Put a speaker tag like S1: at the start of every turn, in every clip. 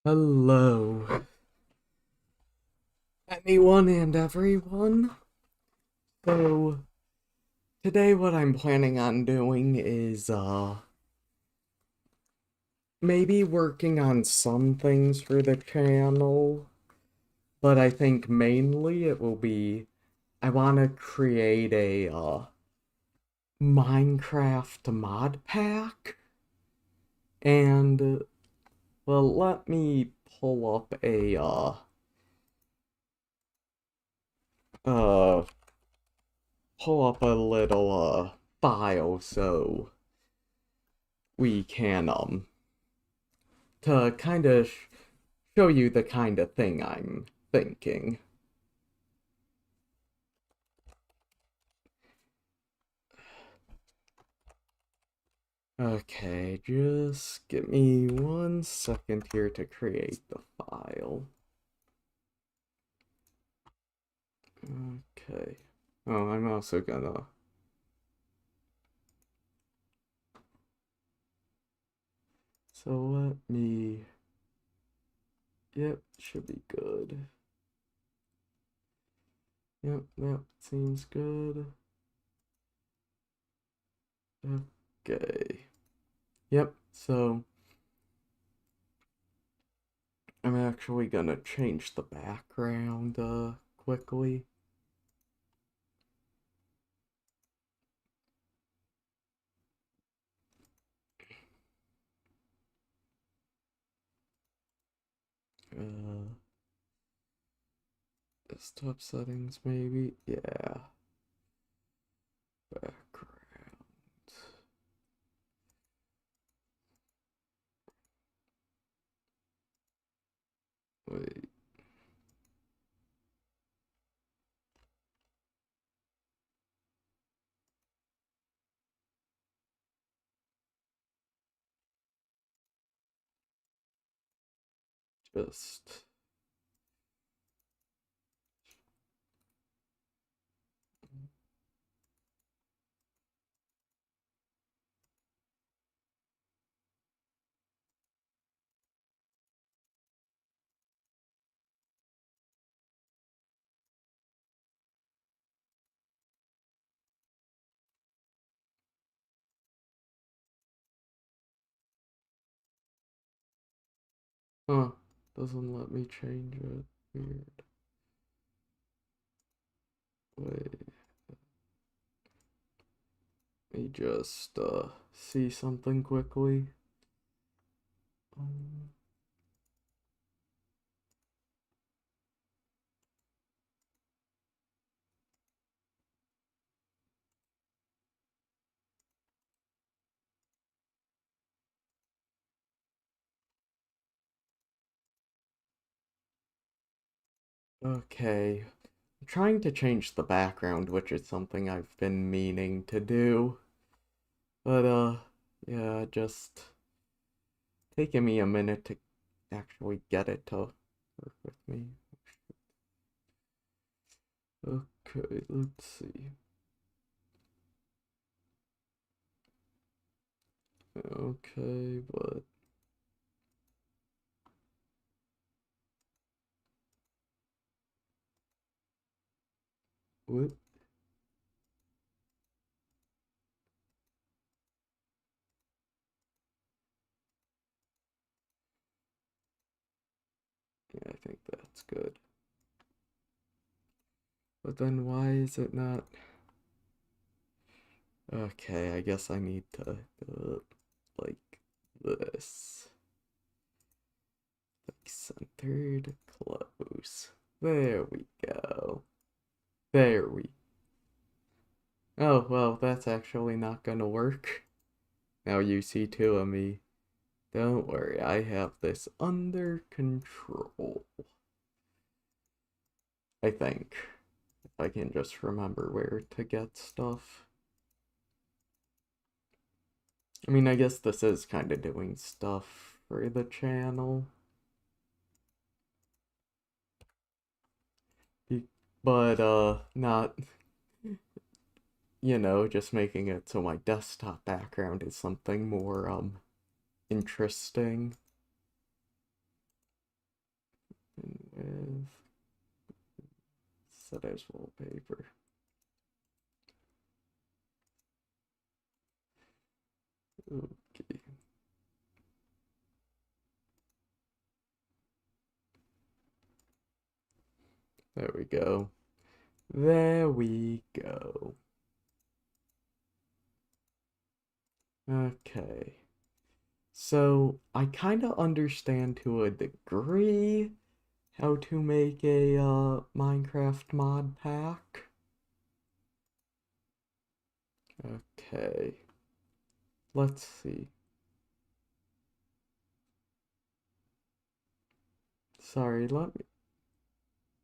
S1: Hello, anyone and everyone. So, today what I'm planning on doing is, maybe working on some things for the channel, but I think mainly it will be, I want to create a, Minecraft mod pack, and, well, let me pull up a, uh, pull up a little, file so we can, to kind of show you the kind of thing I'm thinking. Okay, just give me 1 second here to create the file. Okay. Oh, I'm also gonna... So let me... Yep, should be good. Yep, that seems good. Okay. Yep, so... I'm actually gonna change the background, quickly. Uh... Desktop settings, maybe? Yeah. Background. Wait. Just... Huh. Doesn't let me change it. Weird. Wait. Let me just, see something quickly. Um, okay. I'm trying to change the background, which is something I've been meaning to do. But, yeah, just taking me a minute to actually get it to work with me. Okay, let's see. Okay, but what? Yeah, I think that's good. But then why is it not? Okay, I guess I need to do it like this. Like centered, close. There we go. There we... Oh, well, that's actually not gonna work. Now you see two of me. Don't worry, I have this under control. I think. If I can just remember where to get stuff. I mean, I guess this is kind of doing stuff for the channel. But, not, just making it so my desktop background is something more, interesting. with set as wallpaper. Okay. There we go. There we go. Okay. So, I kind of understand to a degree how to make a Minecraft mod pack. Okay. Let's see. Sorry,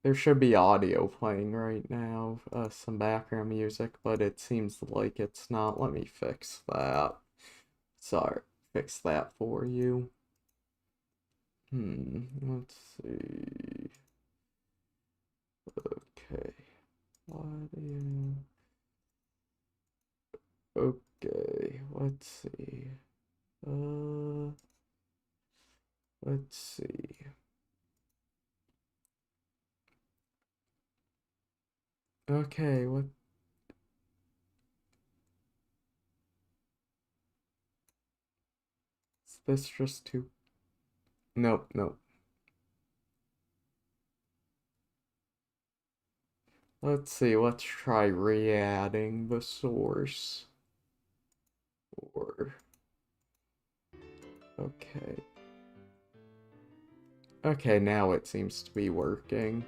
S1: there should be audio playing right now, some background music, but it seems like it's not. Let me fix that. Sorry, fix that for you. Let's see. Okay. Audio. Okay, let's see. Let's see. Okay, what? Is this just too? Nope, nope. Let's see, let's try re-adding the source. Or... Okay. Okay, now it seems to be working.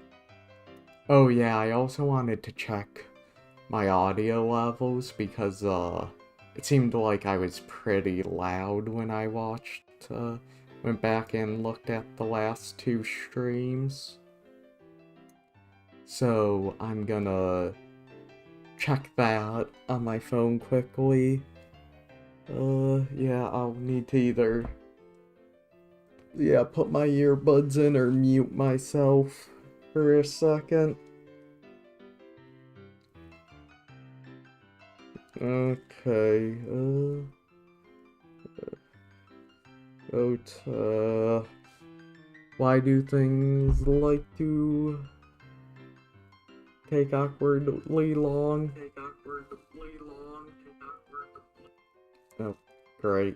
S1: Oh yeah, I also wanted to check my audio levels because, it seemed like I was pretty loud when I went back and looked at the last two streams. So, I'm gonna check that on my phone quickly. Yeah, I'll need to either, put my earbuds in or mute myself for a second. Okay, why do things like to take awkwardly long? Oh, great.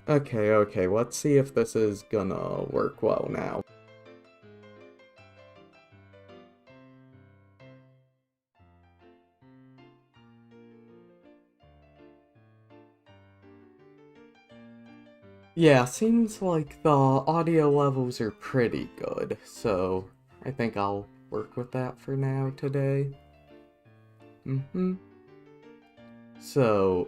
S1: Okay, let's see if this is gonna work well now. Yeah, seems like the audio levels are pretty good, so I think I'll work with that for now today. So,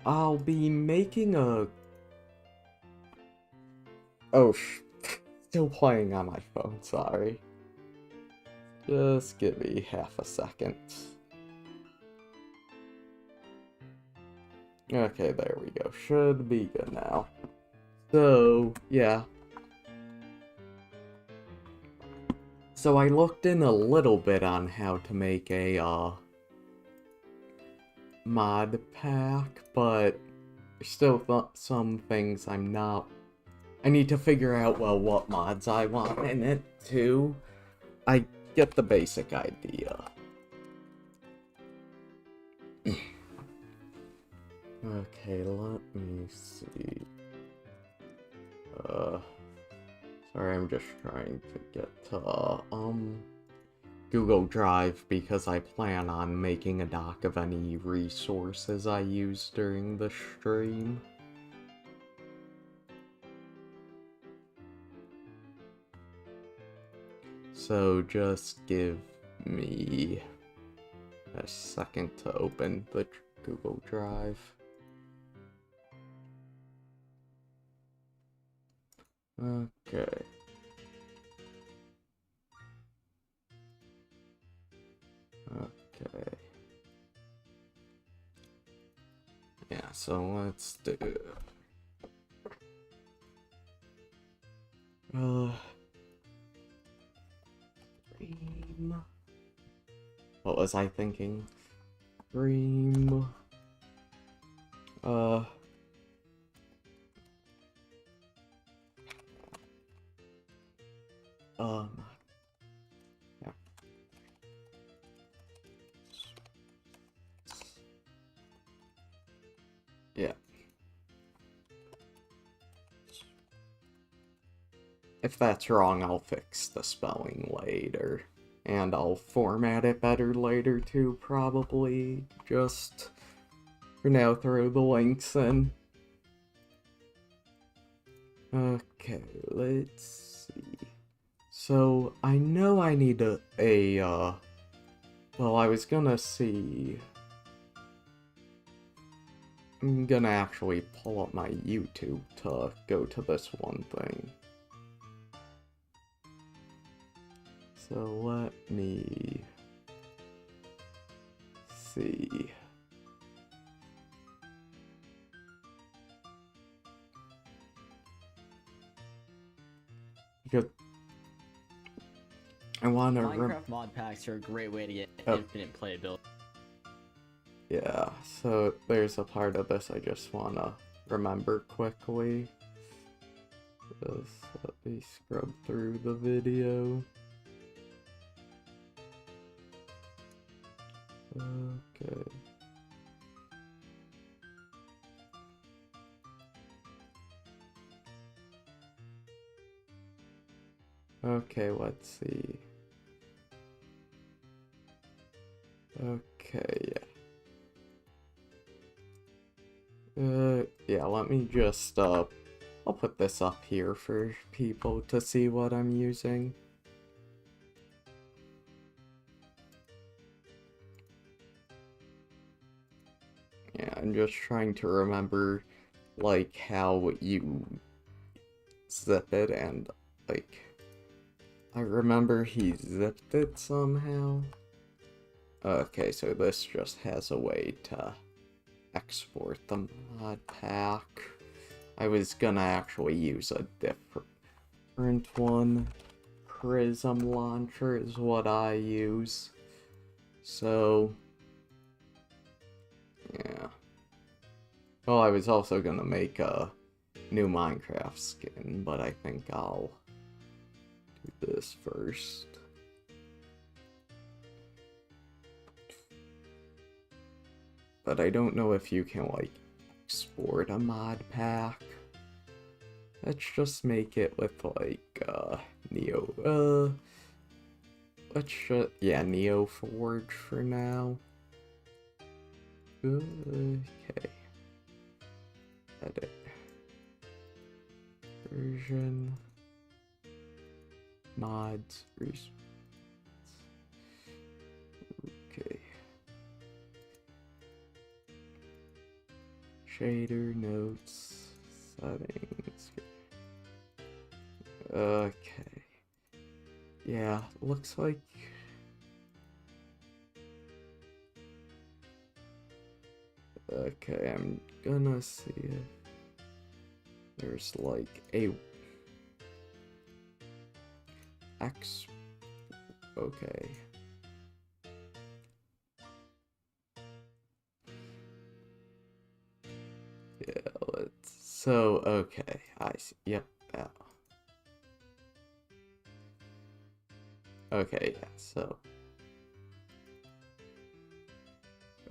S1: I'll be making a... Oh, still playing on my phone, sorry. Just give me half a second. Okay, there we go. Should be good now. So, yeah. So I looked in a little bit on how to make a, mod pack, but there's still some things I'm not... I need to figure out, well, what mods I want in it, too. I get the basic idea. Okay, let me see. Sorry, I'm just trying to get to, Google Drive because I plan on making a doc of any resources I use during the stream. So just give me a second to open the Google Drive. Okay. Okay. Yeah, so let's do... Dream... What was I thinking? Dream... Yeah. Yeah. If that's wrong, I'll fix the spelling later. And I'll format it better later too, probably. Just for now, throw the links in. Okay, let's see. So, I know I need well, I was gonna see... I'm gonna actually pull up my YouTube to go to this one thing. So let me see. Because I want to...
S2: Minecraft mod packs are a great way to get infinite playability.
S1: Yeah, so there's a part of this I just want to remember quickly. Just let me scrub through the video. Okay. Okay, let's see. Okay, yeah, let me just, I'll put this up here for people to see what I'm using. Yeah, I'm just trying to remember, like, how you zip it, and, like, I remember he zipped it somehow. Okay, so this just has a way to export the mod pack. I was gonna actually use a different one. Prism Launcher is what I use. So... yeah. Well, I was also gonna make a new Minecraft skin, but I think I'll do this first. But I don't know if you can, like, export a mod pack. Let's just make it with, like, Neo, let's just, yeah, Neo Forge for now. Okay. Edit. Version. Mods. Okay. Shader, notes, settings. Okay. Yeah, looks like... okay, I'm gonna see if there's like a... okay. Yeah, let's... so, okay, I see. Yep, yeah. Okay, yeah, so...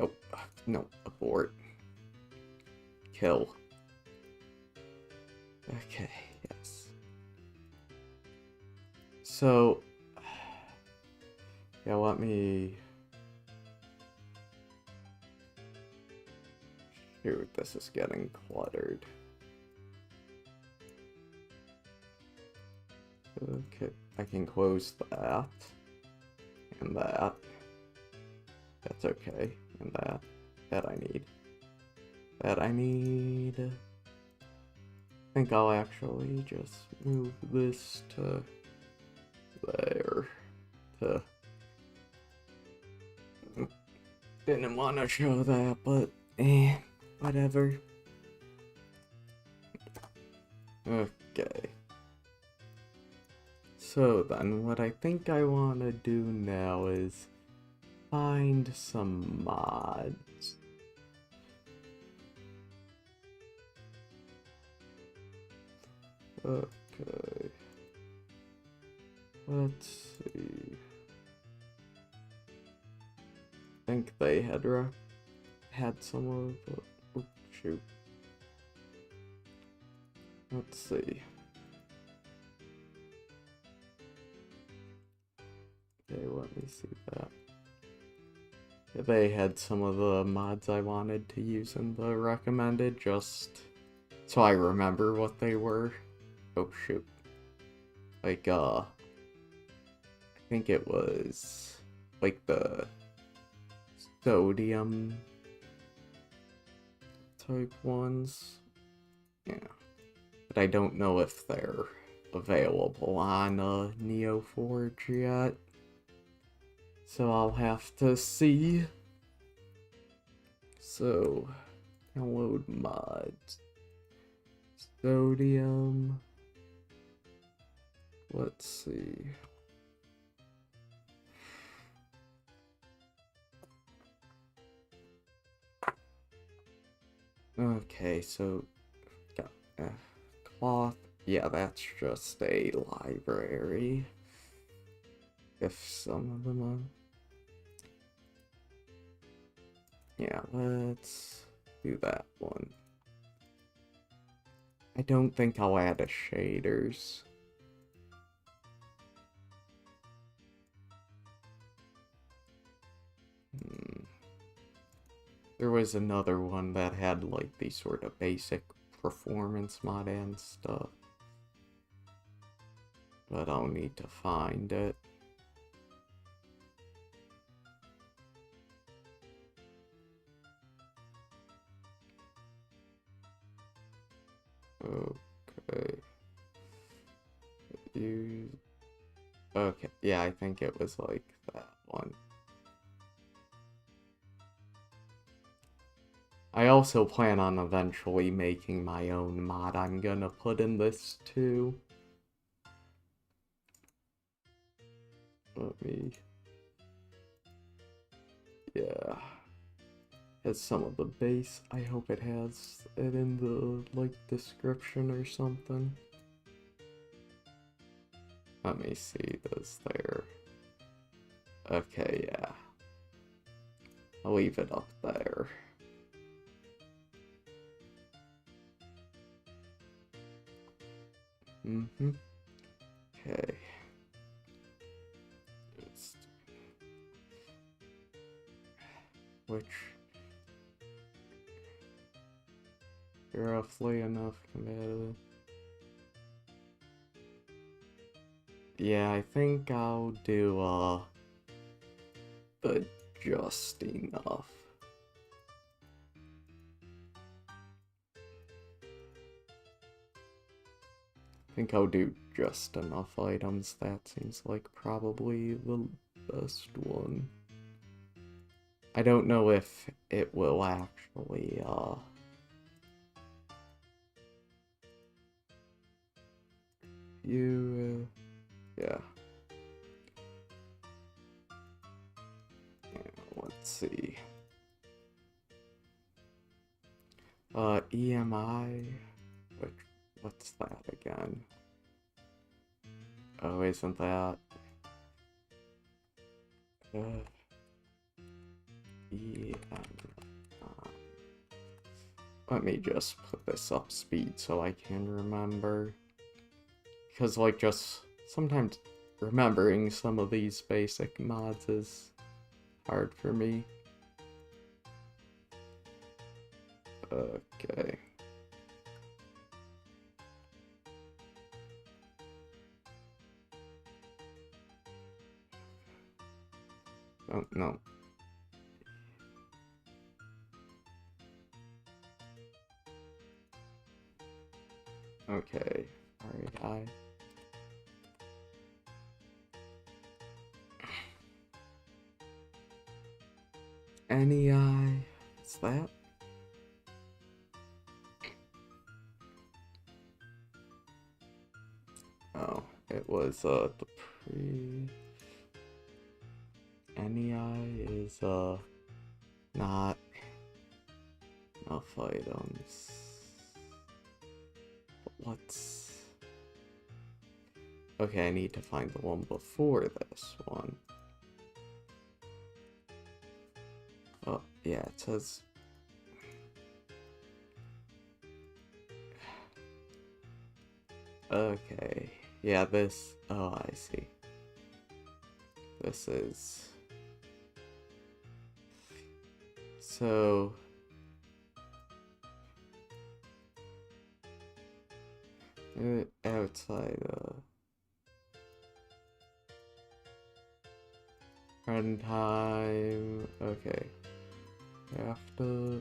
S1: oh, no, abort. Kill. Okay, yes. So... yeah, let me... shoot, this is getting cluttered. Okay, I can close that. And that. That's okay. And that. That I need. That I need. I think I'll actually just move this to there. To... didn't want to show that, but eh. Whatever. Okay. So then, what I think I want to do now is find some mods. Okay. Let's see. I think they had some of the... Oh, shoot. Let's see. Okay, let me see that. Yeah, they had some of the mods I wanted to use in the recommended, just so I remember what they were. Oh, shoot. Like, I think it was, like, the sodium type ones. Yeah. But I don't know if they're available on Neo4j yet. So I'll have to see. So, download mods. Sodium. Let's see. Okay, so got cloth. Yeah, that's just a library. If some of them are. Yeah, let's do that one. I don't think I'll add a shaders. There was another one that had like the sort of basic performance mod and stuff. But I'll need to find it. Okay. Okay, yeah, I think it was like that one. I also plan on eventually making my own mod I'm gonna put in this too. Let me... Yeah. Has some of the bass. I hope it has it in the, like, description or something. Let me see, does there... Okay, yeah. I'll leave it up there. Okay. Which... roughly enough compatible. Yeah, I think I'll do, the just enough. I think I'll do just enough items. That seems like probably the best one. I don't know if it will actually, yeah. Let's see. EMI, what's that again? Oh, isn't that? EMI. Let me just put this up speed so I can remember. Because, like, just sometimes remembering some of these basic mods is hard for me. Okay. Oh, no. Okay. Alright, NEI. What's that? was, the NEI is, not enough items. But what's... Okay, I need to find the one before this one. Oh, yeah, it says... Okay, yeah, this... Oh, I see. This is... So... outside, run time... Okay. After...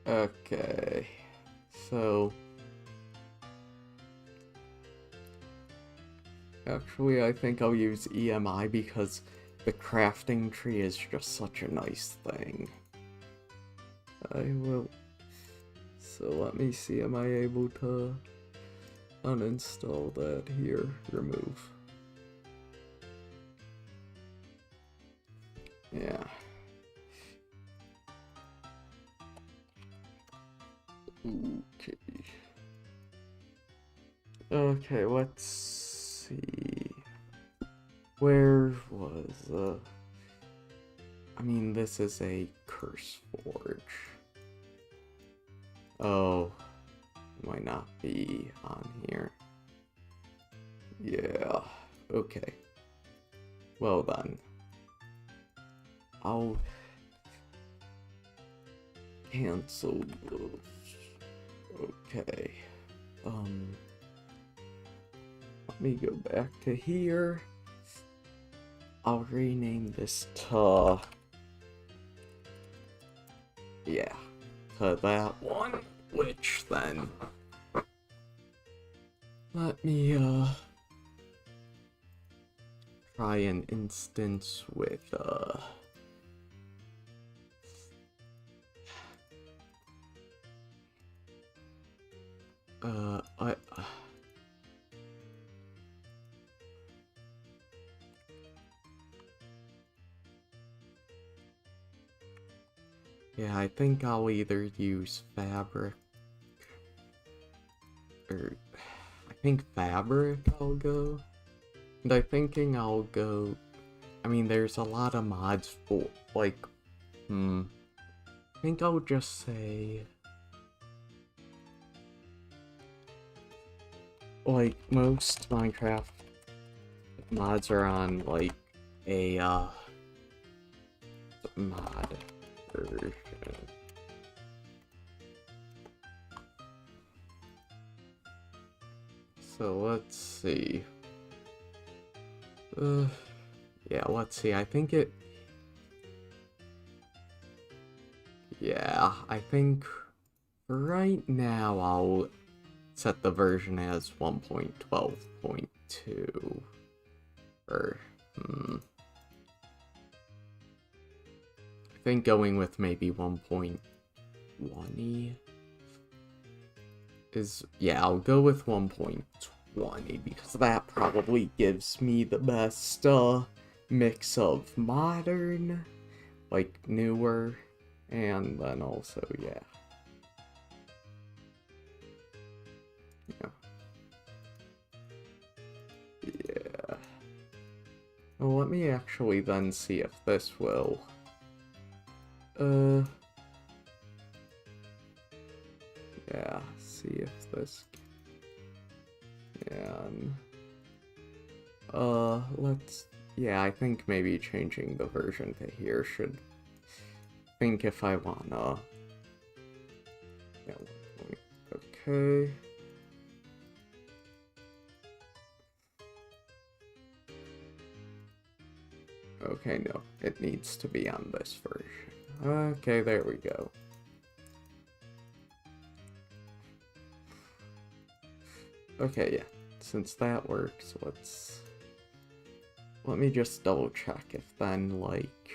S1: Okay, so... Actually, I think I'll use EMI because the crafting tree is just such a nice thing. I will... So let me see, am I able to uninstall that here? Remove. Yeah. Okay. Okay, let's see. Where was, I mean, this is a curse forge. Oh, might not be on here. Yeah, okay. Well then. I'll cancel those. Okay. Let me go back to here. I'll rename this to... Yeah, to that one. Which then... Let me, try an instance with, yeah, I think I'll either use fabric, or I think fabric I'll go, and I'm thinking I'll go, I mean, there's a lot of mods for, like, I think I'll just say, like, most Minecraft mods are on, like, a, mod version. So, let's see. Yeah, let's see, I think it... Yeah, I think right now I'll set the version as 1.12.2. Or, I think going with maybe 1.20 is... Yeah, I'll go with 1.20 because that probably gives me the best, mix of modern, like, newer, and then also, yeah. Yeah. Well, let me actually then see if this will... Yeah, see if this can... let's... Yeah, I think maybe changing the version to here should... think if I wanna... Yeah, okay... Okay, no, it needs to be on this version. Okay, there we go. Okay, yeah, since that works, let me just double check if then, like,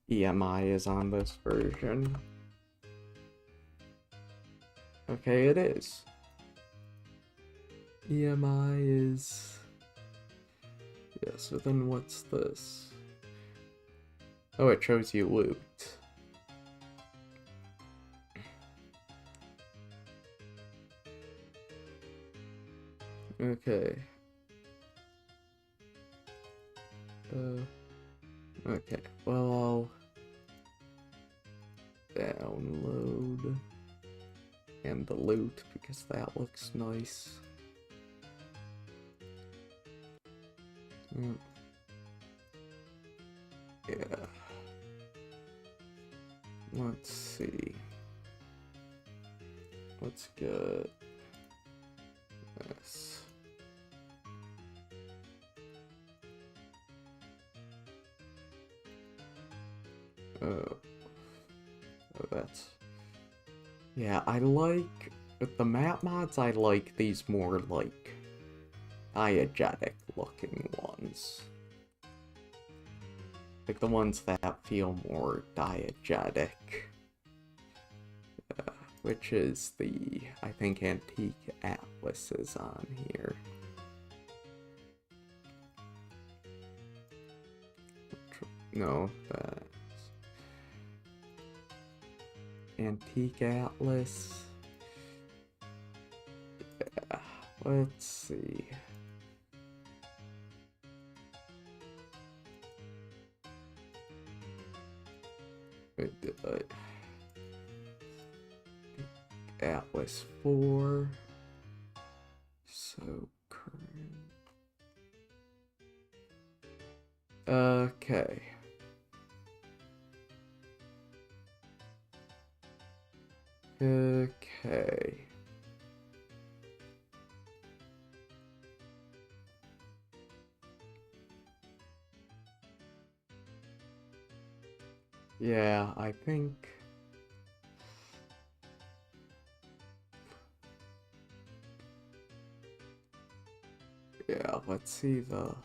S1: EMI is on this version. Okay, it is. EMI is... Yeah, so then what's this? Oh, it shows you loot. Okay. Okay, well, I'll download and the loot because that looks nice. Yeah. Let's see. Let's get this. Oh, that's... Yeah, I like... With the map mods, I like these more, like, diegetic-looking ones. Like the ones that feel more diegetic. Which is the, I think, Antique Atlas is on here. No, that's... Antique Atlas. Yeah, let's see. Atlas 4. So current. Okay. Okay. Yeah, I think... Yeah, let's see the...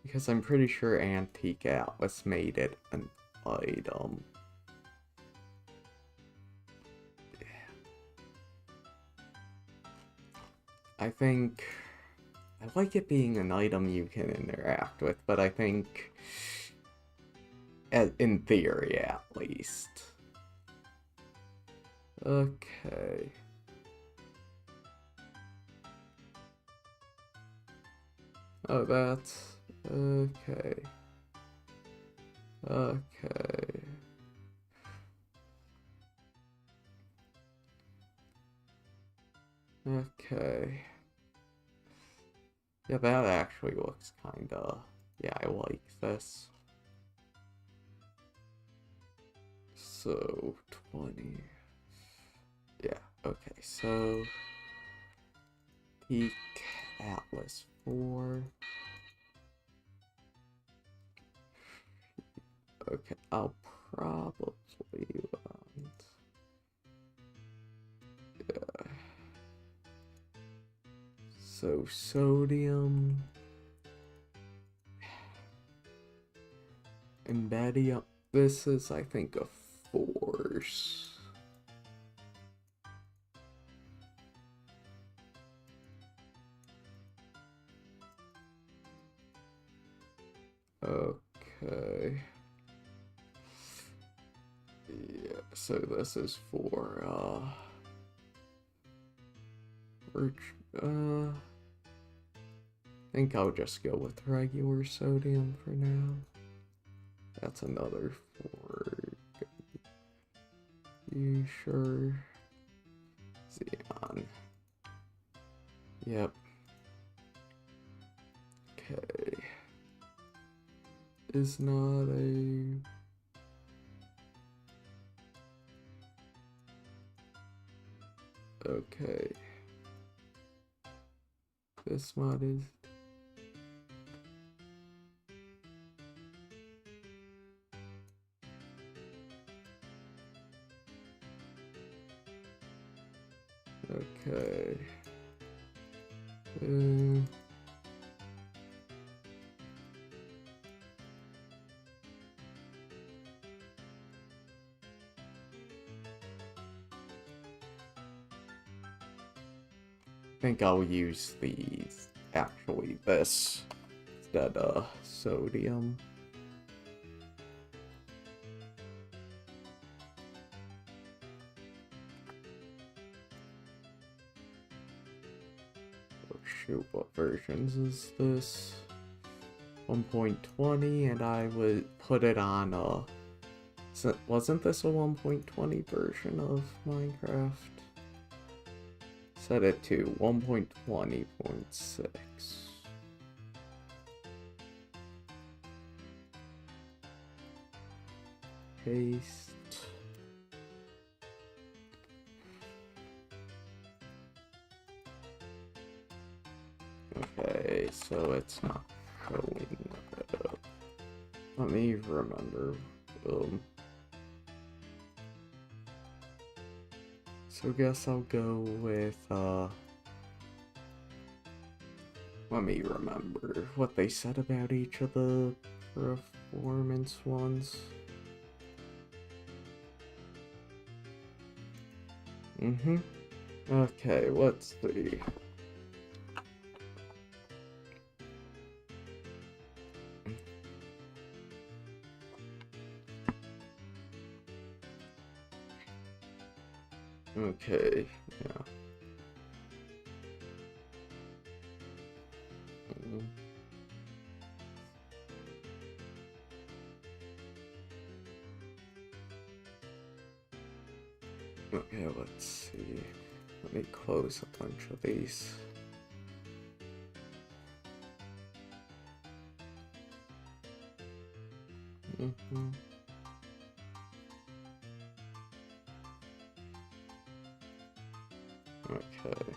S1: Because I'm pretty sure Antique Atlas made it an item. I think... I like it being an item you can interact with, but I think... in theory, at least. Okay. Oh, that's... Okay. Okay. Okay. Yeah, that actually looks kinda... Yeah, I like this. So, 20... Yeah, okay, so... Peak Atlas 4... Okay, I'll probably want... Yeah. So, sodium... Embedium... This is, I think, a force. Okay. Yeah, so this is for, I think I'll just go with regular sodium for now. That's another 4. You sure? Xeon. Yep. Okay. Is not a... Okay. This mod is... Okay. think I'll use these, actually, this, instead of sodium. Oh shoot, what versions is this? 1.20, and I would put it on wasn't this a 1.20 version of Minecraft? Set it to 1.20.6. Paste. Okay, so it's not showing up. Let me remember. So guess I'll go with, let me remember what they said about each of the performance ones. Okay, let's see. Okay, yeah. Okay, let's see. Let me close a bunch of these. Okay.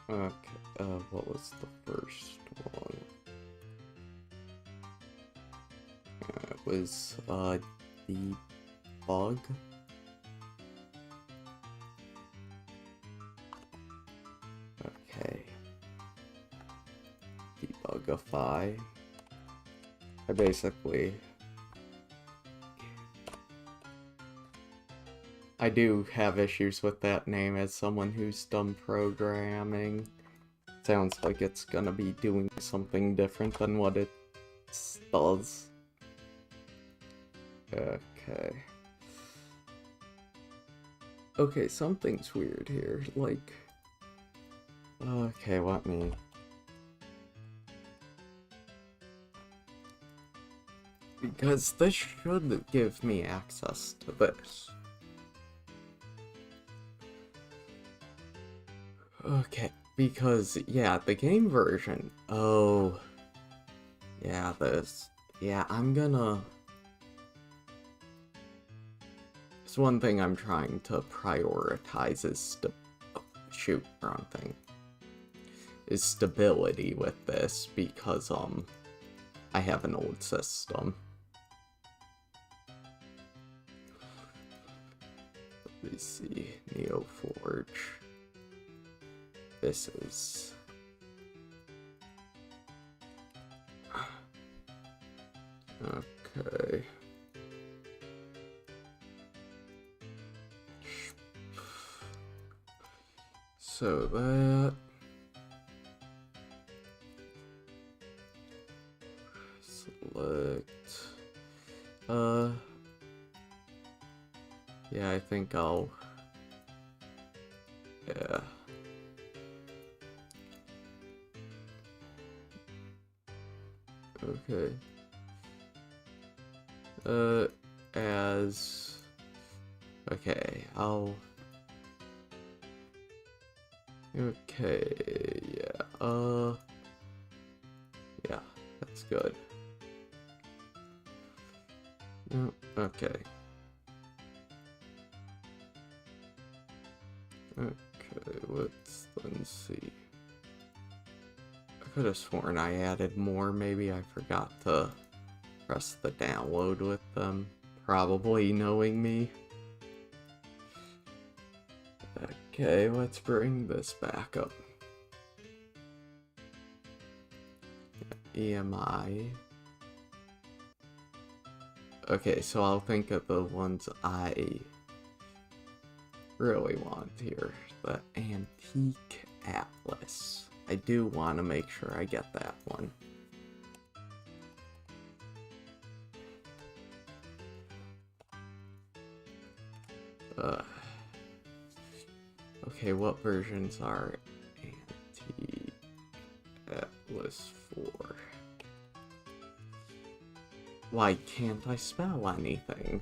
S1: Okay, what was the first one? It was, debug. Okay. Debugify. I do have issues with that name as someone who's done programming. Sounds like it's gonna be doing something different than what it does. Okay. Okay, something's weird here, like... Okay, let me... Because this should give me access to this. Okay, because, yeah, the game version... Oh... Yeah, this... Yeah, I'm gonna... It's one thing I'm trying to prioritize is shoot, wrong thing. Is stability with this, because, I have an old system. Let me see, NeoForge. This is... Okay. So that... Select... Yeah, I think I'll... Yeah. Okay. As... Okay, I'll... Okay, yeah, yeah, that's good. No, okay. Okay, let's then see. I could have sworn I added more, maybe I forgot to press the download with them, probably knowing me. Okay, let's bring this back up. EMI. Okay, so I'll think of the ones I really want here. The Antique Atlas. I do want to make sure I get that one. Okay, what versions are Antique Atlas for? Why can't I spell anything?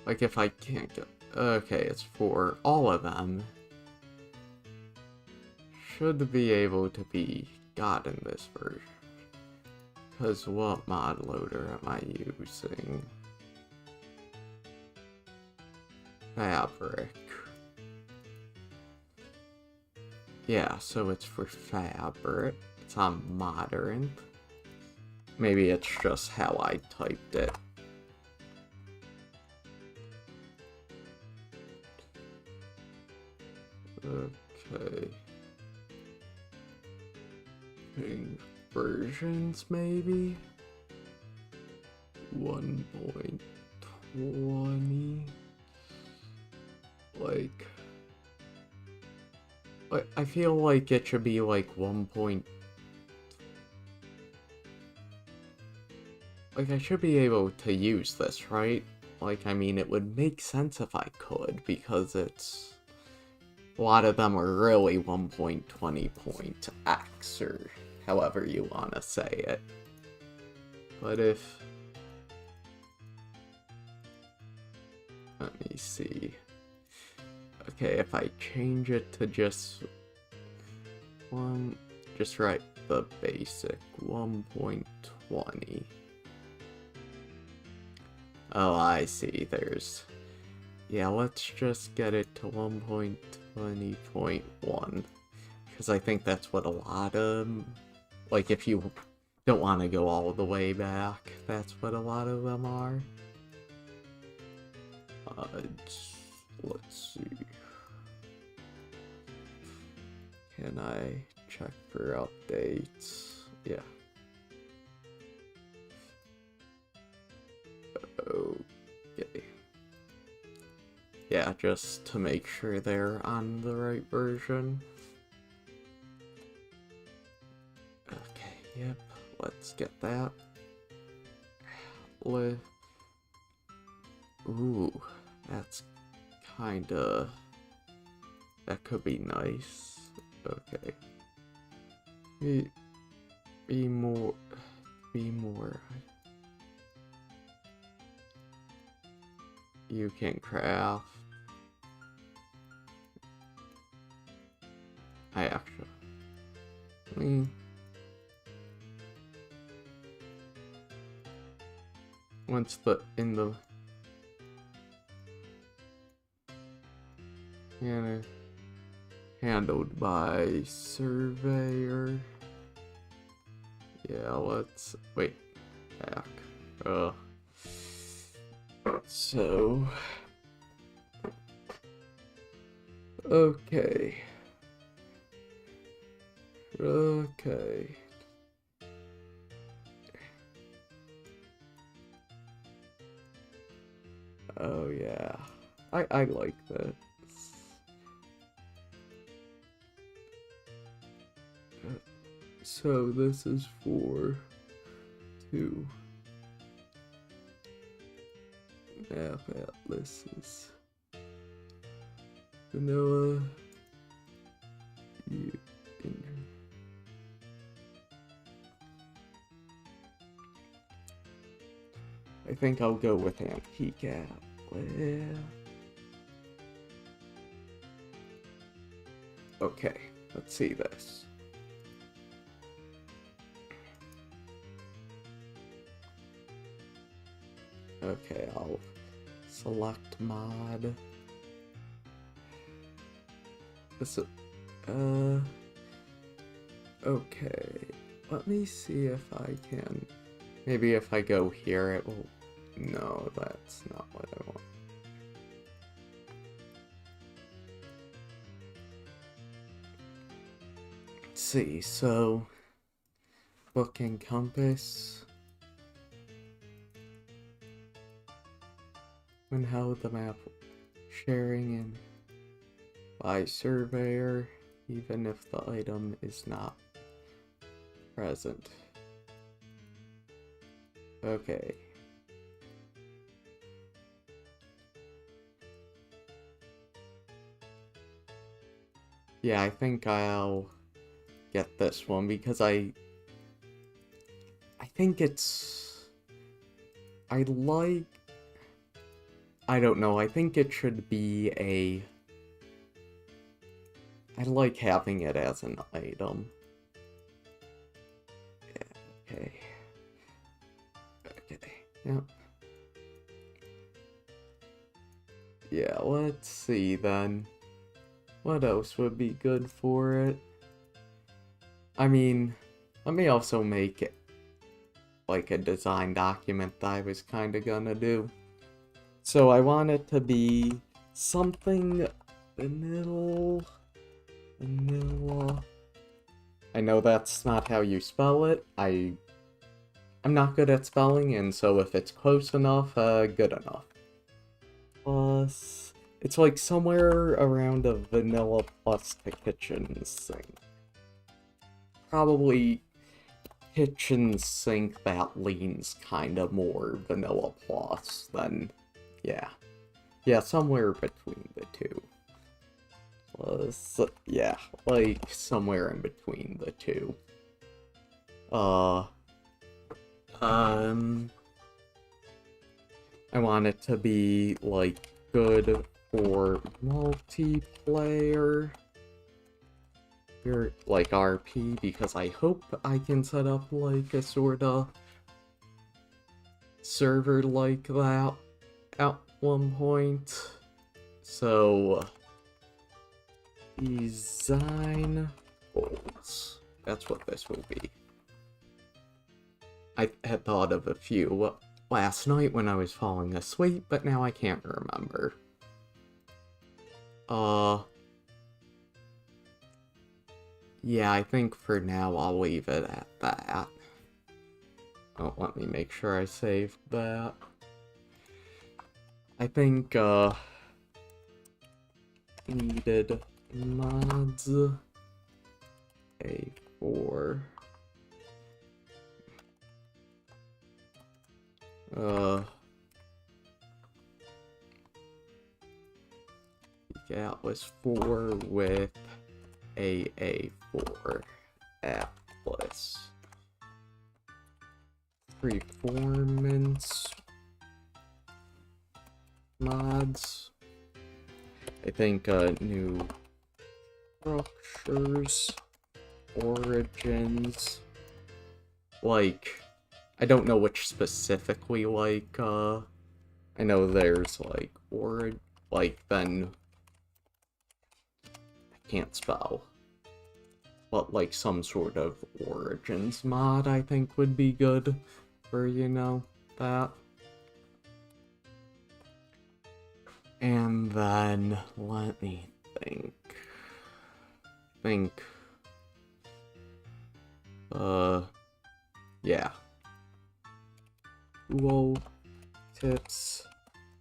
S1: Like if I can't get... Okay, it's for all of them. Should be able to be got in this version. Because what mod loader am I using? Fabric. Yeah, so it's for fabric. It's on modern. Maybe it's just how I typed it. Okay. Versions, maybe? 1.20. Like, I feel like it should be like 1. Like, I should be able to use this, right? Like, I mean, it would make sense if I could, because it's... A lot of them are really 1.20.x, or however you want to say it. But if... Let me see. Okay, if I change it to just... Just write the basic 1.20. Oh, I see, there's... Yeah, let's just get it to 1.20.1. Because I think that's what a lot of... Like, if you don't want to go all the way back, that's what a lot of them are. Let's see. Can I check for updates? Yeah. Okay. Yeah, just to make sure they're on the right version. Okay, yep, let's get that. Ooh, that's kinda... That could be nice. Okay. Be more... You can craft. I actually... Once in the... Handled by surveyor. Yeah, let's... Wait. Back. So... Okay. Okay. Oh yeah. I like that. So this is for 2 map atlases. Vanilla. I think I'll go with Antique Atlas. Okay, let's see this. Okay, I'll select mod. This, okay, let me see if I can, maybe if I go here it will, no, that's not what I want. Let's see, so, book and compass. And how the map sharing and by surveyor, even if the item is not present. Okay. Yeah, I think I'll get this one because I think it's... I don't know, I think it should be a... I like having it as an item. Yeah, okay. Okay, yep. Yeah, let's see then. What else would be good for it? I mean, let me also make it like a design document that I was kind of gonna do. So I want it to be something vanilla. I know that's not how you spell it. I'm not good at spelling, and so if it's close enough, good enough. Plus... It's like somewhere around a vanilla plus the kitchen sink. Probably kitchen sink that leans kinda more vanilla plus than, yeah. Yeah, somewhere between the two. Plus, yeah, like somewhere in between the two. I want it to be, like, good for multiplayer, like RP, because I hope I can set up like a sort of server like that at one point. So, design goals. That's what this will be. I had thought of a few last night when I was falling asleep, but now I can't remember. Yeah, I think for now I'll leave it at that. Oh, let me make sure I saved that. I think, needed mods A4. Atlas 4 with AA4 Atlas. Performance mods. I think new structures, origins. Like, I don't know which specifically, like, I know there's like then can't spell, but like some sort of origins mod I think would be good for, you know, that. And then let me think. Yeah. Tool tips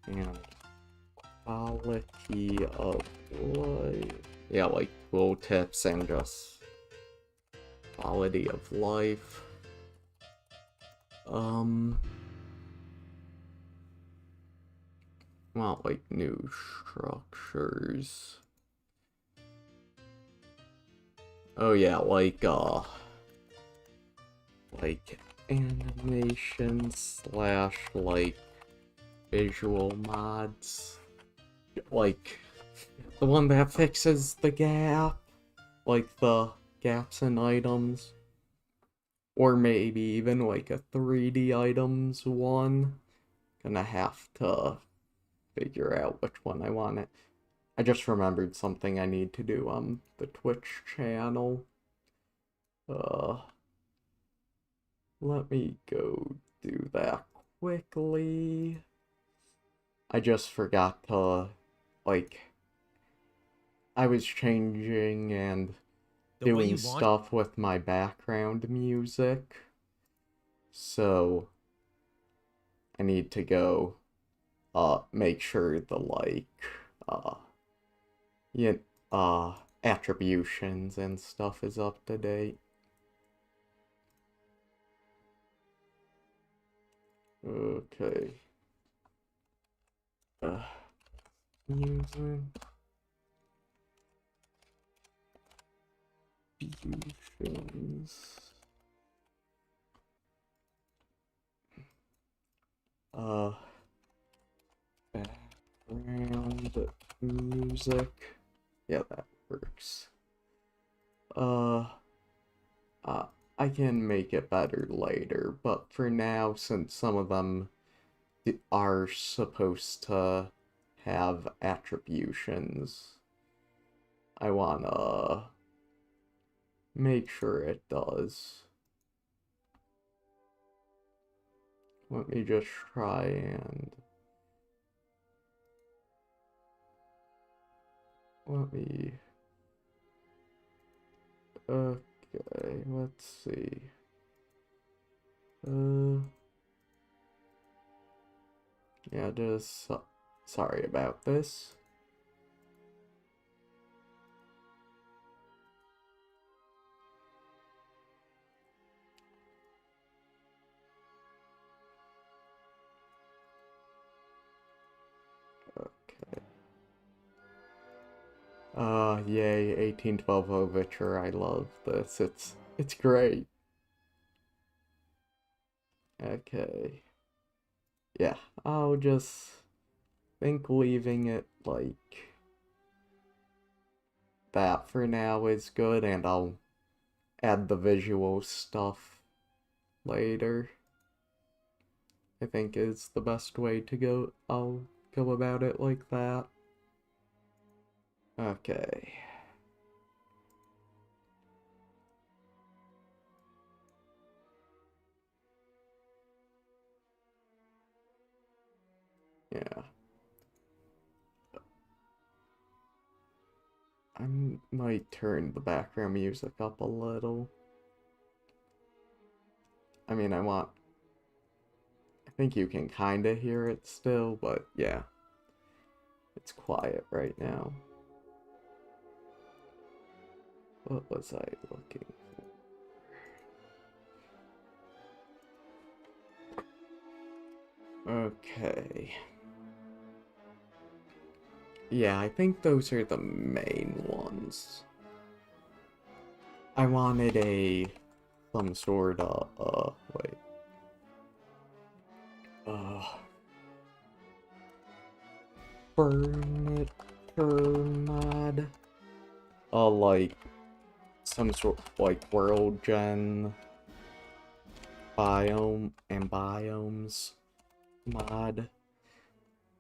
S1: and quality of life. Yeah, like tool tips and just quality of life. Well, like new structures. Oh yeah, like animation slash like visual mods. Like the one that fixes the gap, like the gaps in items. Or maybe even like a 3D items one. Gonna have to figure out which one I want it. I just remembered something I need to do on the Twitch channel. Let me go do that quickly. I just forgot to, like, I was changing and doing stuff with my background music. So I need to go make sure the attributions and stuff is up to date. Okay. Music. Musicians. Background music. Yeah, that works. I can make it better later, but for now, since some of them are supposed to have attributions, I wanna make sure it does. Let me just try and... Okay, let's see. Yeah, just... sorry about this. Yay, 1812 Overture, I love this, it's great. Okay. Yeah, I'll just think leaving it like that for now is good, and I'll add the visual stuff later. I think is the best way to go. I'll go about it like that. Okay. Yeah. I might turn the background music up a little. I mean, I think you can kinda hear it still, but yeah. It's quiet right now. What was I looking for? Okay. Yeah, I think those are the main ones. I wanted some sort of, wait. Furniture mod. Like, some sort of, like, world gen biome and biomes mod.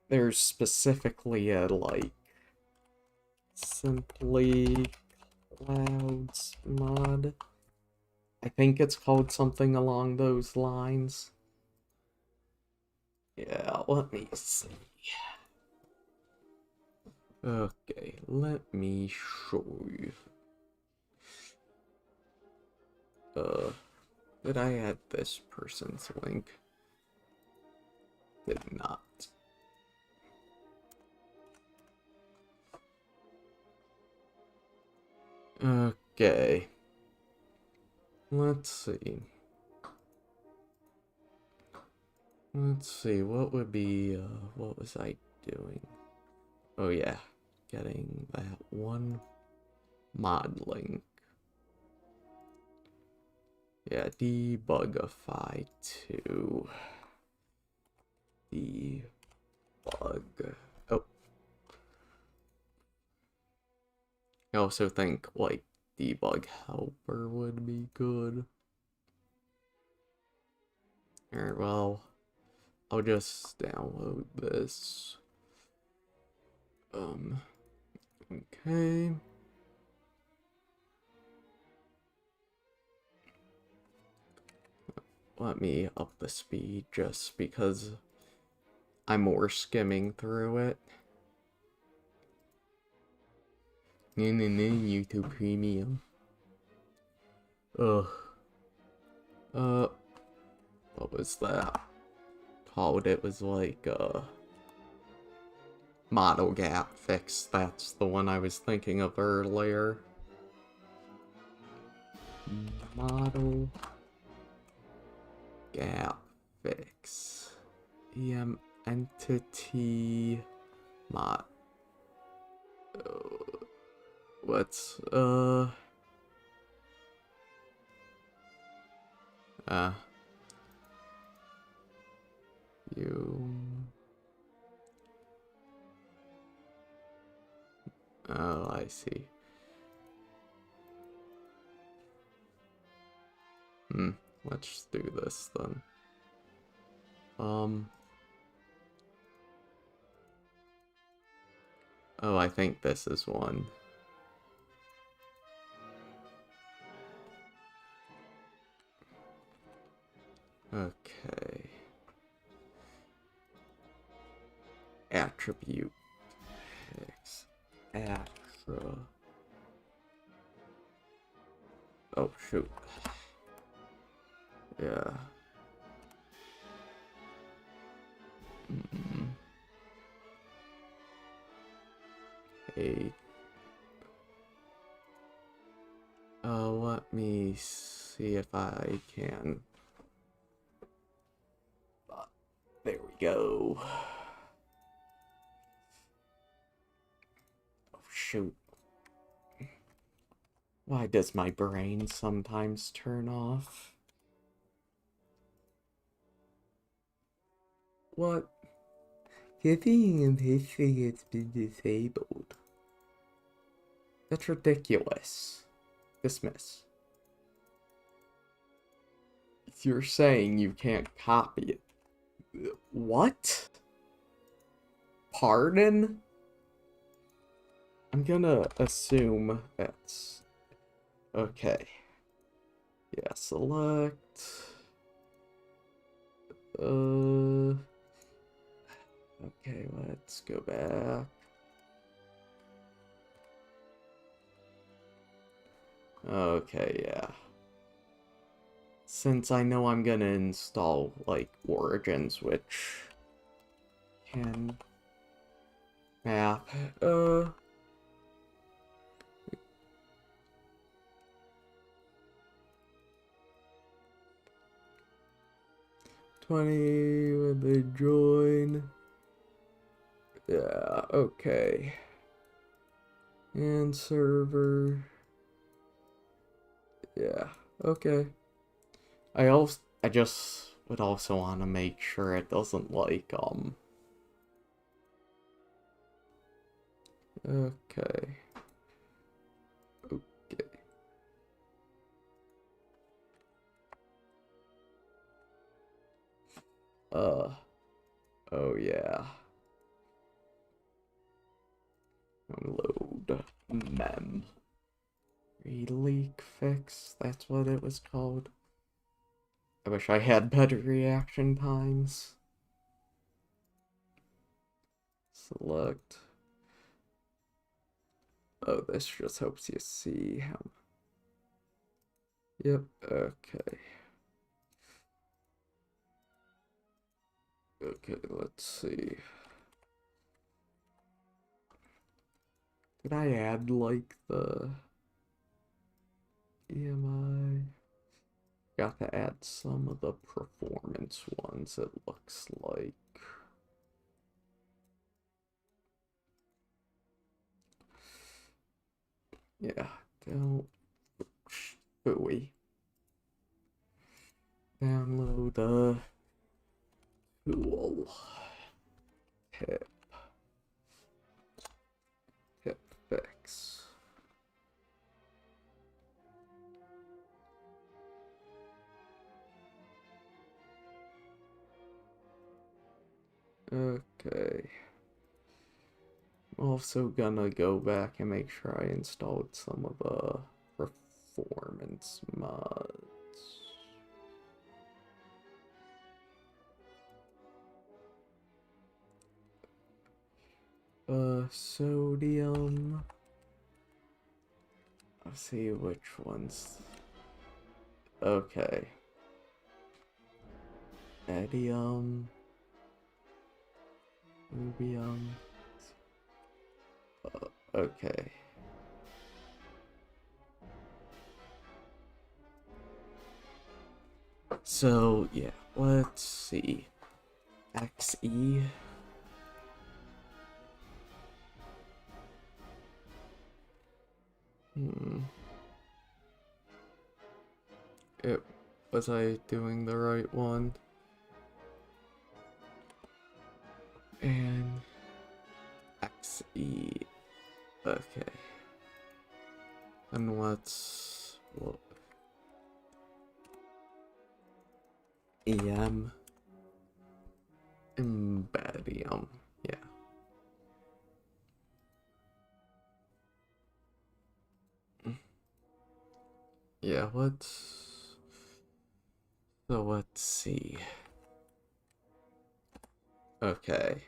S1: There's specifically a, like, Simply Clouds mod. I think it's called something along those lines. Yeah, let me see. Okay, let me show you. Did I add this person's link? Did not. Okay. Let's see. What would be, what was I doing? Oh yeah, getting that one mod link. Yeah, debugify 2. Debug. Oh. I also think, like, debug helper would be good. Alright, well, I'll just download this. Okay. Let me up the speed just because I'm more skimming through it. YouTube Premium. Ugh. What was that called? It was like, model gap fix. That's the one I was thinking of earlier. Model gap fix. Entity mod. What's, you... Oh, I see. Let's do this then. Oh, I think this is one. Okay. Attribute fix. Oh, shoot. Yeah. Hey. Let me see if I can. There we go. Oh, shoot. Why does my brain sometimes turn off? What? Copying and pasting has been disabled. That's ridiculous. Dismiss. You're saying you can't copy it. What? Pardon? I'm gonna assume that's... Okay. Yeah, select... Okay, let's go back. Okay, yeah. Since I know I'm gonna install, like, Origins, which can map, 20 when they join. Yeah, okay. And server. Yeah, okay. I just would also want to make sure it doesn't like, okay. Okay. Oh yeah. Unload mem. Leak fix, that's what it was called. I wish I had better reaction times. Select. Oh, this just helps you see how. Yep, okay. Okay, let's see. Did I add, like, the EMI? Got to add some of the performance ones, it looks like. Yeah, don't... Ooey. Download the tool. Tip fix. Okay. I'm also gonna go back and make sure I installed some of the performance mods. Sodium. Let's see which ones. Okay. Adium. Rubium. Okay. So, yeah, let's see. XE. Was I doing the right one? And XE. Okay. And let's look. EM. Embedium. Yeah. Yeah, let's see. Okay.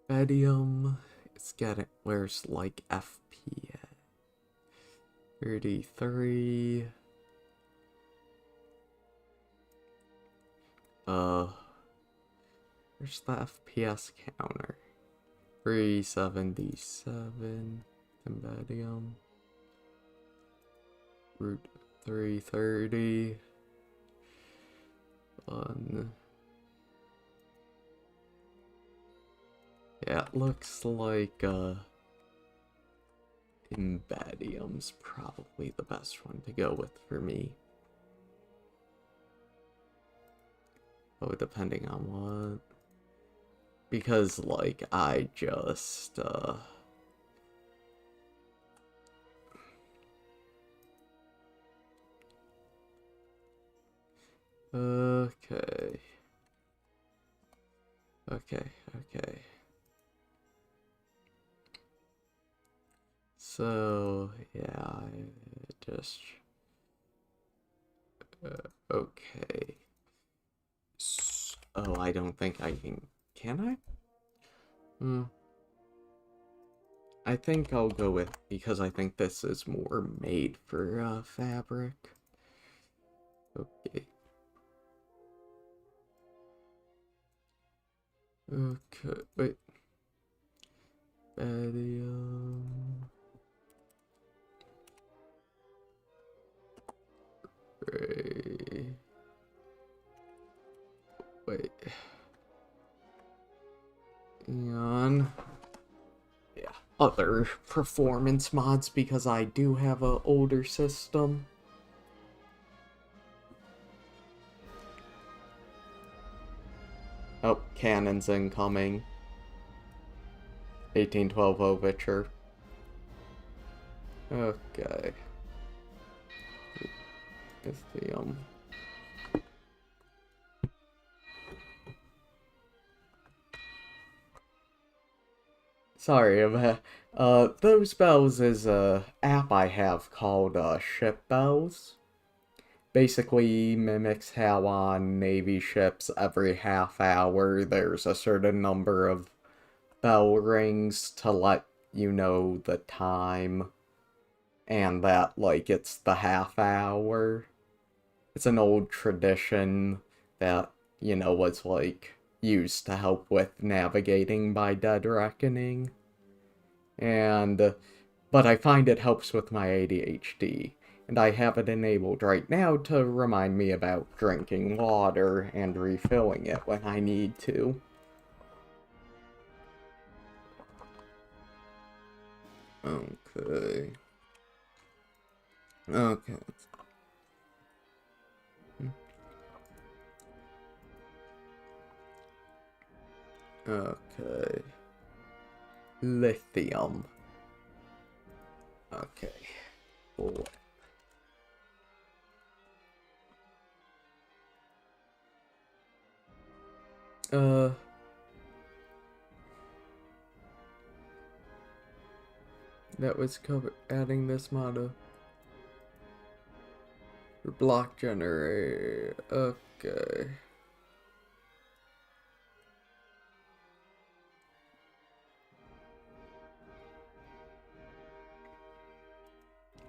S1: Embedium. It's getting, where's like FP at? 33. Where's the FPS counter? 377. Embedium. Root 330. Yeah, it looks like Embedium's probably the best one to go with for me. Oh, depending on what. Because, like, I just, okay. Okay. So, yeah, I just, okay. Oh, I don't think I can I? I think I'll go with, because I think this is more made for, fabric. Okay. Okay, wait. Embedium. Ray. Wait. On. Yeah. Other performance mods because I do have an older system. Oh, cannons incoming. 1812 Overture. Okay. Lithium. Sorry, those bells is a app I have called Ship Bells. Basically mimics how on Navy ships every half hour there's a certain number of bell rings to let you know the time and that, like, it's the half hour. It's an old tradition that, was, like, used to help with navigating by Dead Reckoning. But I find it helps with my ADHD, and I have it enabled right now to remind me about drinking water and refilling it when I need to. Okay. Okay. Okay. Lithium. Okay. Cool. That was covered adding this motto. Block generator. Okay.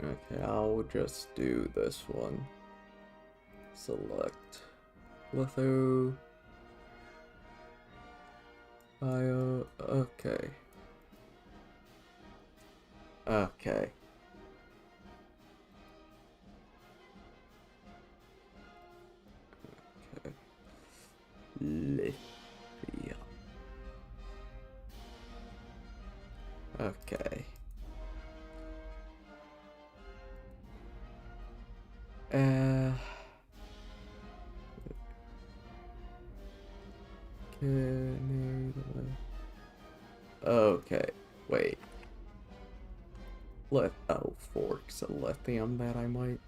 S1: Okay, I'll just do this one. Select litho. Bio. Okay. Okay. Okay. Lithium. Okay. Okay, wait. Forks of lithium that I might.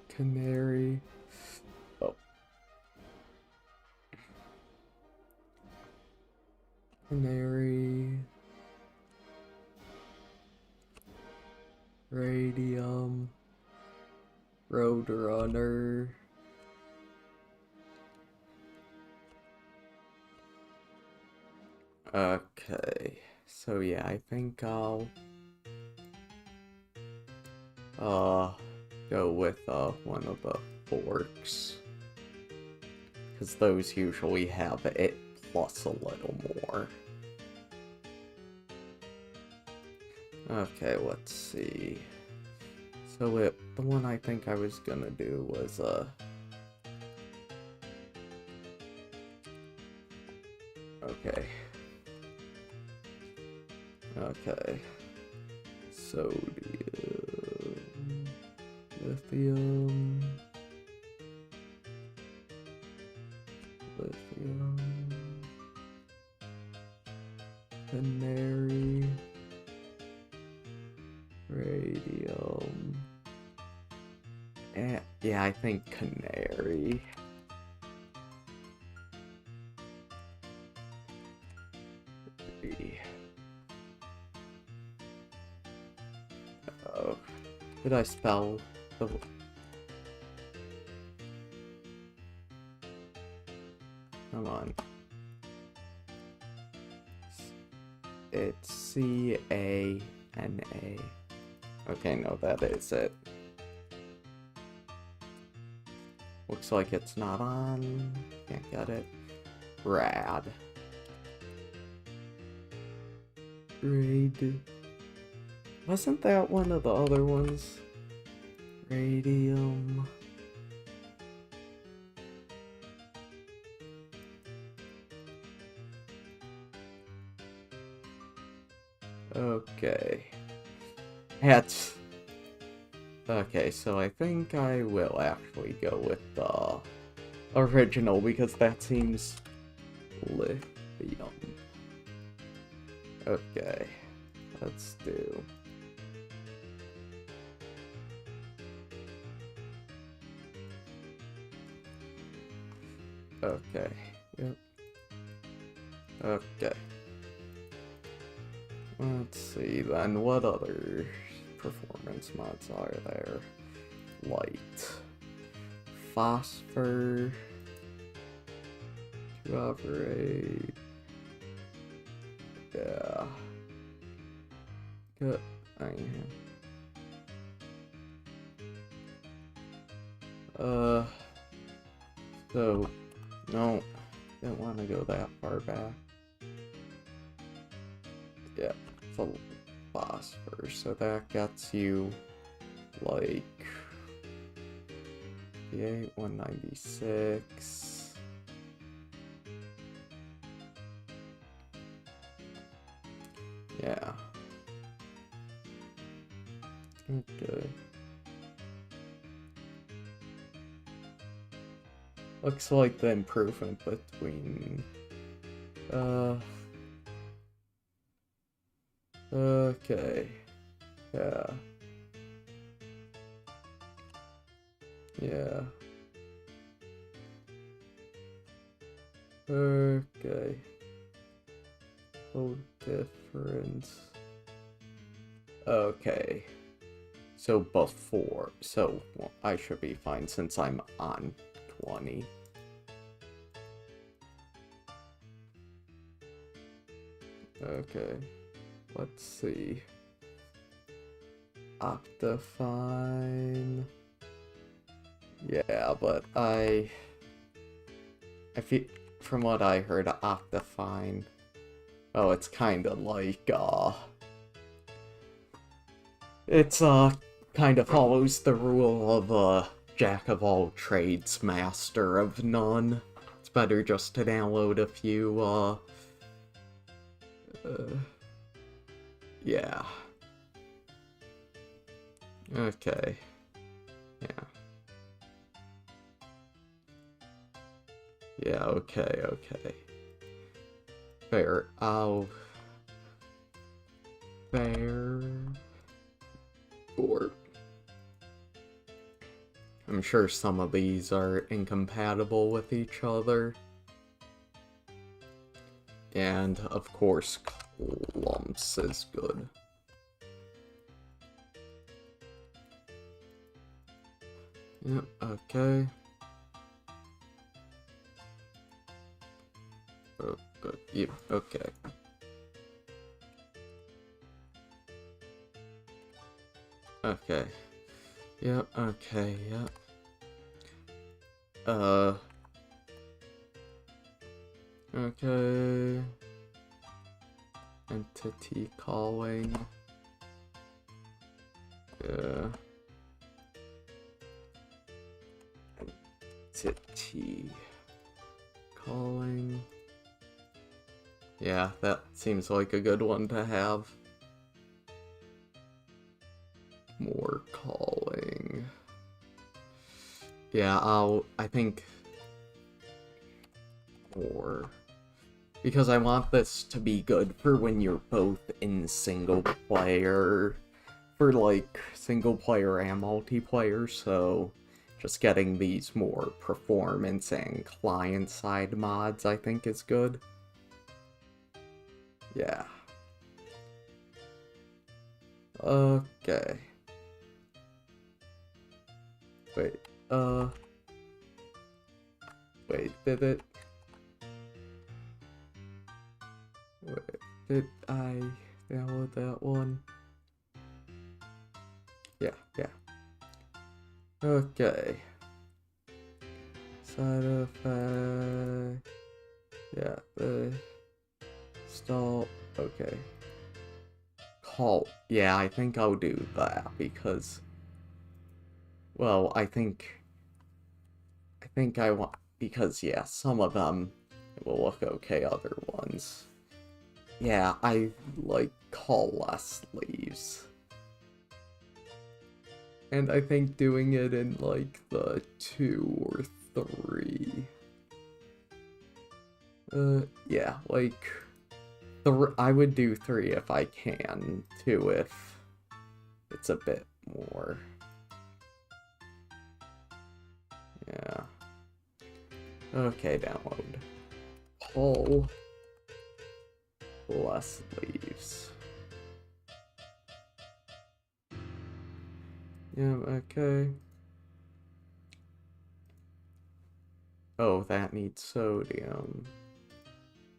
S1: Canary. Oh. Canary. Radium. Roadrunner. Okay, so yeah, I think I'll go with one of the forks, because those usually have it plus a little more. Okay, let's see. So the one I think I was gonna do was okay. Okay. Sodium. Lithium. Lithium. Canary. Radium. Yeah, I think canary. Oh, did I spell the... Come on. It's C-A-N-A. Okay, no, that is it. Looks like it's not on. Can't get it. Rad. Raid. Wasn't that one of the other ones? Radium. Okay. That's... Okay, so I think I will actually go with the original, because that seems lithium. Okay, let's do... Okay, yep. Okay. Let's see then, what other performance mods are there? Light. Phosphor. To operate. Yeah. Good. So, no, don't want to go that far back. Yeah, full phosphor, so that gets you, like, 196. Yeah. Okay. Looks like the improvement between, okay. Yeah. Yeah. Okay. Oh, difference. Okay. So before, so well, I should be fine since I'm on 20. Okay. Let's see. Octafine. Yeah, but I feel, from what I heard, Octafine, oh, it's kind of like, it's, kind of follows the rule of, jack of all trades, master of none. It's better just to download a few, yeah. Okay. Yeah. Yeah, okay. Fair. Fair. Or... I'm sure some of these are incompatible with each other. And, of course, clumps is good. Yep, okay. Oh, good. Yep, okay. Okay. Yep, okay, yep. Okay. Entity calling. Yeah. Entity calling. Yeah, that seems like a good one to have. More calling. Yeah, I think more. Because I want this to be good for when you're both in single player, for like single player and multiplayer, so just getting these more performance and client side mods I think is good. Yeah. Okay. Wait, did it? Wait, did I download that one? Yeah. Okay. Side effect. Yeah, the install. Okay. Call. Yeah, I think I'll do that because, well, I think I want, because yeah, some of them will look okay, other ones. Yeah, I like call less leaves. And I think doing it in like the 2 or 3. Yeah, like I would do 3 if I can, 2 if it's a bit more. Yeah. Okay, download. Pull less leaves. Yeah, okay. Oh, that needs sodium.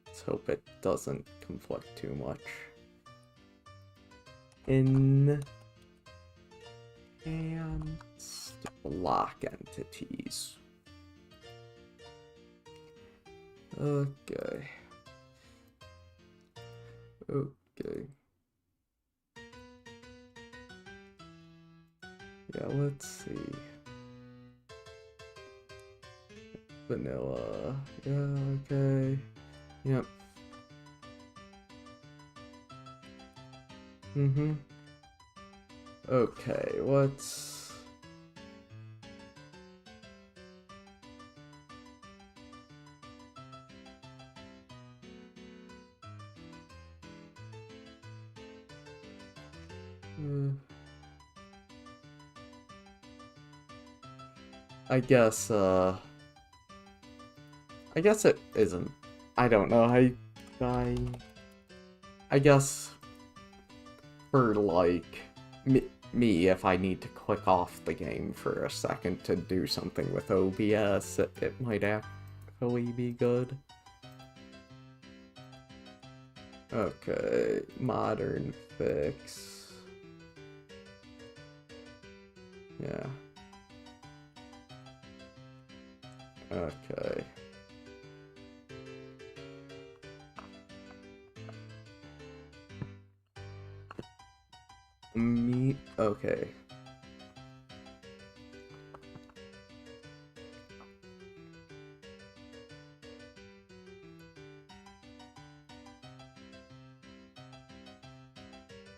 S1: Let's hope it doesn't conflict too much. In and block entities. Okay. Yeah, let's see. Vanilla. Yeah, okay. Yep. Okay, what's... I guess it isn't. I don't know. I guess for like me, if I need to click off the game for a second to do something with OBS, it might actually be good. Okay, modern fix. Yeah. Okay. Okay.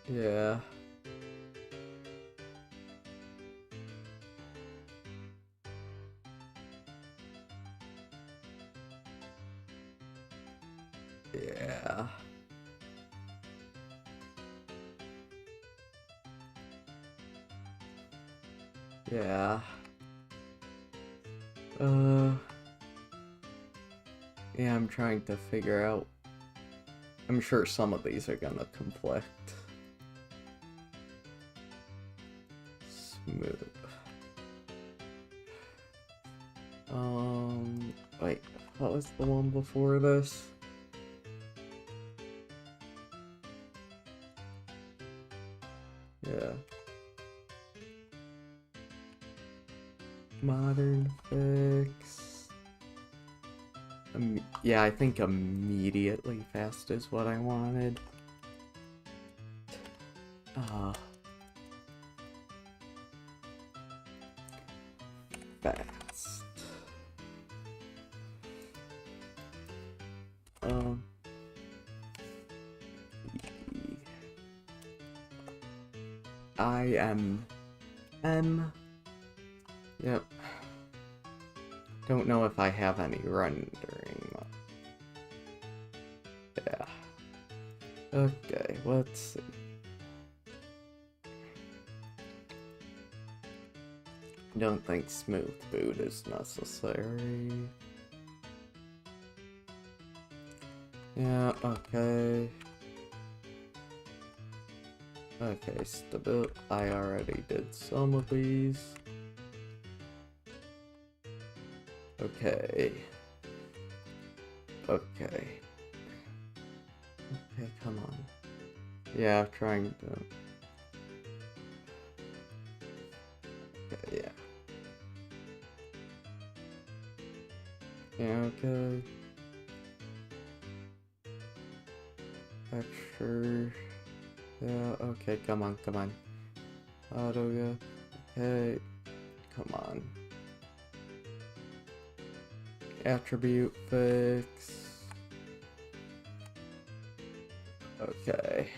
S1: Yeah. Yeah. Yeah. Yeah, I'm trying to figure out. I'm sure some of these are gonna conflict. Smooth. Wait, what was the one before this? Yeah. Modern fix. Yeah, I think immediately fast is what I wanted. Fast. M. Yep. Don't know if I have any rendering. Yeah. Okay, let's see. Don't think smooth boot is necessary. Yeah, okay. Okay, stability. I already did some of these. Okay. Okay. Okay, come on. Yeah, I'm trying to... Okay, yeah. Yeah, okay. Texture. Yeah, okay, come on, come on. Auto, yeah. Okay. Come on. Attribute fix. Okay.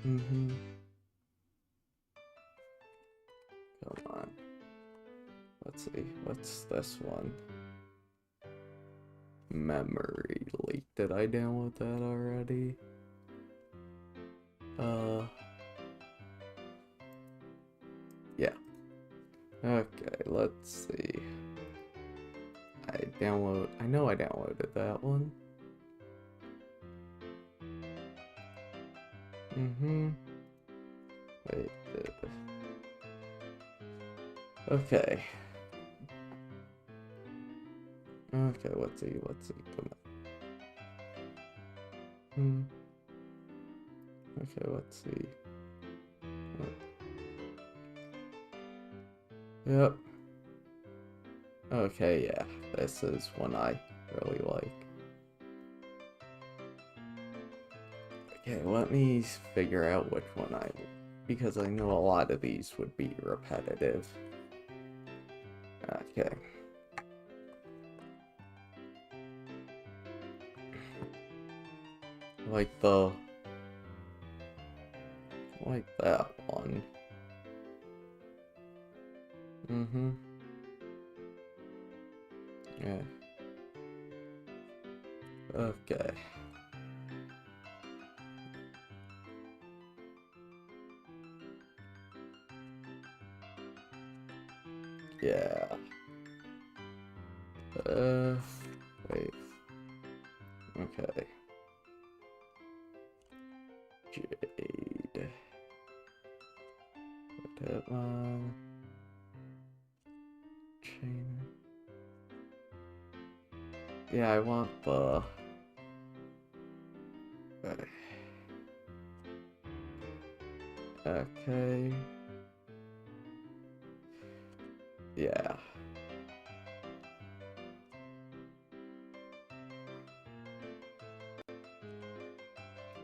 S1: Come on. Let's see. What's this one? Memory leak. Did I download that already? Yeah. Okay, let's see. I know I downloaded that one. Wait. Okay. Okay, let's see, come on. Okay, let's see. Yep. Okay, yeah, this is one I really like. Okay, let me figure out which one because I know a lot of these would be repetitive. Okay. Like that one. Yeah. Okay. Yeah. Wait. Okay. Jade. Put that one. Chain. Yeah, I want the... Okay. Yeah.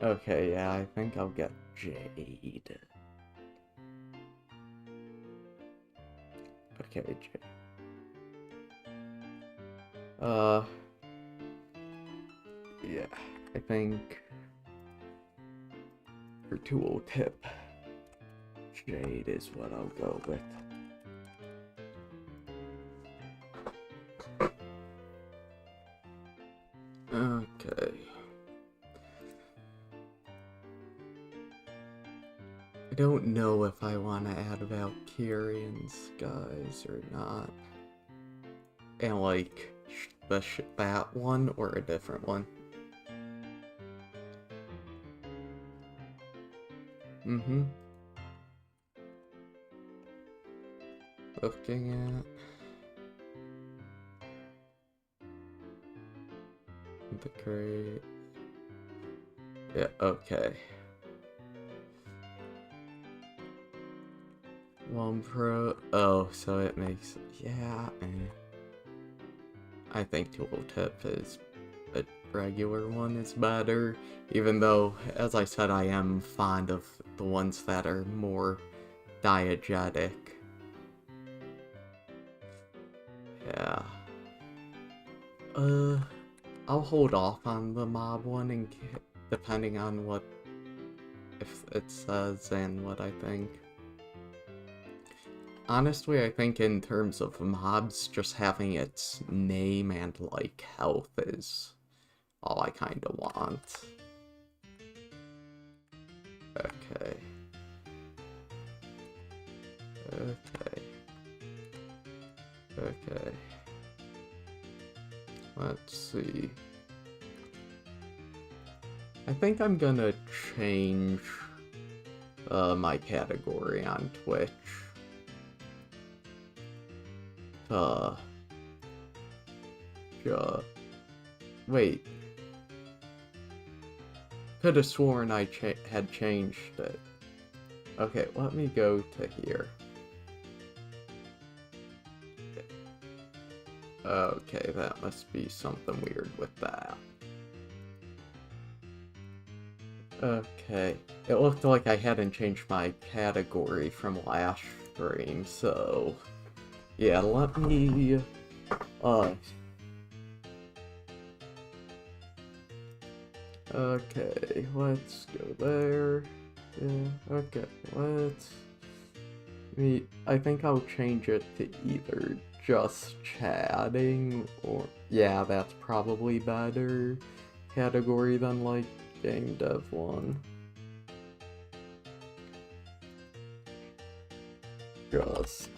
S1: Okay, yeah, I think I'll get Jade. Okay, Jade. Yeah, I think for tooltip, Jade is what I'll go with. Okay. I don't know if I want to add Valkyrians, guys, or not. And like, that one or a different one. Looking at the crate. Yeah, okay. One Pro. Oh, so it makes. Yeah, I think tooltip is a regular one is better. Even though, as I said, I am fond of the ones that are more diegetic. Yeah. I'll hold off on the mob one and depending on what if it says and what I think. Honestly, I think in terms of mobs, just having its name and like health is all I kind of want. Okay. Okay. Okay. Let's see. I think I'm gonna change my category on Twitch. Wait. Could have sworn I had changed it. Okay, let me go to here. Okay, that must be something weird with that. Okay, it looked like I hadn't changed my category from last stream, so... Yeah, let me... Okay, let's go there. Yeah, okay, I think I'll change it to either just chatting or... Yeah, that's probably better category than, like, game dev one. Just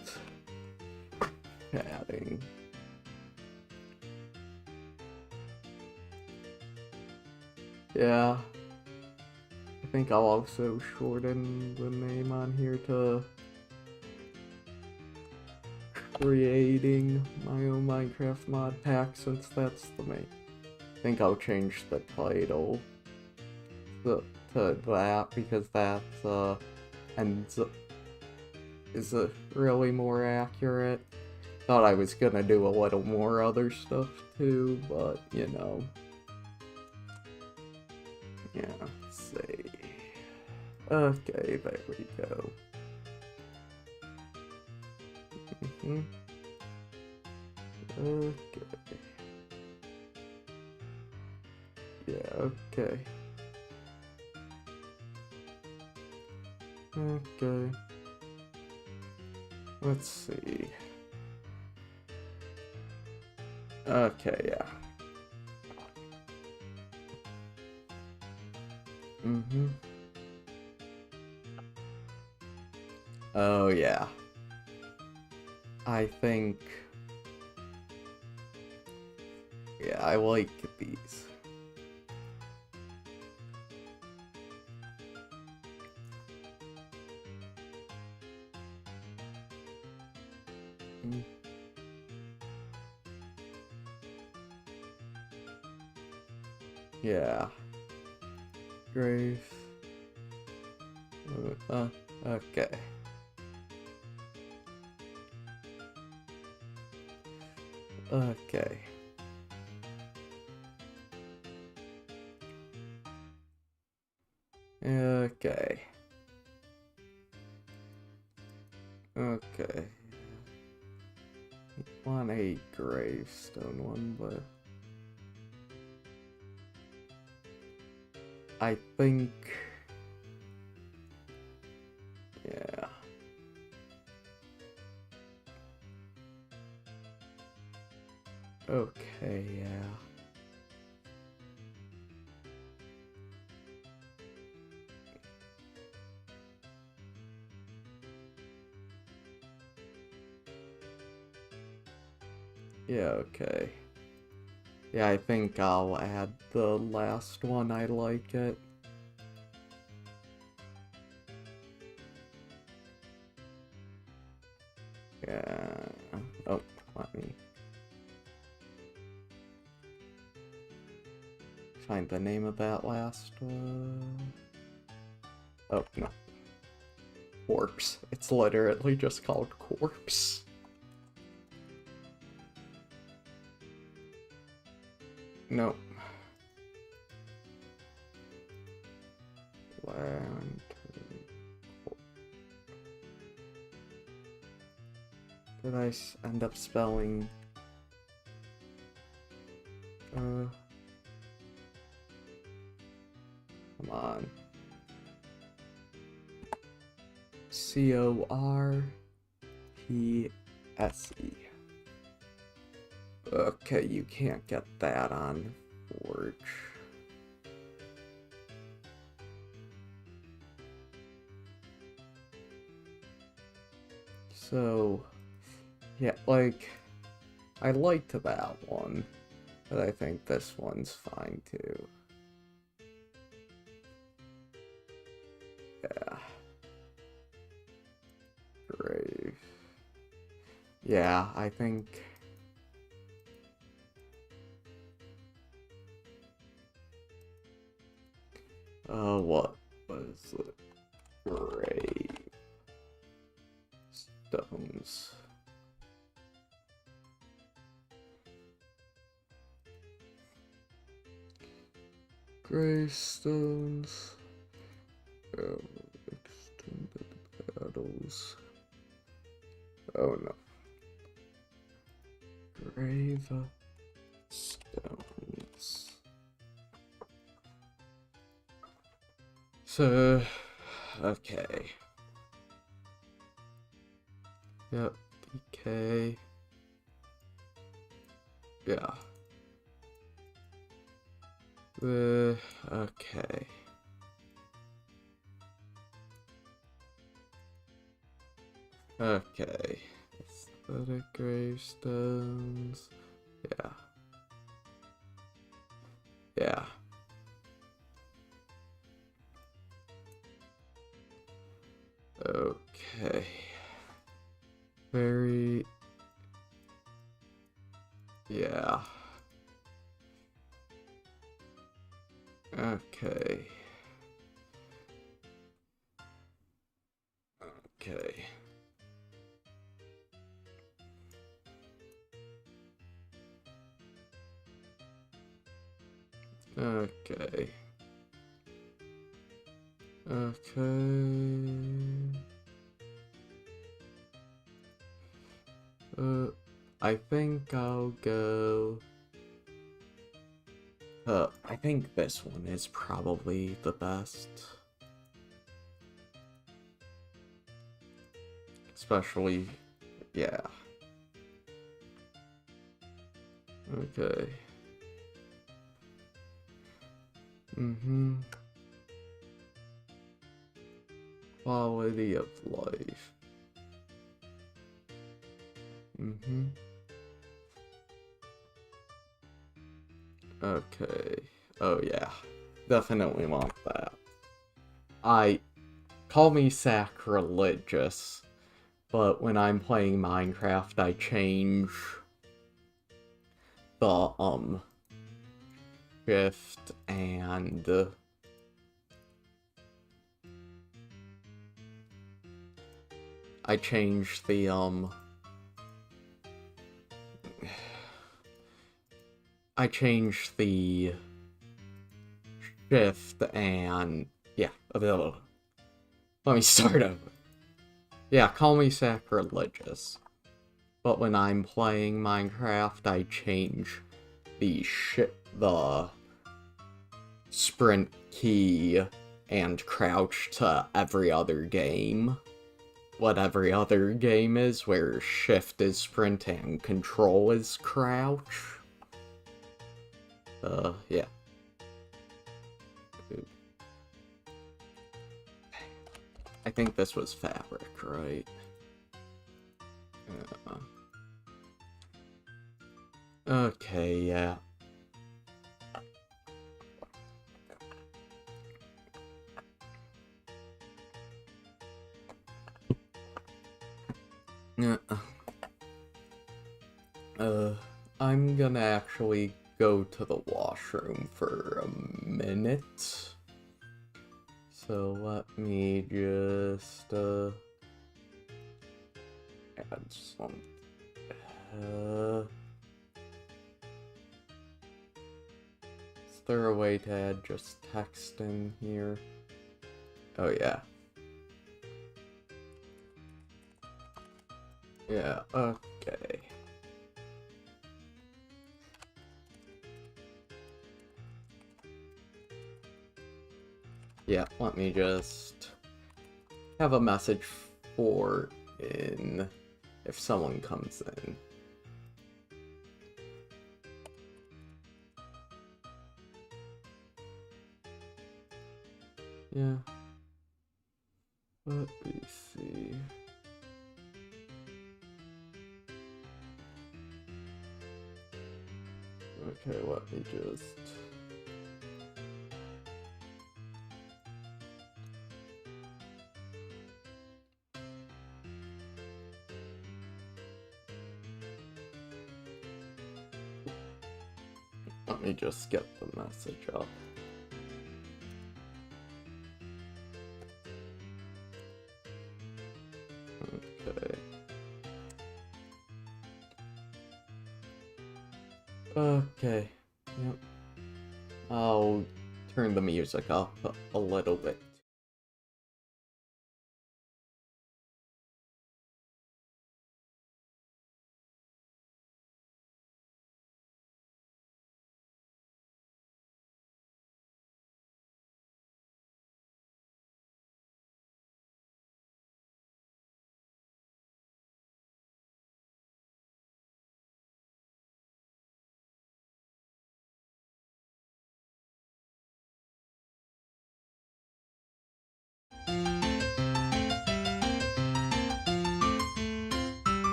S1: chatting. Yeah. I think I'll also shorten the name on here to creating my own Minecraft mod pack since that's the main. I think I'll change the title to that because that's is really more accurate. Thought I was gonna do a little more other stuff too, but you know. Yeah, see. Okay, there we go. Okay. Yeah, okay. Okay. Let's see. Okay, yeah. Oh, yeah. I think... Yeah, I like these. Yeah. Grace. Okay. Okay. Okay. Okay. I want a gravestone one, but I think, yeah. Okay, yeah. Yeah, okay. Yeah, I think I'll add the last one. I like it. Yeah. Oh, let me find the name of that last one. Oh, no. Corpse. It's literally just called Corpse. No. Land. Did I end up spelling? Come on. C-O-R-P-S-E. Okay, you can't get that on Forge. So, yeah, like, I liked that one, but I think this one's fine too. Yeah. Grave. Yeah, I think... what was it? Grave stones. Gravestones. Extended battles. Oh no. Gravestones. So, okay. Yep, DK. Yeah. Okay. Okay. Aesthetic gravestones. Yeah. Yeah. Okay. Very... Yeah. Okay. Okay. Okay. Okay. I think I'll go... I think this one is probably the best. Especially, yeah. Okay. Quality of life. Okay. Oh yeah. Definitely want that. Call me sacrilegious, but when I'm playing Minecraft, I change the, shift and I change the, I changed the shift and yeah, let me start over. Yeah, call me sacrilegious. But when I'm playing Minecraft, I change the sprint key and crouch to every other game. What every other game is, where shift is sprint and control is crouch. Yeah. I think this was fabric, right? Okay, yeah. I'm gonna actually go to the washroom for a minute. So let me just, add some, is there a way to add just text in here? Oh yeah. Yeah, okay. Yeah, let me just have a message for in if someone comes in. Yeah. Let me see. Okay, let me just... Let me just get the message up. Okay. Okay. Yep. I'll turn the music up a little bit.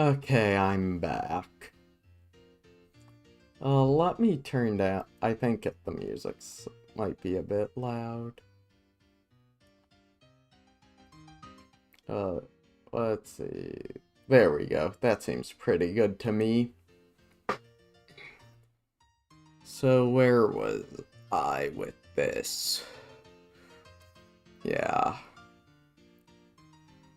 S1: Okay, I'm back. Let me turn down. I think the music might be a bit loud. Let's see. There we go. That seems pretty good to me. So where was I with this? Yeah.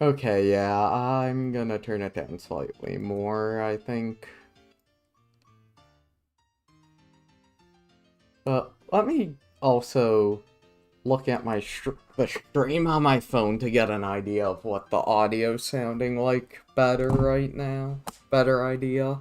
S1: Okay, yeah, I'm gonna turn it down slightly more, I think. Let me also look at my the stream on my phone to get an idea of what the audio's sounding like better right now. Better idea.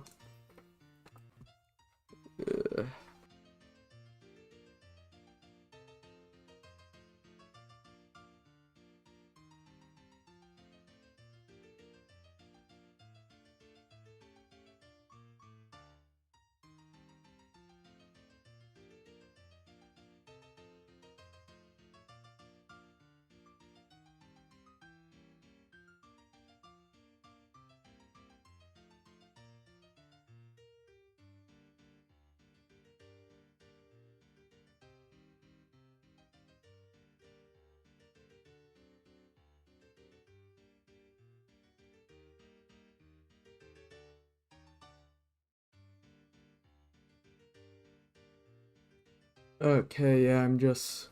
S1: Okay, yeah, I'm just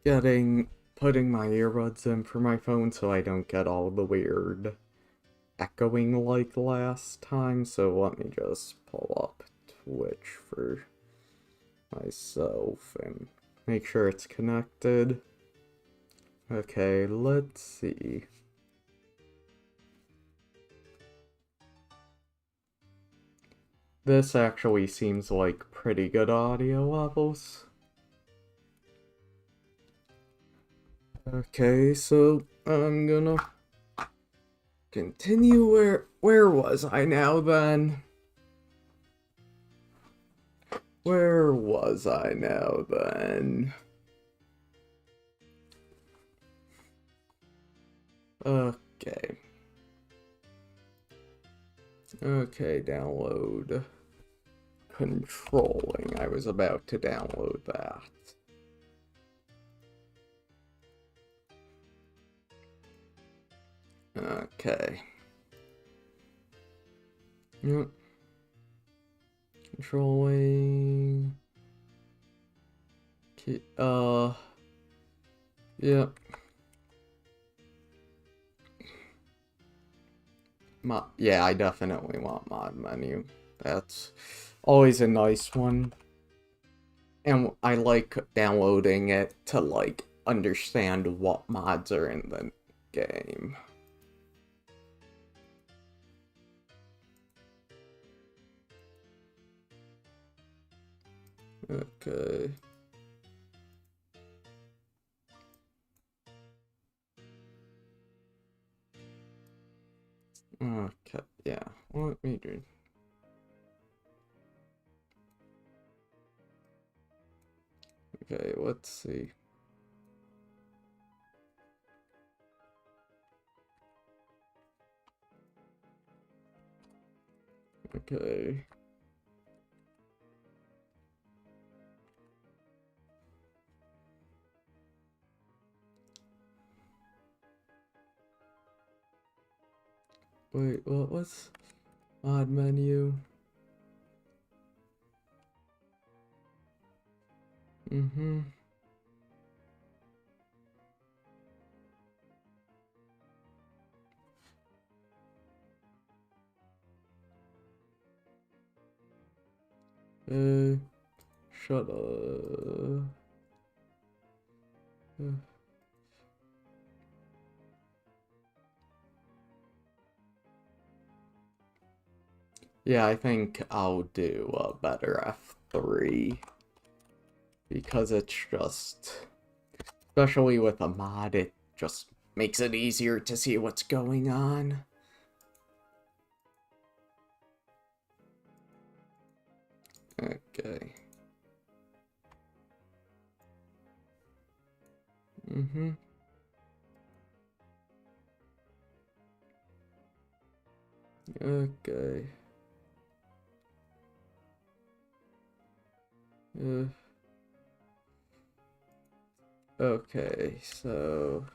S1: putting my earbuds in for my phone so I don't get all the weird echoing like last time. So let me just pull up Twitch for myself and make sure it's connected. Okay, let's see. This actually seems like pretty good audio levels. Okay, so I'm gonna continue where was I now then? Where was I now then? Okay. Okay, download. Controlling. I was about to download that. Okay. Yep. Controlling. Yep. Yeah, I definitely want mod menu. That's always a nice one. And I like downloading it to, like, understand what mods are in the game. Okay. Okay, yeah. Let me do. Okay, let's see. Okay. Wait, what was mod menu? Mm-hmm. Shut up. Yeah, I think I'll do a better F3. Because it's just, especially with a mod, it just makes it easier to see what's going on. Okay. Mm-hmm. Okay. Okay, so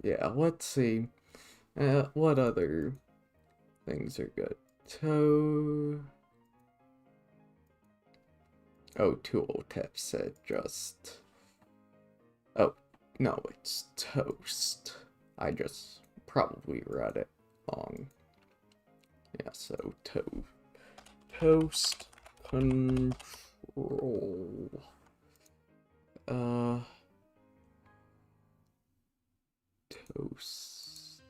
S1: yeah, let's see. What other things are good? Oh, tooltip said just. Oh, no, it's toast. I just probably read it wrong. Yeah, so toast control. Toast.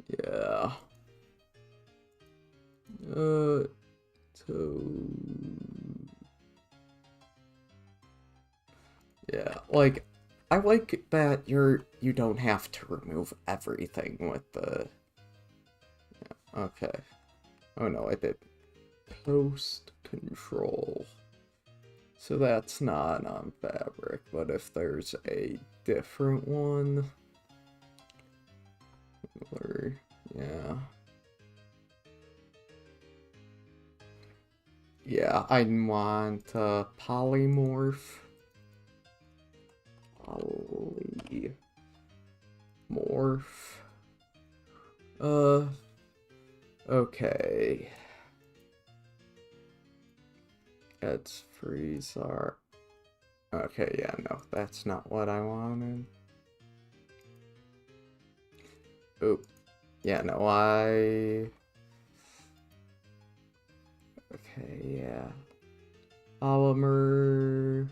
S1: Yeah. Yeah, like, I like that you don't have to remove everything with the... Yeah, okay. Oh no, I did. Post control. So that's not on fabric, but if there's a different one... Or, yeah. Yeah, I want polymorph. Polymorph. Okay. It's freeze art. Okay, yeah, no, that's not what I wanted. Oh, yeah, no, okay, yeah. Polymer.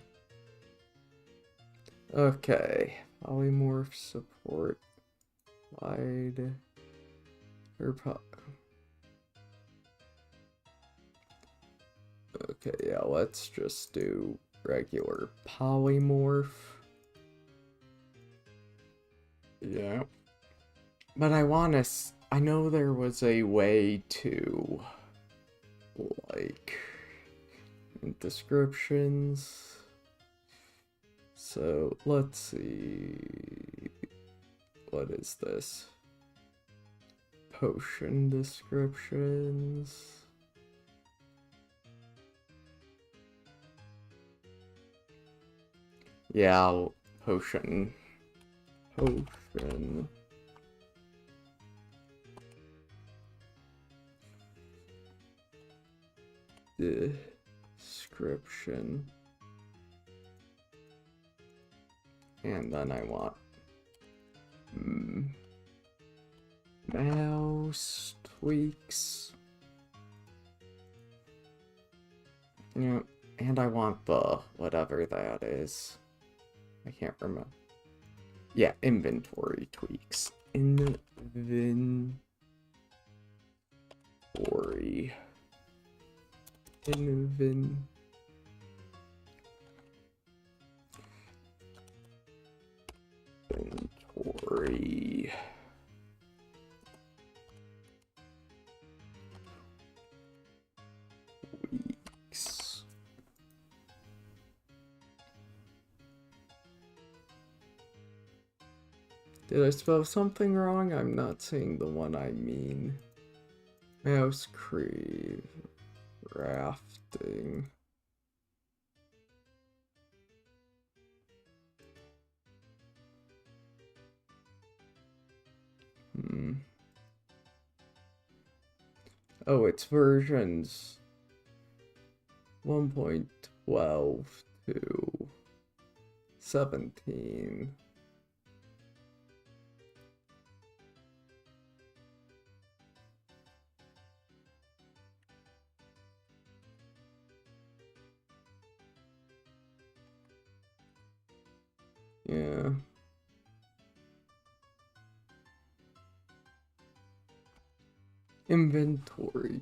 S1: Okay, polymorph support. Wide. Okay, yeah, let's just do regular polymorph. Yeah. But I know there was a way to, like, in descriptions. So, let's see. What is this? Potion descriptions. Yeah, potion. Description. And then I want mouse tweaks. Yeah, and I want the whatever that is. I can't remember. Yeah, inventory tweaks. Inventory. Tweaks. Did I spell something wrong? I'm not saying the one I mean. Mouse crafting. Oh, it's versions 1.12 to 17. Yeah. Inventory.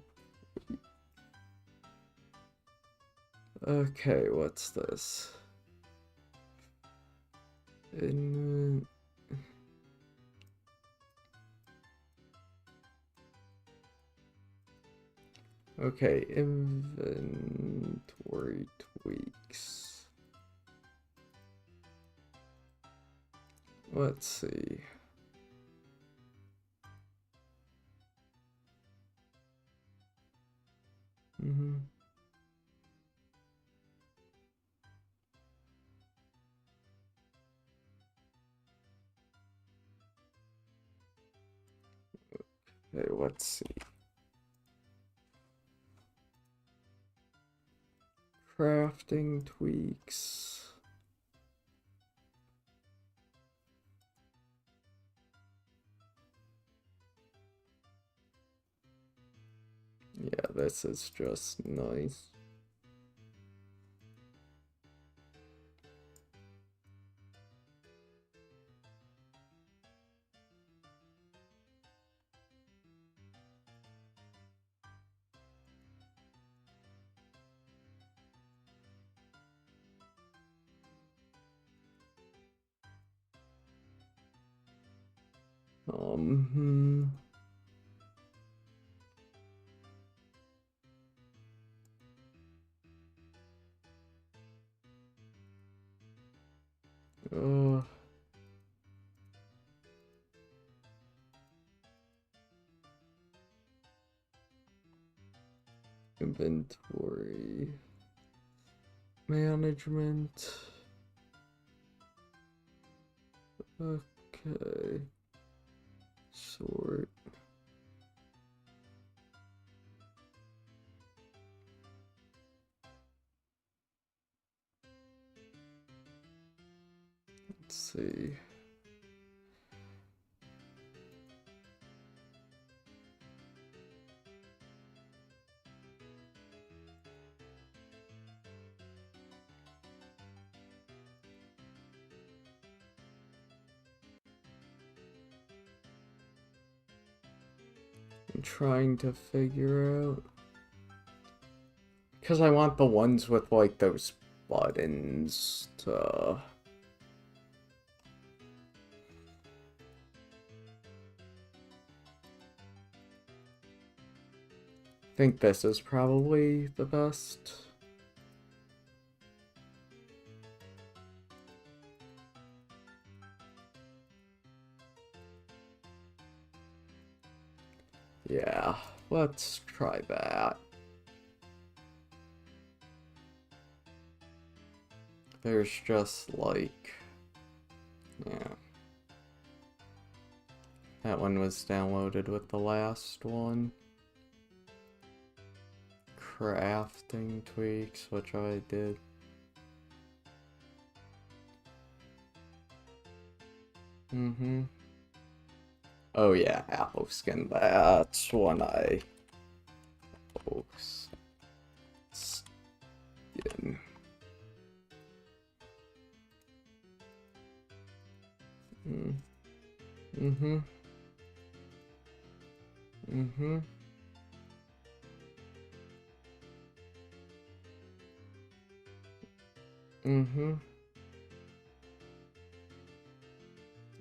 S1: Okay, what's this? Okay, inventory tweaks. Let's see. Okay, let's see. Crafting tweaks. Yeah, this is just nice. Hmm. Inventory management. Okay. Sort. Let's see. I'm trying to figure out, because I want the ones with like those buttons to I think this is probably the best. Yeah, let's try that. There's just like, yeah. That one was downloaded with the last one. Crafting tweaks, which I did. Oh yeah, Augustan, that's one I... Augustan.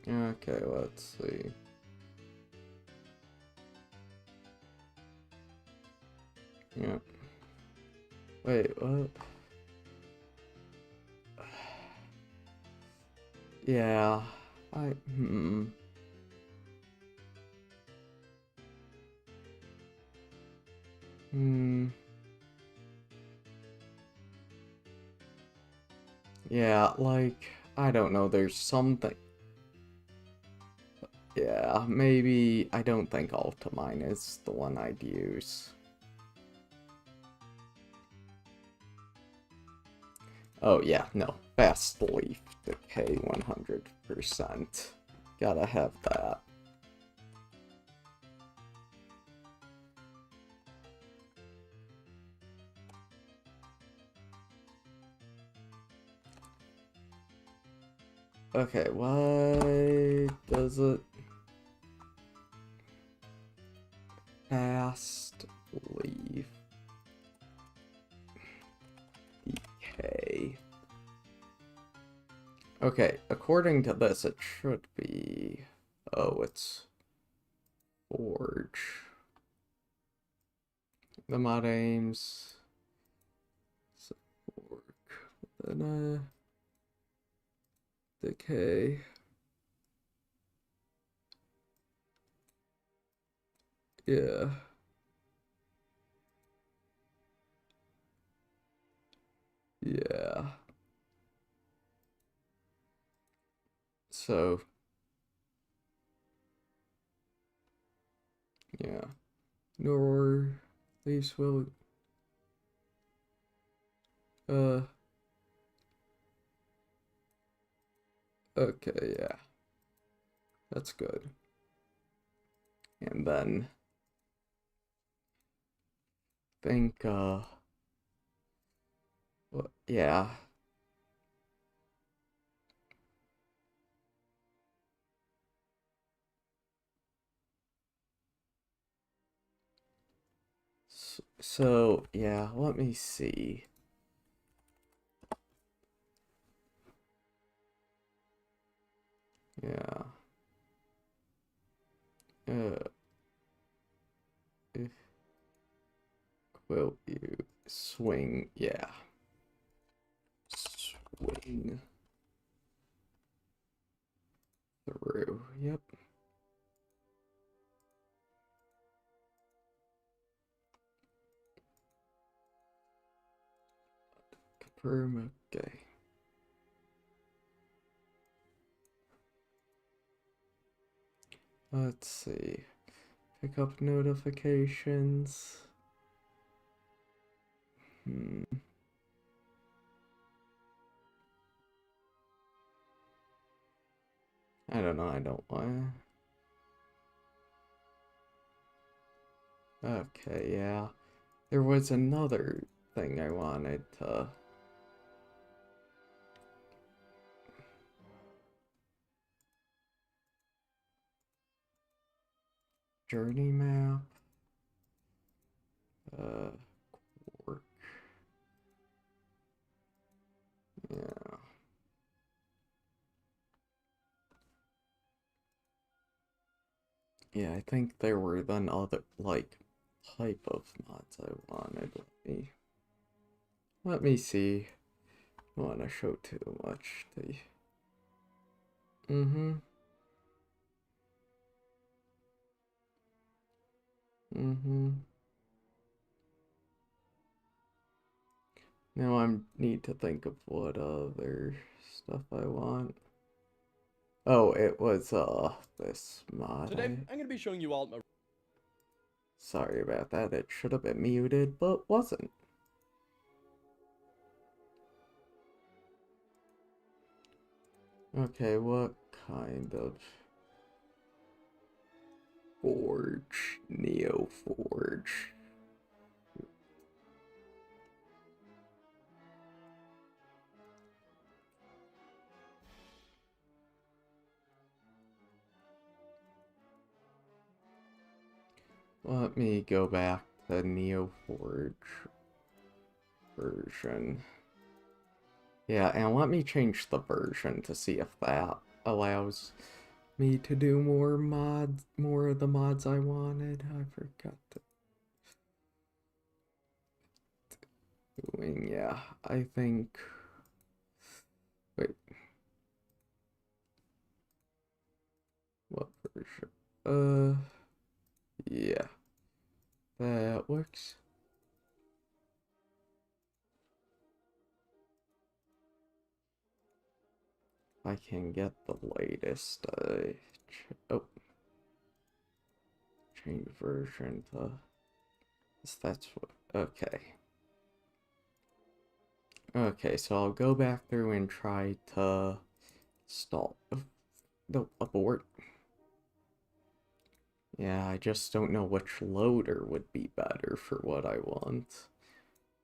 S1: Okay, let's see. Yeah. Wait, what? Yeah, Yeah, like, I don't know, there's something. Yeah, maybe, I don't think Ultimine is the one I'd use. Oh yeah, no, Fast Leaf Decay 100%. Gotta have that. Okay, why does it Fast Leaf Decay? Okay, according to this, it should be... Oh, it's Forge. the mod aims work. Then decay. Yeah. Yeah. So yeah. Nor these will okay, yeah. That's good. And then think yeah. So yeah, let me see. Yeah. If will you swing? Yeah. Swing through. Yep. Confirm. Okay. Let's see. Pick up notifications. I don't know. I don't want. Okay, yeah. There was another thing I wanted to. Journey map. Work. Yeah. Yeah, I think there were then other, like, type of mods I wanted. Let me see. I don't want to show too much. Mm-hmm. Now I need to think of what other stuff I want. Oh, it was this mod.
S3: Today I'm going to be showing you all my...
S1: Sorry about that. It should have been muted, but wasn't. Okay, what kind of forge? Neo Forge. Let me go back to Neo Forge version. Yeah, and let me change the version to see if that allows me to do more of the mods I wanted. I forgot to doing, yeah, I think, wait, what version? Yeah, that works. I can get the latest, oh, change version to, that's what, okay. Okay, so I'll go back through and try to stall, no, abort. Yeah, I just don't know which loader would be better for what I want.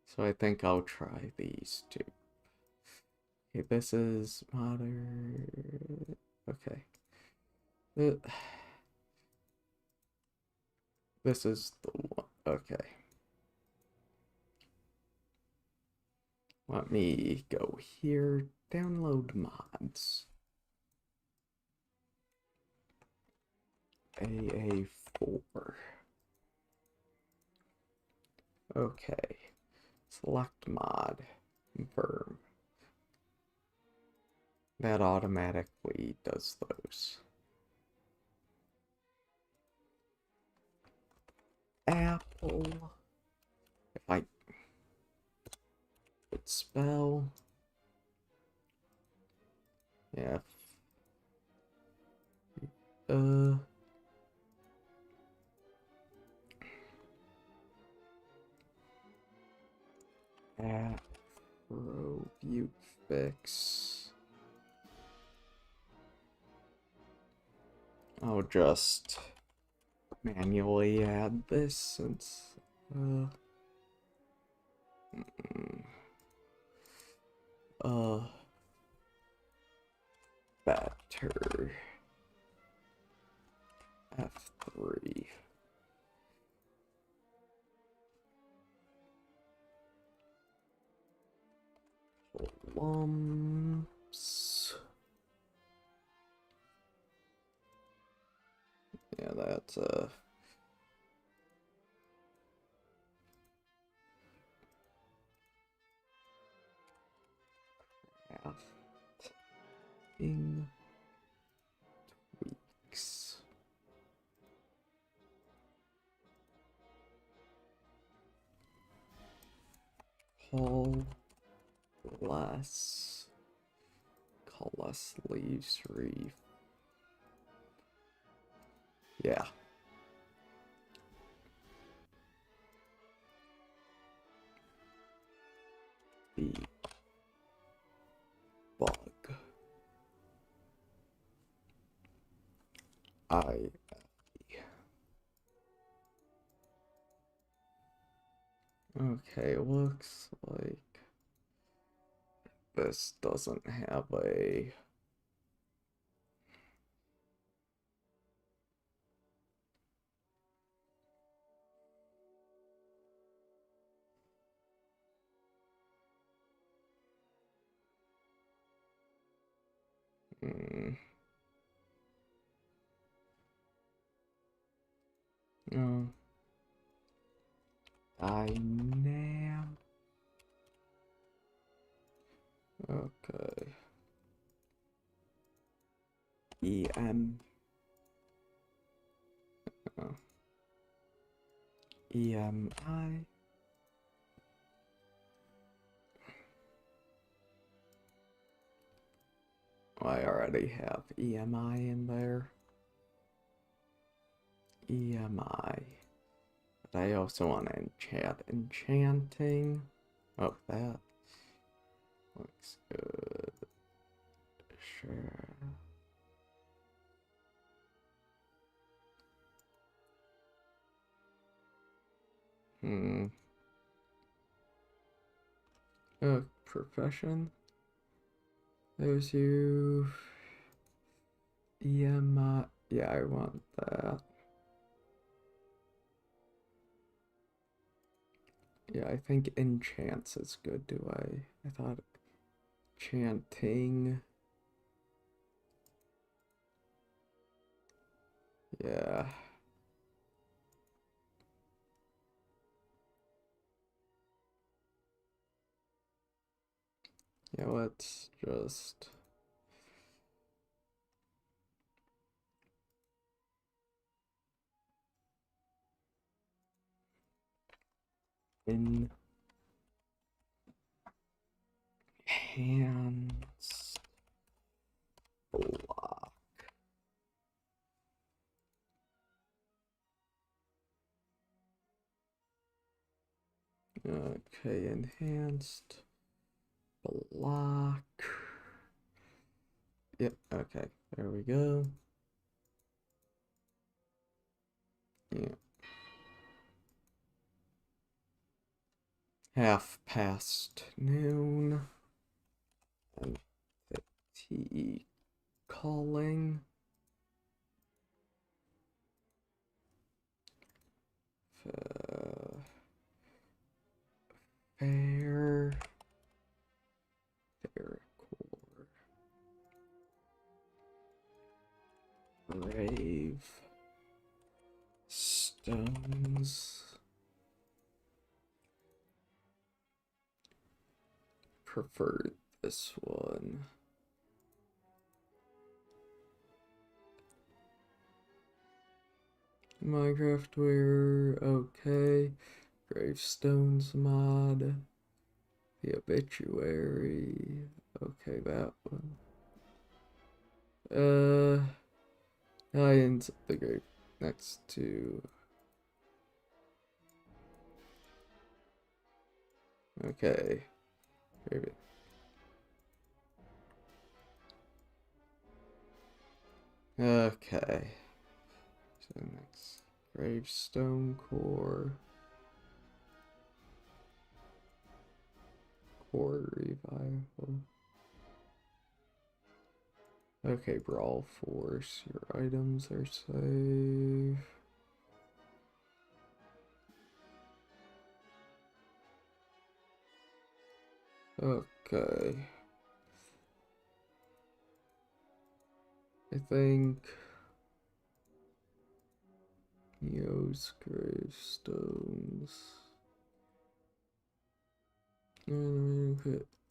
S1: So I think I'll try these two. Okay, this is modern. Okay. This is the one. Okay. Let me go here. Download mods. AA4. Okay. Select mod. Confirm. That automatically does those. Apple. If I would spell. Yeah. Afro view fix. I'll just manually add this since better F3 lumps. Yeah, that's crafting tweaks. Call less leaves reef. Yeah. The bug. Okay, looks like this doesn't have a no. Dynam. Okay. EM. EMI. Oh, I already have EMI in there. EMI. But I also want to enchant enchanting. Oh, that looks good. Sure. Profession. There's you. EMI. Yeah, I want that. Yeah, I think enchants is good. I thought chanting. Yeah. Yeah, let's just enhance block. Okay, enhanced block. Yep, okay, there we go. Yeah. Half past noon. And fatigue calling. Fair. Grave stones. prefer this one. Minecraft wear, okay. Gravestones mod. The obituary. Okay, that one. Lions the grave next to. Okay. Grave. Okay. So next, gravestone core. Core revival. Okay, Brawl Force. Your items are safe. Okay. I think Neo's gravestones.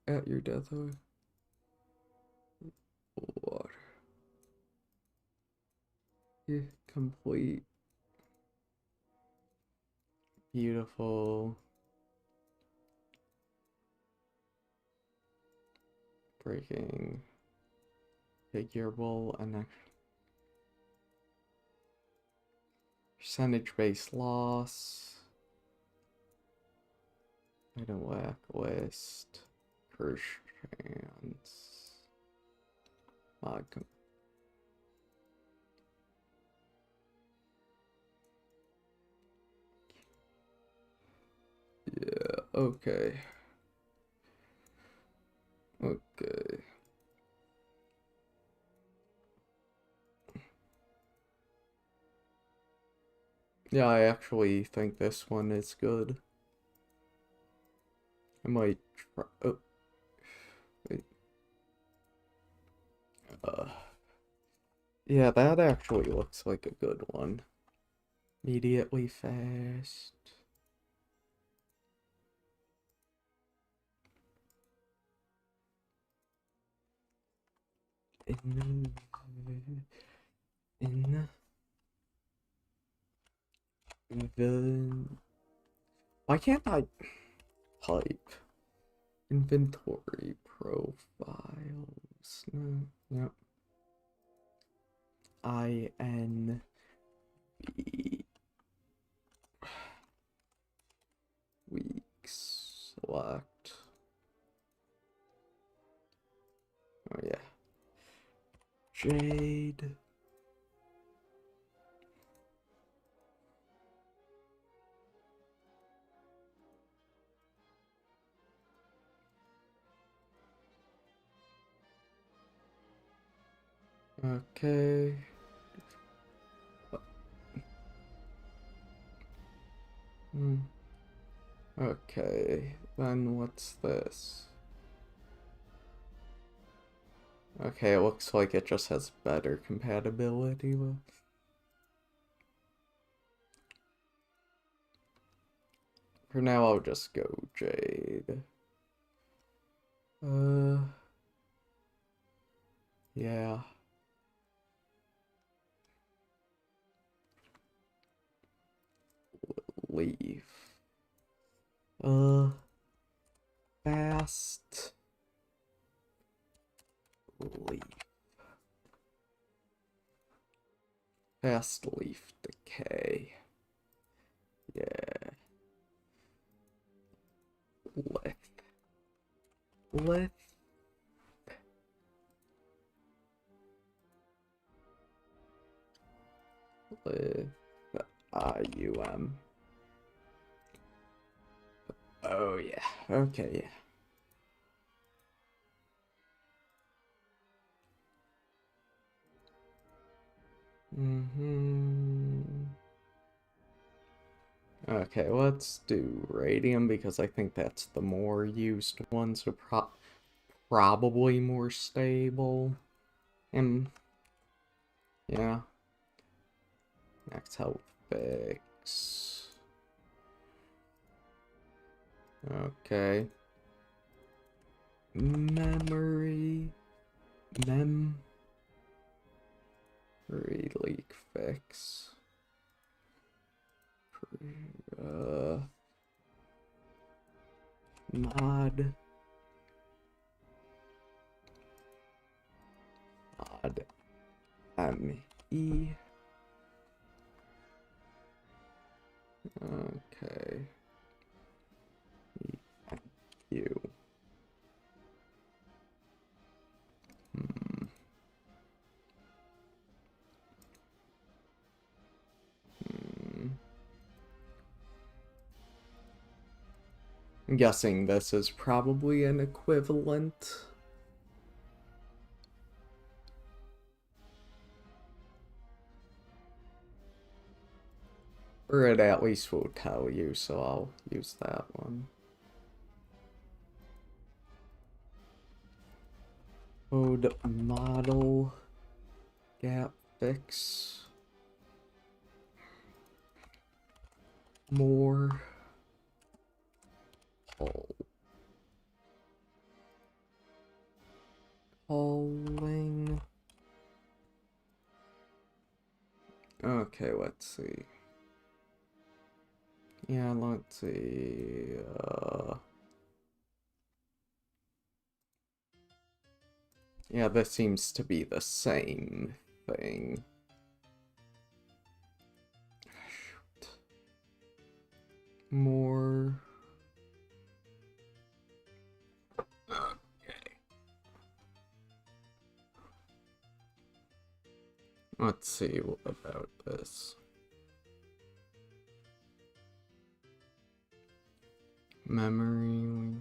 S1: At your death hour. Water. Yeah, complete. Beautiful. Breaking. Figurable and percentage based loss. Item whack list. Curse chance. Mod. Yeah, okay. Okay. Yeah, I actually think this one is good. I might try. Oh, wait. Yeah, that actually looks like a good one. Immediately fast. Why can't I type inventory profiles? No, yep. INV weeks select. Oh yeah. Jade. Okay. Okay, then what's this? Okay, it looks like it just has better compatibility with. For now, I'll just go Jade. Yeah. Leaf. Fast. Leaf. Fast leaf decay. Yeah. Lith. Lith. Lith. IUM. Oh yeah. Okay, yeah. Okay, let's do radium because I think that's the more used one, so probably more stable. And yeah. Max health fix. Okay. Memory leak fix. Mod ME. Okay. You. I'm guessing this is probably an equivalent. Or it at least will tell you, so I'll use that one. Code model gap fix. More. Calling. Okay, let's see. Yeah, let's see. Yeah, this seems to be the same thing. Shoot. More. Okay. Let's see about this. Memory.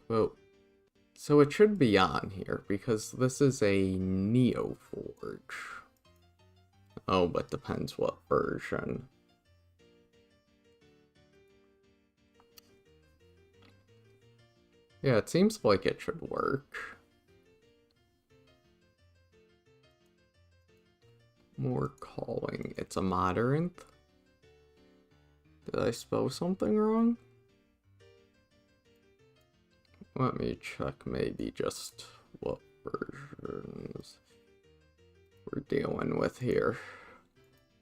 S1: Well, so it should be on here because this is a Neo Forge. Oh, but depends what version. Yeah, it seems like it should work. More calling. It's a modern. Did I spell something wrong? Let me check maybe just what versions we're dealing with here.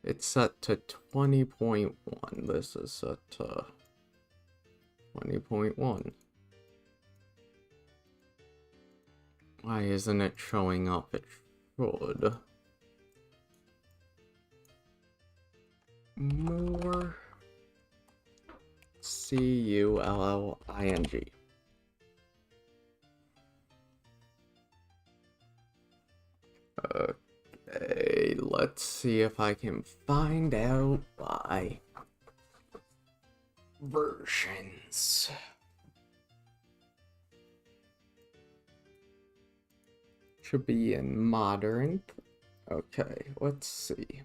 S1: It's set to 20.1. This is set to 20.1. Why isn't it showing up? It should. More. Culling. Okay, let's see if I can find out by versions. Should be in modern. Okay, let's see.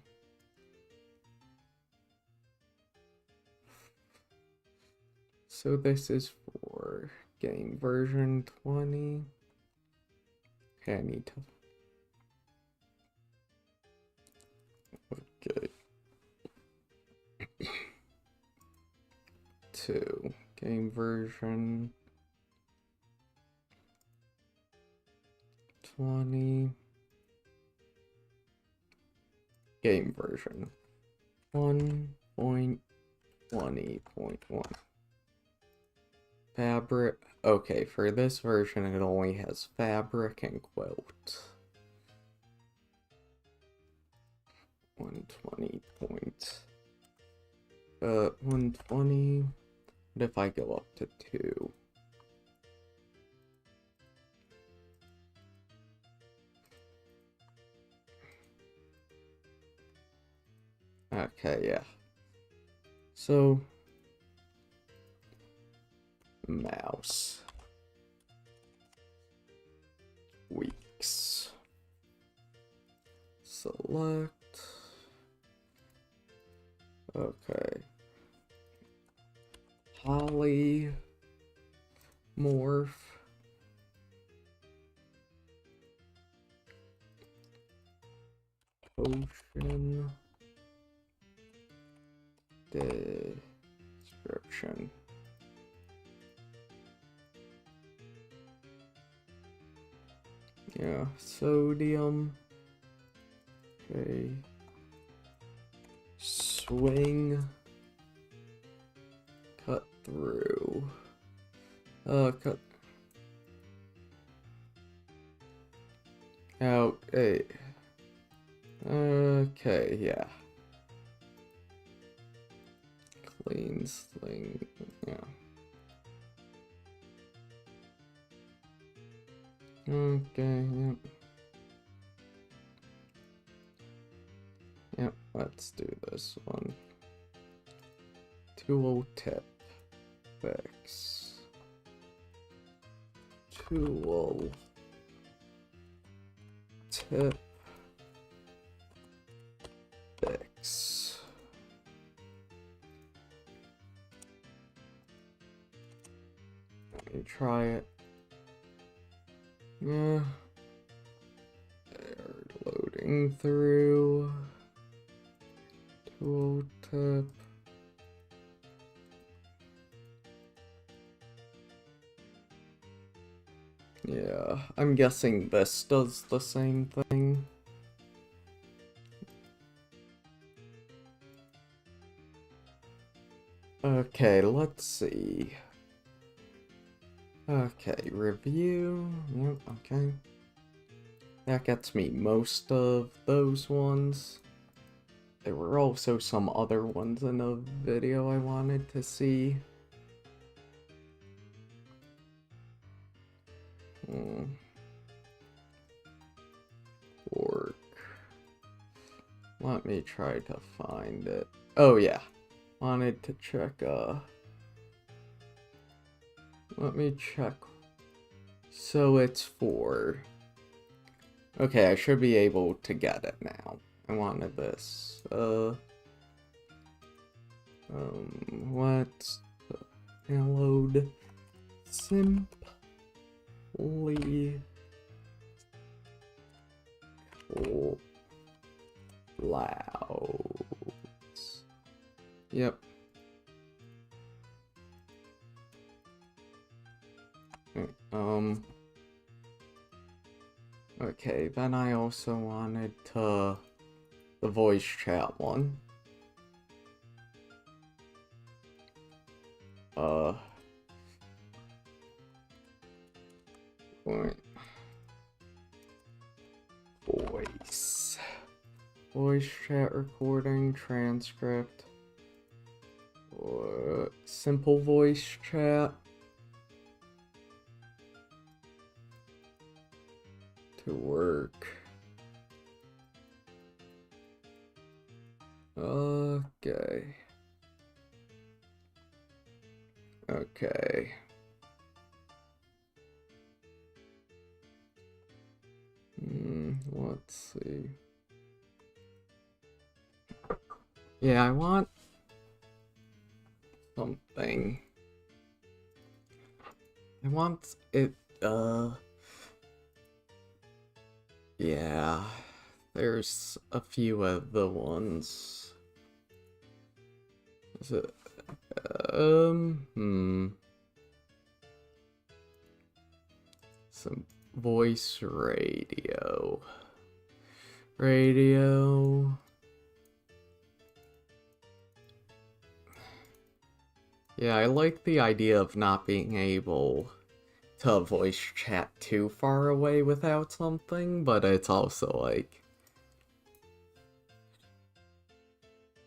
S1: So this is for game version 20. Okay, I need to... Okay. 2. Game version 20. Game version 1.20.1. Fabric. Okay, for this version it only has fabric and quilt. 120. What if I go up to 2? Okay, yeah. So mouse weeks. Select. Okay. Polymorph. Potion. Description. Yeah, sodium. Okay. Swing. Cut through. Cut. Out. Hey. Okay, yeah. Clean sling. Yeah. Okay, yep. Yep, let's do this one. Tool tip. Fix. Tool. Tip. Fix. Let me try it. Yeah. They're loading through. Tool tip. Yeah, I'm guessing this does the same thing. Okay, let's see. Okay, review. Yep, okay. That gets me most of those ones. There were also some other ones in the video I wanted to see. Work. Let me try to find it. Oh yeah. Wanted to check, let me check. So it's 4. Okay, I should be able to get it now. I wanted this. Let's download simply clouds. Yep. Okay, then I also wanted the voice chat one. Voice chat recording, transcript, or simple voice chat. To work. Okay. Okay. Let's see. Yeah, I want something. I want it, yeah, there's a few of the ones. Is it, some voice radio. Yeah, I like the idea of not being able to voice chat too far away without something, but it's also like...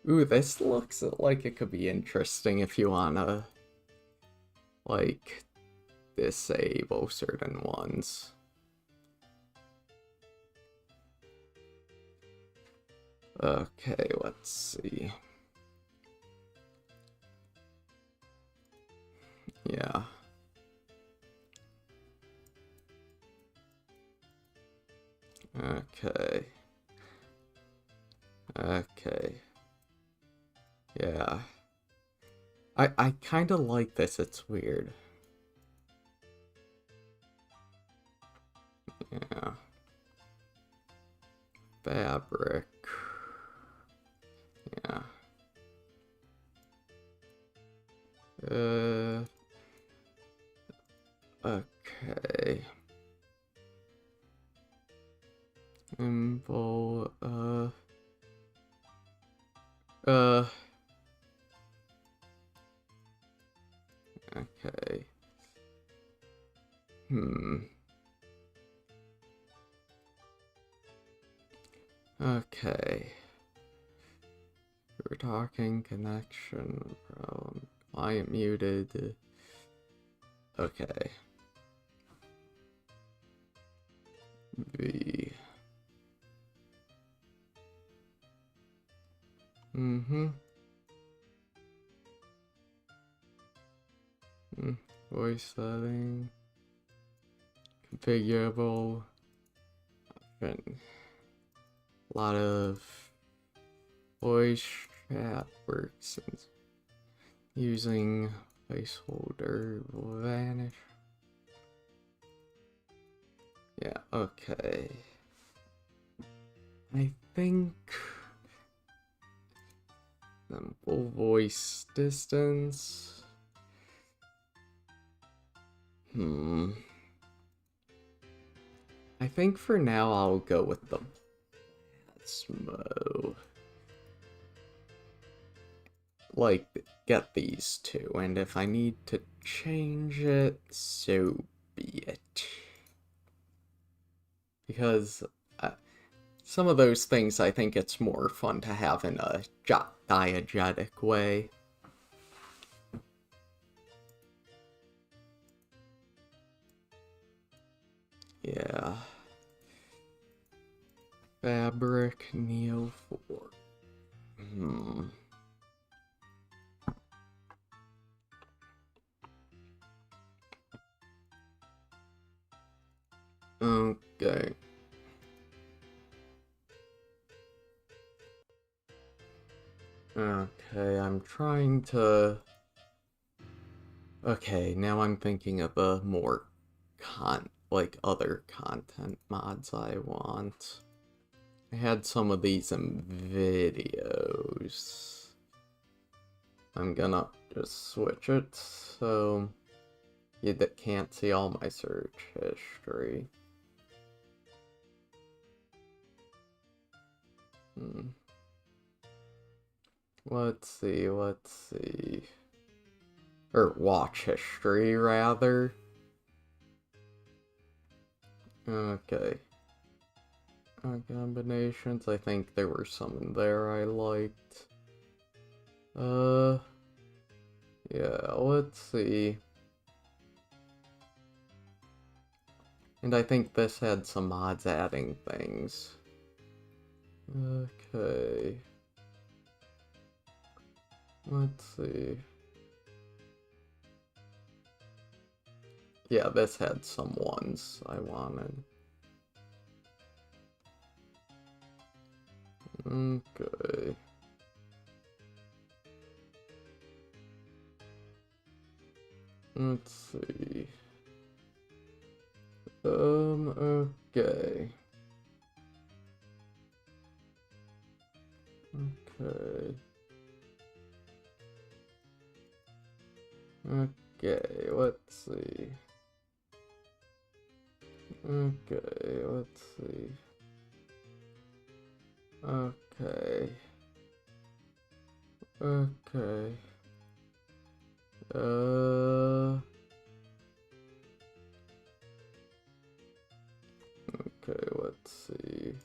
S1: Ooh, this looks like it could be interesting if you wanna, like, disable certain ones. Okay, let's see. Yeah. Okay. Yeah. I kinda like this, it's weird. Yeah. Fabric. Yeah. Okay. Symbol, okay. Okay. We're talking connection problem. Client muted. Okay. V. Voice setting. Configurable. A lot of voice chat works using placeholder vanish. Yeah, okay. I think simple voice distance. I think for now I'll go with the Smo. Like, get these two, and if I need to change it, so be it. Because some of those things I think it's more fun to have in a diegetic way. Yeah. Fabric Neo 4. Okay. Okay, I'm trying to... Okay, now I'm thinking of a more other content mods I want. I had some of these in videos. I'm gonna just switch it so you can't see all my search history. Let's see. Or watch history, rather. Okay. Combinations, I think there were some in there I liked. Yeah, let's see. And I think this had some mods adding things. Okay. Let's see. Yeah, this had some ones I wanted. Okay. Let's see. Okay. Okay. Okay, let's see. Okay, let's see. Okay. Okay. Okay, let's see.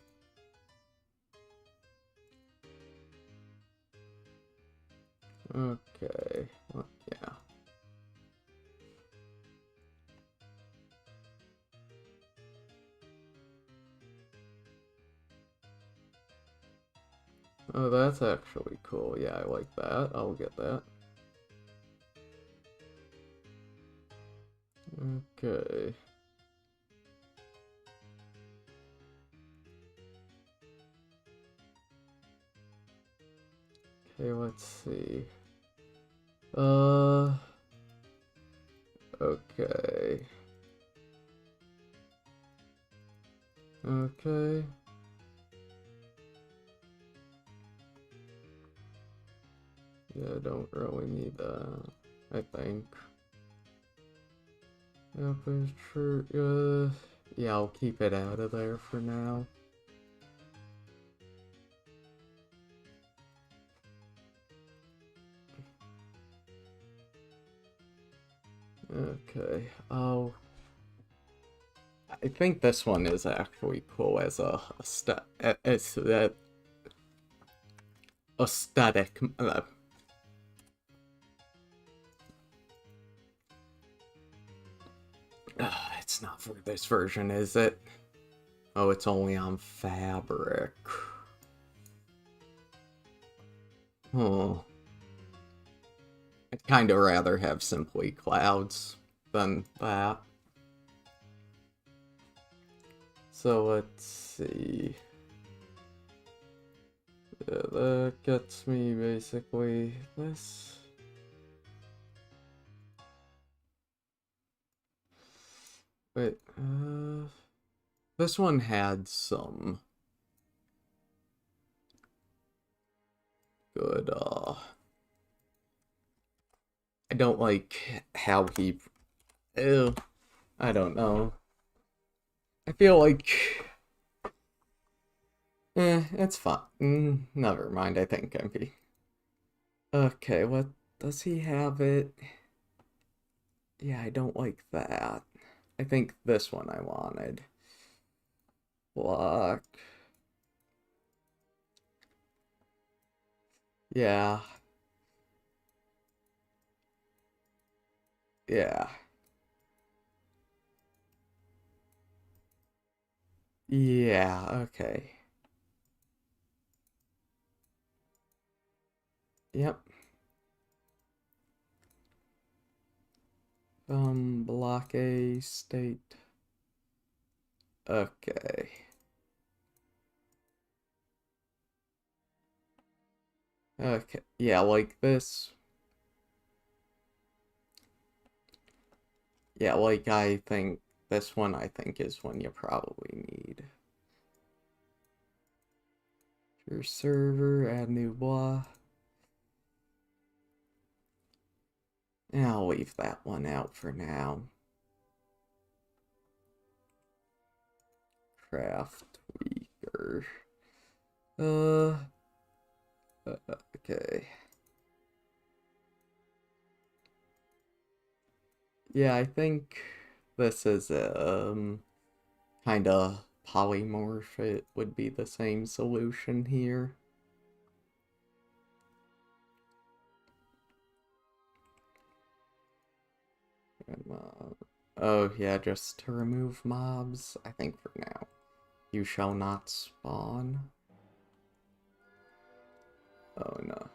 S1: Okay, well, yeah. Oh, that's actually cool. Yeah, I like that. I'll get that. Okay. Okay, let's see. Okay. Okay. Yeah, I don't really need that, I think. Yeah, Peacherine, yeah, I'll keep it out of there for now. Okay. Oh, I think this one is actually cool as a aesthetic. It's not for this version, is it? Oh, it's only on fabric. Oh. I'd kind of rather have simply clouds than that. So let's see. Yeah, that gets me basically this. Wait, this one had some good, I don't like how he, ew, I don't know. I feel like, it's fine. Never mind, I think I'm be. Okay, what, does he have it? Yeah, I don't like that. I think this one I wanted. Block. Yeah. Yeah. Yeah, okay. Yep. Block A state. Okay. Okay, yeah, like this. Yeah, like I think this one I think is one you probably need. Your server, add new blah. And I'll leave that one out for now. Craft weaker. Okay. Yeah, I think this is kind of polymorph. It would be the same solution here. Oh yeah, just to remove mobs, I think for now. You shall not spawn. Oh no.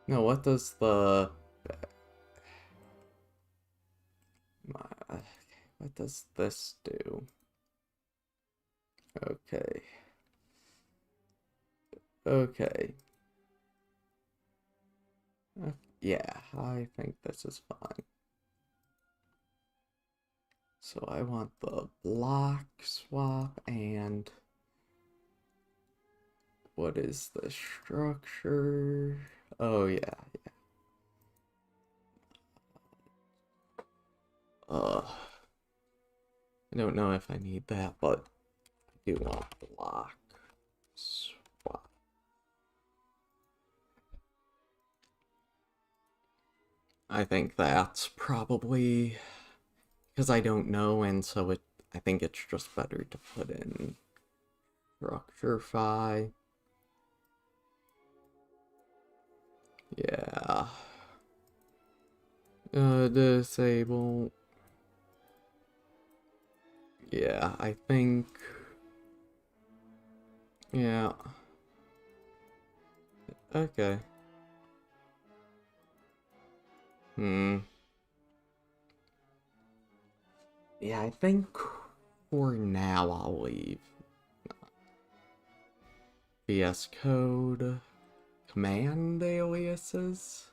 S1: No, what does the... What does this do? Okay. Okay. Yeah, I think this is fine. So I want the block swap and... What is the structure? Oh yeah, yeah. I don't know if I need that, but I do want block swap. I think that's probably because I don't know, and so I think it's just better to put in structurefy. Yeah. Disable. Yeah, I think. Yeah. Okay. Yeah, I think for now I'll leave. VS Code. Command aliases.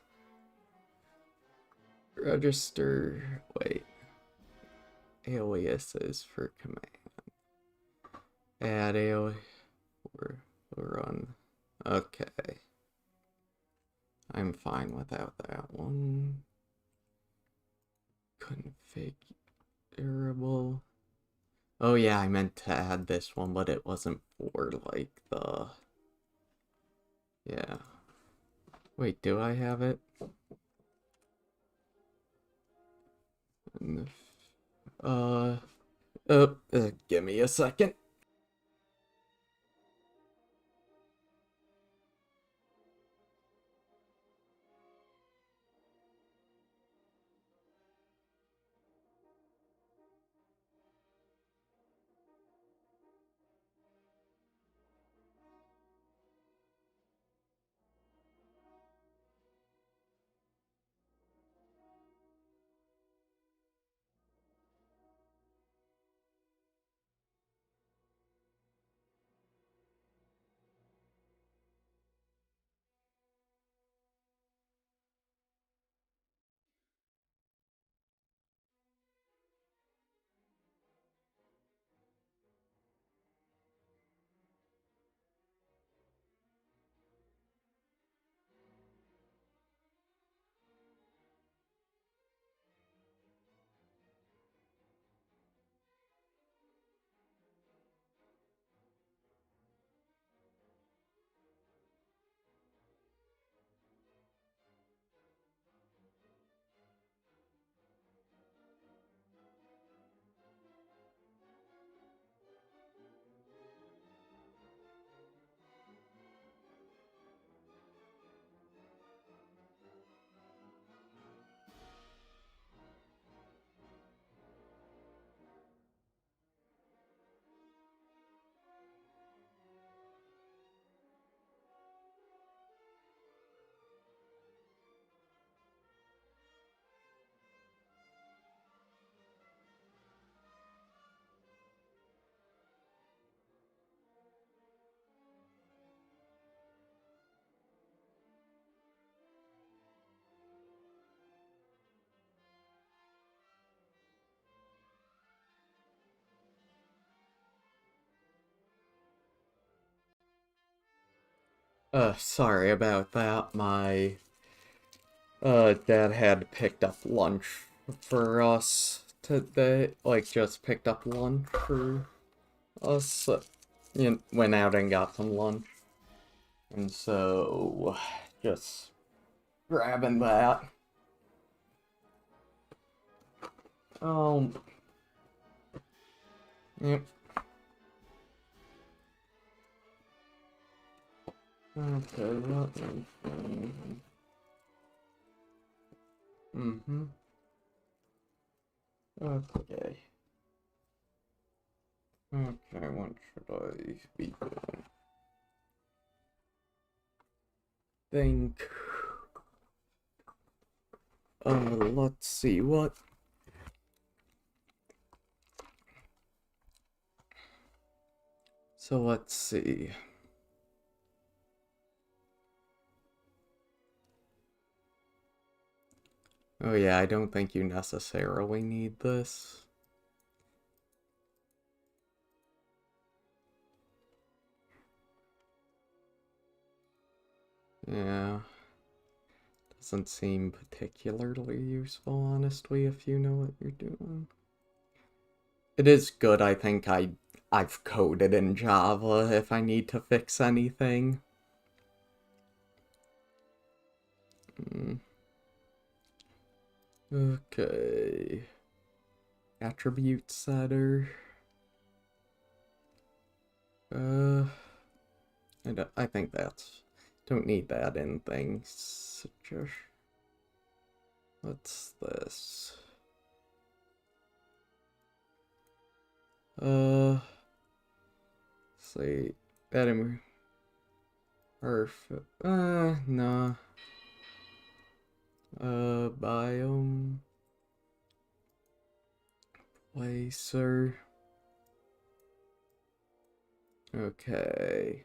S1: Register. Wait. Aliases for command. Add alias. Run. Okay. I'm fine without that one. Configurable. Oh yeah, I meant to add this one, but it wasn't for like the... Yeah. Wait, do I have it? Give me a second. Sorry about that. My dad had picked up lunch for us today. Like, just picked up lunch for us. Went out and got some lunch. And so, just grabbing that. Yep. Okay, let me think. Okay. Okay, what should I be doing? Think. Let's see what. So let's see. Oh yeah, I don't think you necessarily need this. Yeah. Doesn't seem particularly useful, honestly, if you know what you're doing. It is good, I think I've coded in Java if I need to fix anything. Okay. Attribute setter. I think that's... Don't need that in things. Just... What's this? See. That perfect. Nah. Biome. Placer. Okay.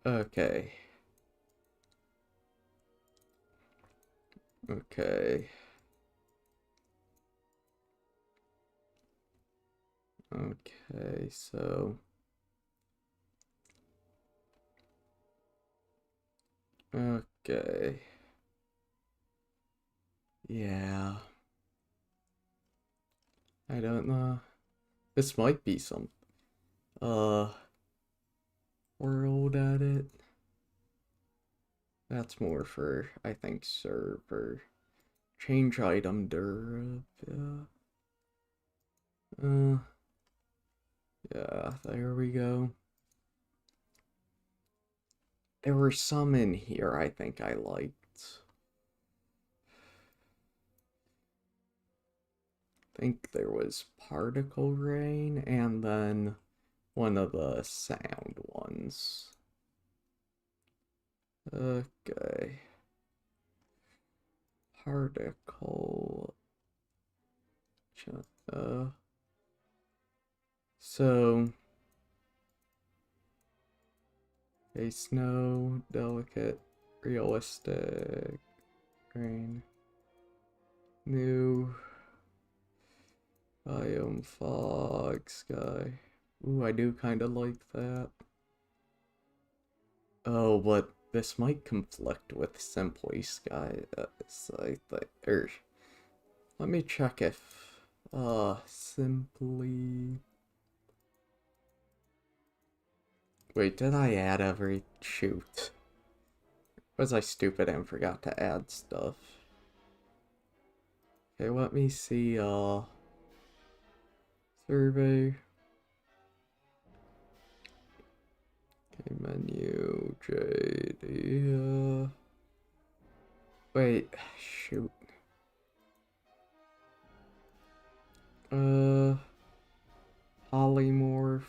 S1: Okay. Okay. Okay, so... Okay. Yeah. I don't know. This might be some, world edit. That's more for, I think, server. Change item durability. Yeah, there we go. There were some in here I think I liked. I think there was particle rain and then one of the sound ones. Okay. Particle. So. A snow, delicate, realistic, rain. New. Biome, fog, sky. Ooh, I do kind of like that. Oh, but this might conflict with Simply Sky. Let me check if, Simply... Wait, did I add shoot. Was I stupid and forgot to add stuff? Okay, let me see, survey. Okay, menu, JD, wait, shoot. Polymorph.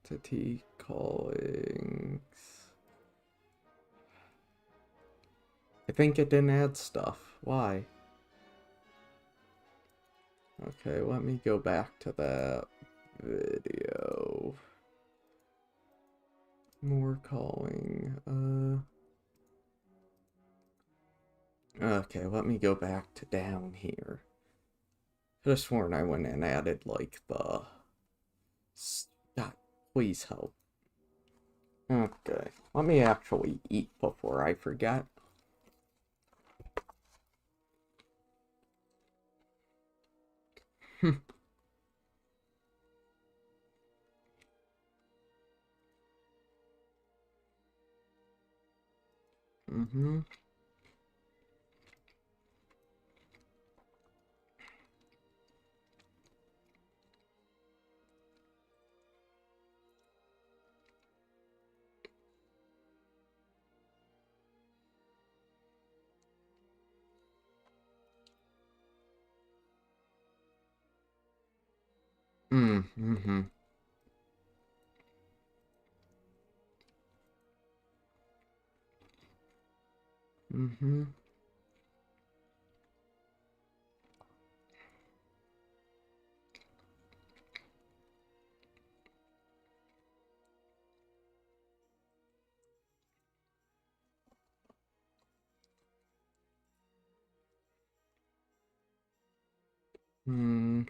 S1: Entity callings. I think it didn't add stuff. Why? Okay, let me go back to that video. More calling. Okay, let me go back to down here. Could have sworn I went and added, like, the... God, please help. Okay, let me actually eat before I forget. Mm-hmm. Mm-hmm. Mm-hmm. Mm.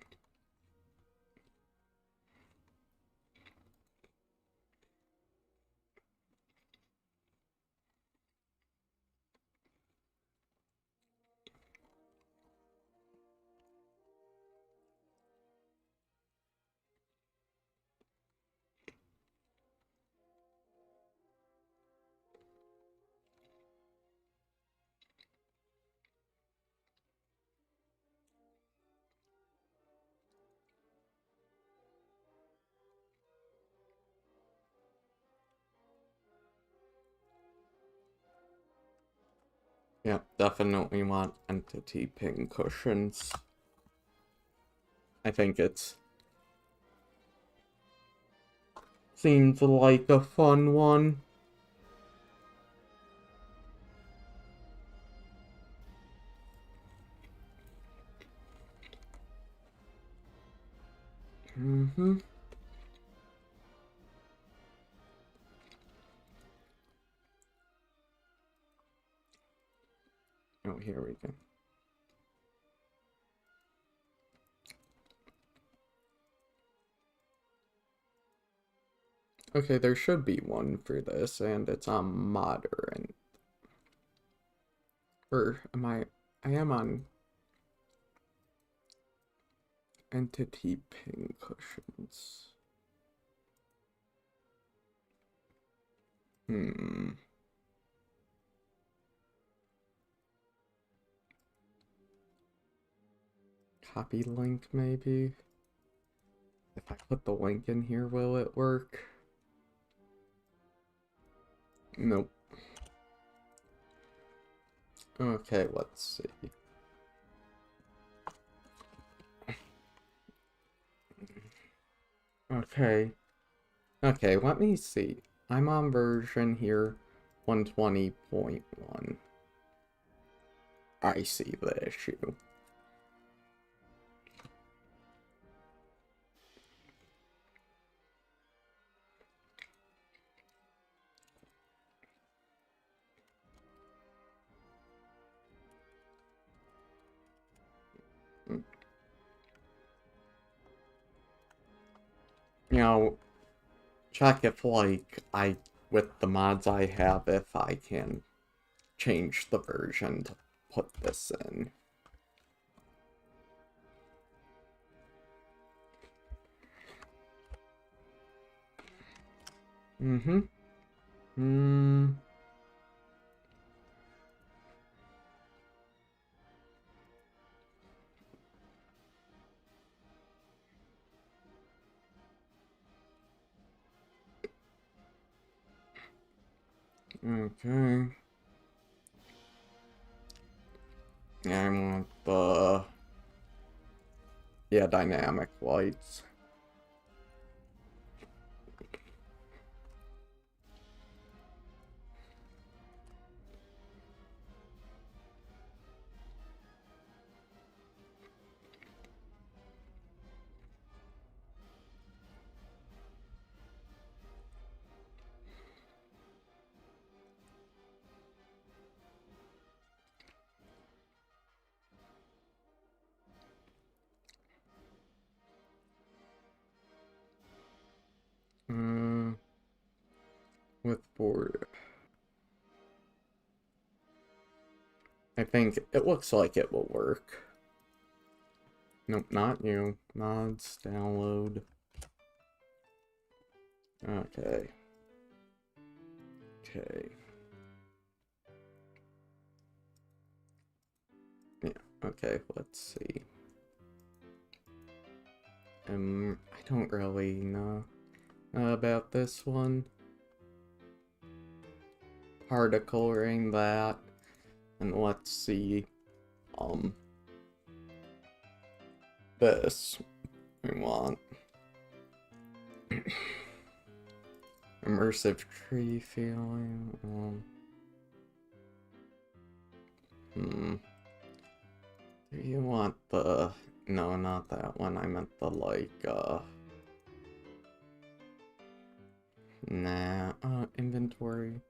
S1: Yeah, definitely want entity pin cushions. I think it's seems like a fun one. Mm-hmm. Oh, here we go. Okay, there should be one for this, and it's on modern. Or am I am on entity pin cushions. Copy link, maybe? If I put the link in here, will it work? Nope. Okay, let's see. Okay. Okay, let me see. I'm on version here 120.1. I see the issue. You know, check if, like, with the mods I have, if I can change the version to put this in. Okay. I want the... yeah, dynamic lights. With board. I think it looks like it will work. Nope, not you. Mods, download. Okay. Okay. Yeah, okay, let's see. I don't really know about this one. Particling that. And let's see, this we want. Immersive tree feeling, do you want the, no, not that one, I meant the, like, inventory.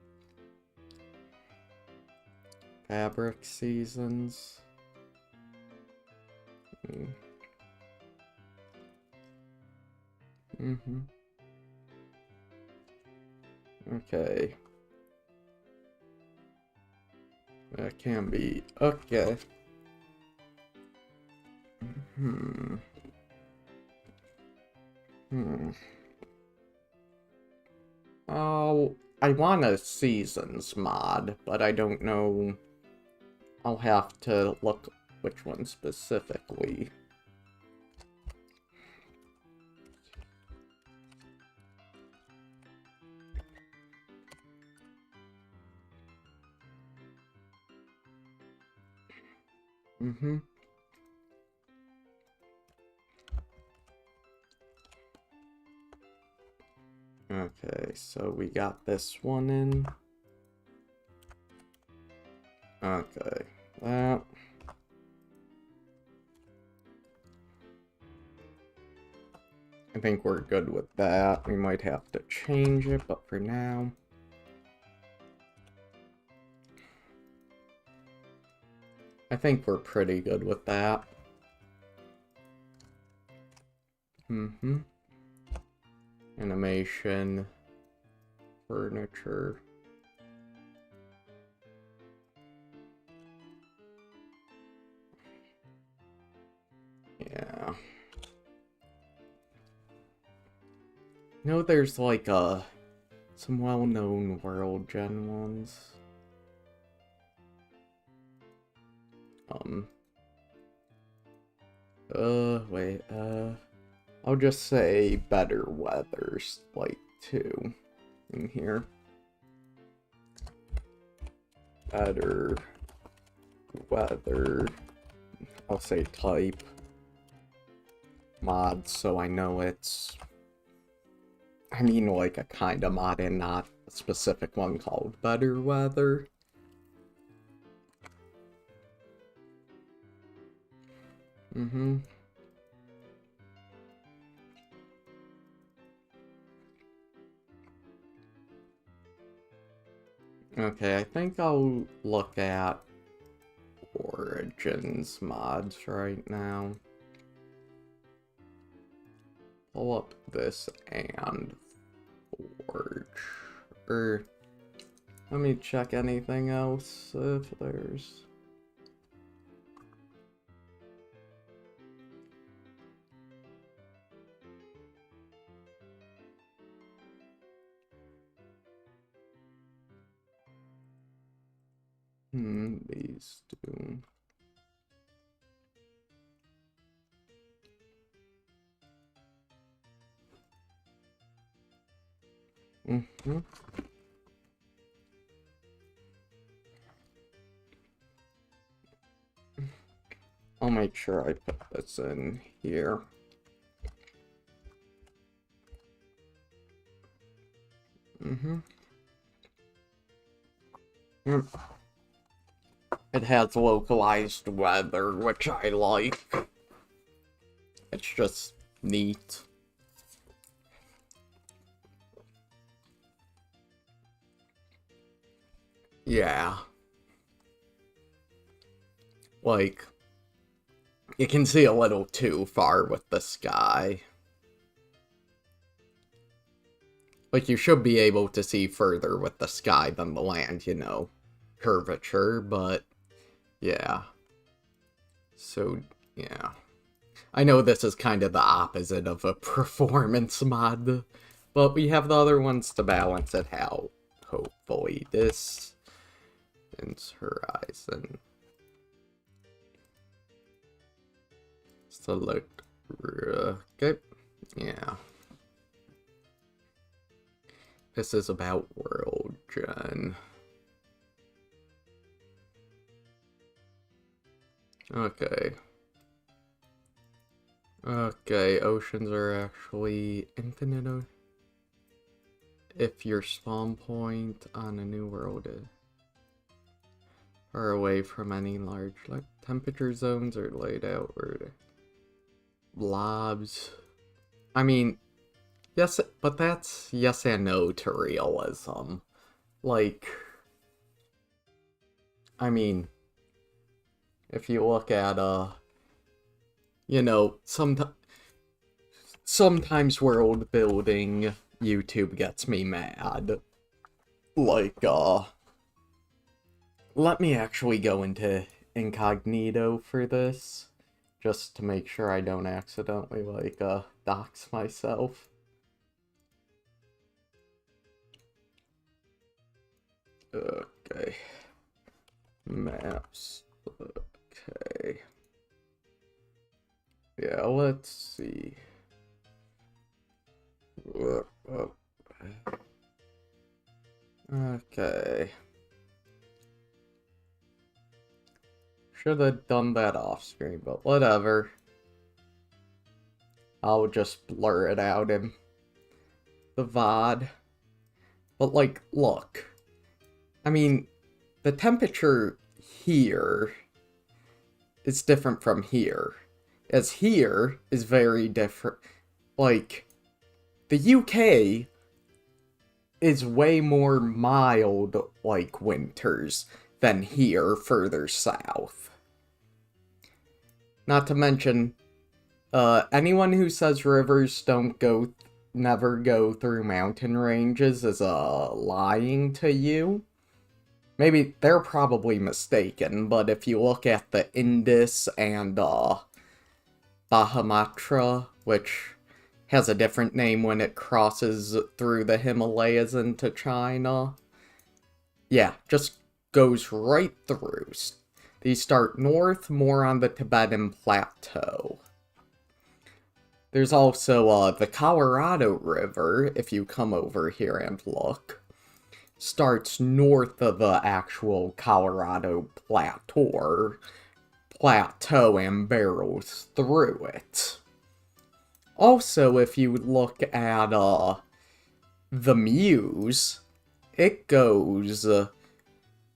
S1: Fabric seasons. Okay. That can be, okay. Oh, I want a seasons mod, but I don't know. I'll have to look which one specifically. Okay, so we got this one in. Okay, that. I think we're good with that. We might have to change it, but for now. I think we're pretty good with that. Animation. Furniture. Yeah. No, there's like a some well-known world gen ones. Wait, I'll just say better weather's like 2 in here. Better weather, I'll say type mod, so I know it's, I mean like a kind of mod and not a specific one called better weather. Okay, I think I'll look at Origins mods right now. Pull up this and Forge. Let me check anything else if there's... these two. I'll make sure I put this in here. It has localized weather, which I like. It's just neat. Yeah. Like, you can see a little too far with the sky. Like, you should be able to see further with the sky than the land, you know. Curvature, but yeah. So, yeah. I know this is kind of the opposite of a performance mod, but we have the other ones to balance it out, hopefully. This is Horizon. Select, okay, yeah. This is about world gen. Okay. Okay, oceans are actually infinite. If your spawn point on a new world is far away from any large temperature zones are laid out where blobs. I mean, yes, but that's yes and no to realism. Like, I mean, if you look at, you know, sometimes world building YouTube gets me mad. Like, let me actually go into incognito for this, just to make sure I don't accidentally, like, dox myself. Okay. Maps. Okay. Yeah, let's see. Okay. Should have done that off screen, but whatever. I'll just blur it out in the VOD. But, like, look. I mean, the temperature here is different from here. As here is very different. Like, the UK is way more mild, like, winters than here further south. Not to mention, anyone who says rivers don't never go through mountain ranges is, lying to you. Maybe they're probably mistaken, but if you look at the Indus and, Brahmaputra, which has a different name when it crosses through the Himalayas into China. Yeah, just goes right through. These start north, more on the Tibetan Plateau. There's also the Colorado River, if you come over here and look. Starts north of the actual Colorado Plateau and barrels through it. Also, if you look at the Meuse, it goes,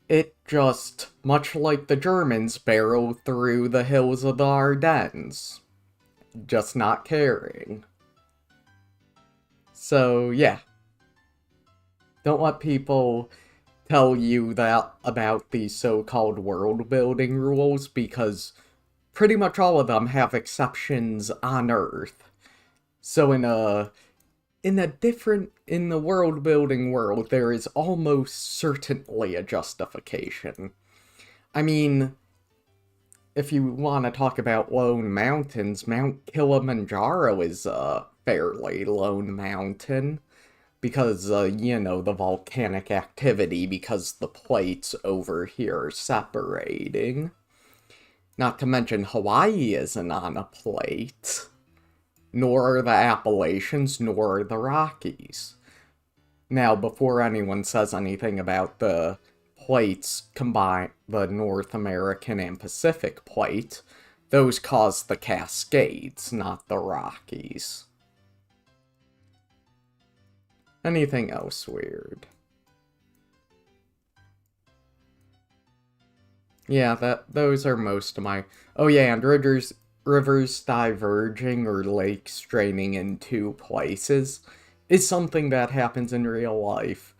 S1: it just, much like the Germans, barrel through the hills of the Ardennes. Just not caring. So, yeah. Don't let people tell you that about these so-called world-building rules, because pretty much all of them have exceptions on Earth. So in the world-building world, there is almost certainly a justification. I mean, if you want to talk about lone mountains, Mount Kilimanjaro is a fairly lone mountain. Because, the volcanic activity, because the plates over here are separating. Not to mention Hawaii isn't on a plate. Nor are the Appalachians, nor are the Rockies. Now, before anyone says anything about the plates combined, the North American and Pacific plate, those cause the Cascades, not the Rockies. Anything else weird? Yeah, those are most of my... Oh yeah, and rivers diverging or lakes draining in two places is something that happens in real life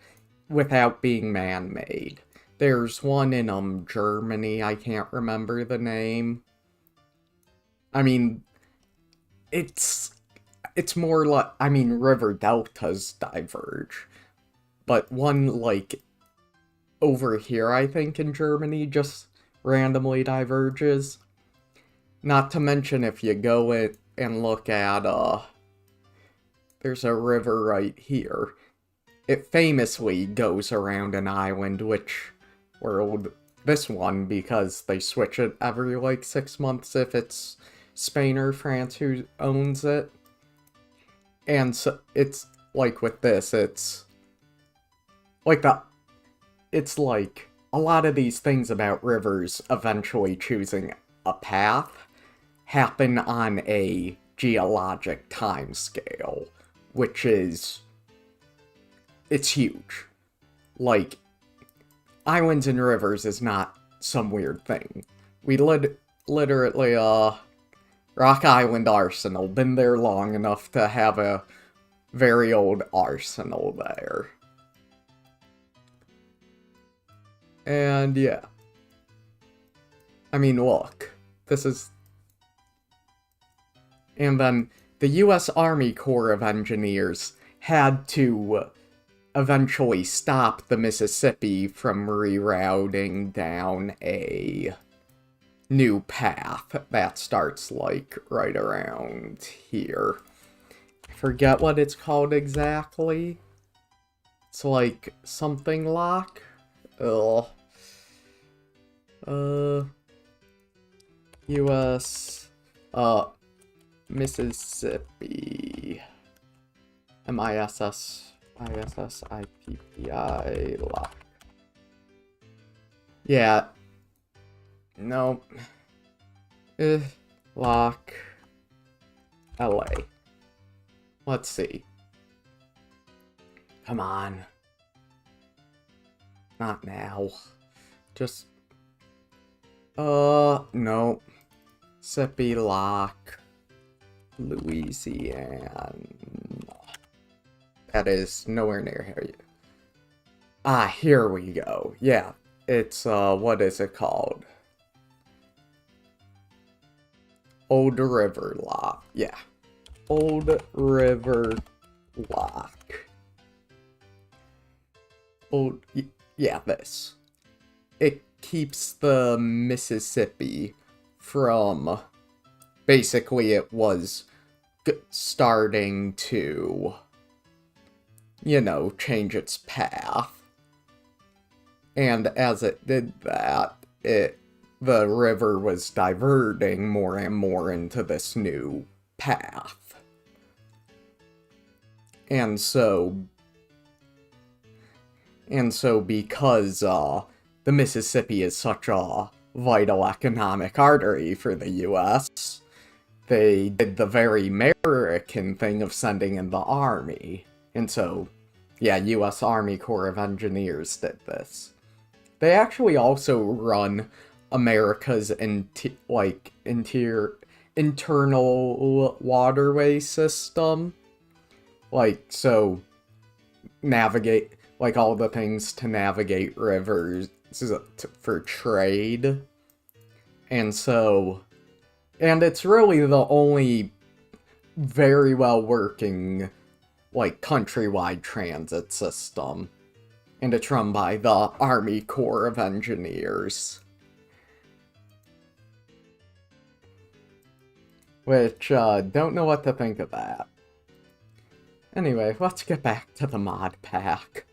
S1: without being man-made. There's one in Germany, I can't remember the name. I mean, it's more like, river deltas diverge. But one, like, over here, I think, in Germany, just randomly diverges. Not to mention, if you go in and look at, there's a river right here. It famously goes around an island, this one, because they switch it every, like, 6 months if it's Spain or France who owns it. And so, it's, like, with this, it's like a lot of these things about rivers eventually choosing a path happen on a geologic timescale, which is, it's huge. Like, islands and rivers is not some weird thing. We literally, Rock Island Arsenal, been there long enough to have a very old arsenal there. And yeah. I mean, look. This is... And then the US Army Corps of Engineers had to eventually stop the Mississippi from rerouting down a new path that starts, like, right around here. I forget what it's called exactly. It's like something lock? Ugh. US, Mississippi. MISSIPPI lock. Yeah. Nope. Lock. LA. Let's see. Come on. Not now. Just... no. Mississippi lock. Louisiana. That is nowhere near here. Ah, here we go. Yeah. It's, what is it called? Old River Lock. Yeah. Old River Lock. Yeah, this. It keeps the Mississippi from... Basically, it was starting to, you know, change its path. And as it did that, the river was diverting more and more into this new path. And so because the Mississippi is such a vital economic artery for the U.S., they did the very American thing of sending in the Army. And so, yeah, U.S. Army Corps of Engineers did this. They actually also run America's internal waterway system. Like, so, navigate, like, all the things to navigate rivers for trade. And so, and it's really the only very well working, like, countrywide transit system. And it's run by the Army Corps of Engineers. Which, don't know what to think of that. Anyway, let's get back to the mod pack.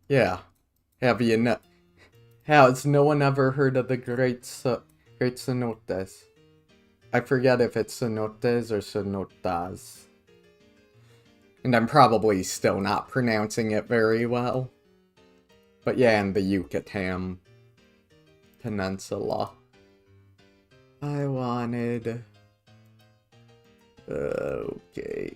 S1: Yeah. Has no one ever heard of the Great Cenotes? I forget if it's cenotes or cenotas. And I'm probably still not pronouncing it very well. But yeah, in the Yucatan Peninsula. I wanted... Okay.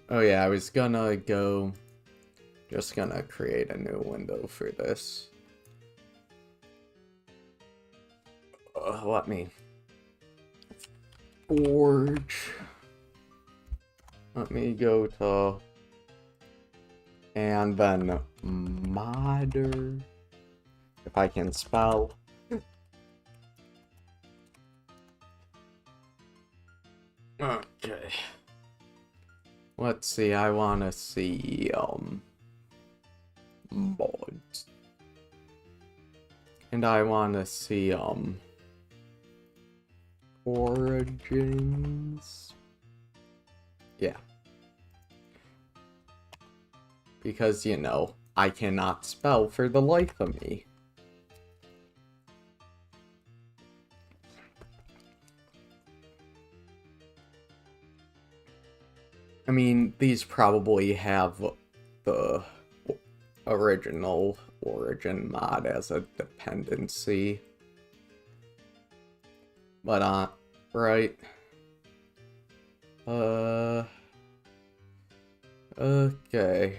S1: Oh yeah, I was gonna go... Just gonna create a new window for this. Let me... Forge... Let me go to... And then... Modder... If I can spell... Okay. Let's see, I wanna see, mods. And I wanna see, origins. Yeah. Because, you know, I cannot spell for the life of me. I mean, these probably have the original origin mod as a dependency. But, right. Okay.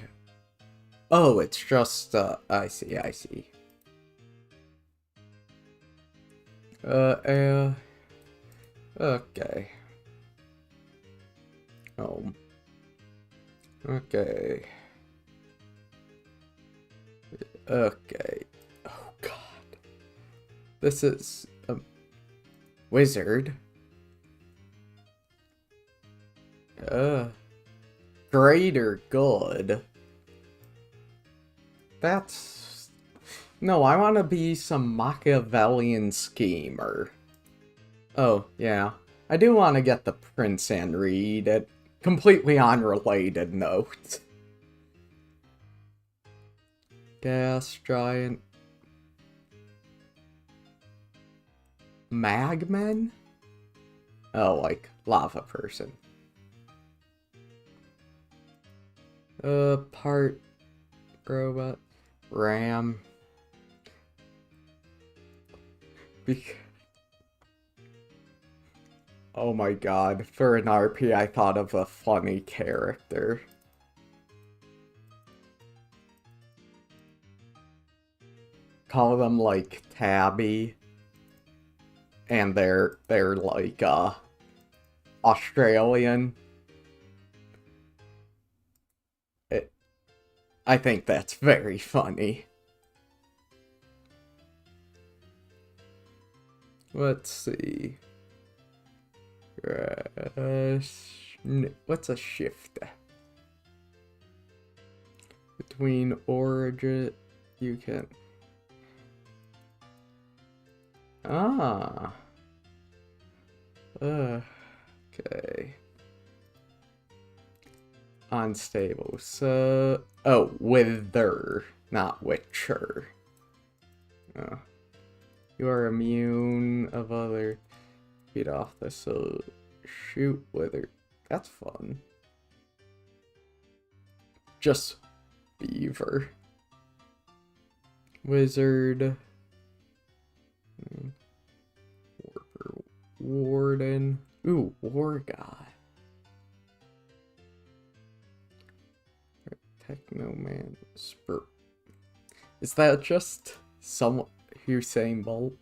S1: Oh, it's just, I see. Okay. Okay. Okay. Oh, God. This is a wizard. Great or good? That's... No, I want to be some Machiavellian schemer. Oh, yeah. I do want to get the Prince and read it. Completely unrelated note. Gas giant. Magman? Oh, like lava person. Part robot. Ram. Oh my god, for an RP I thought of a funny character. Call them like Tabby. And they're like Australian. I think that's very funny. Let's see. What's a shift? Between origin, you can... Ah. Okay. Unstable. So... Oh, wither, not witcher. Oh. You are immune of other... Feed off this, so... Shoot wither. That's fun. Just... Beaver. Wizard. Warper. Warden. Ooh, War God. Technoman. Spur. Is that just some Usain Bolt?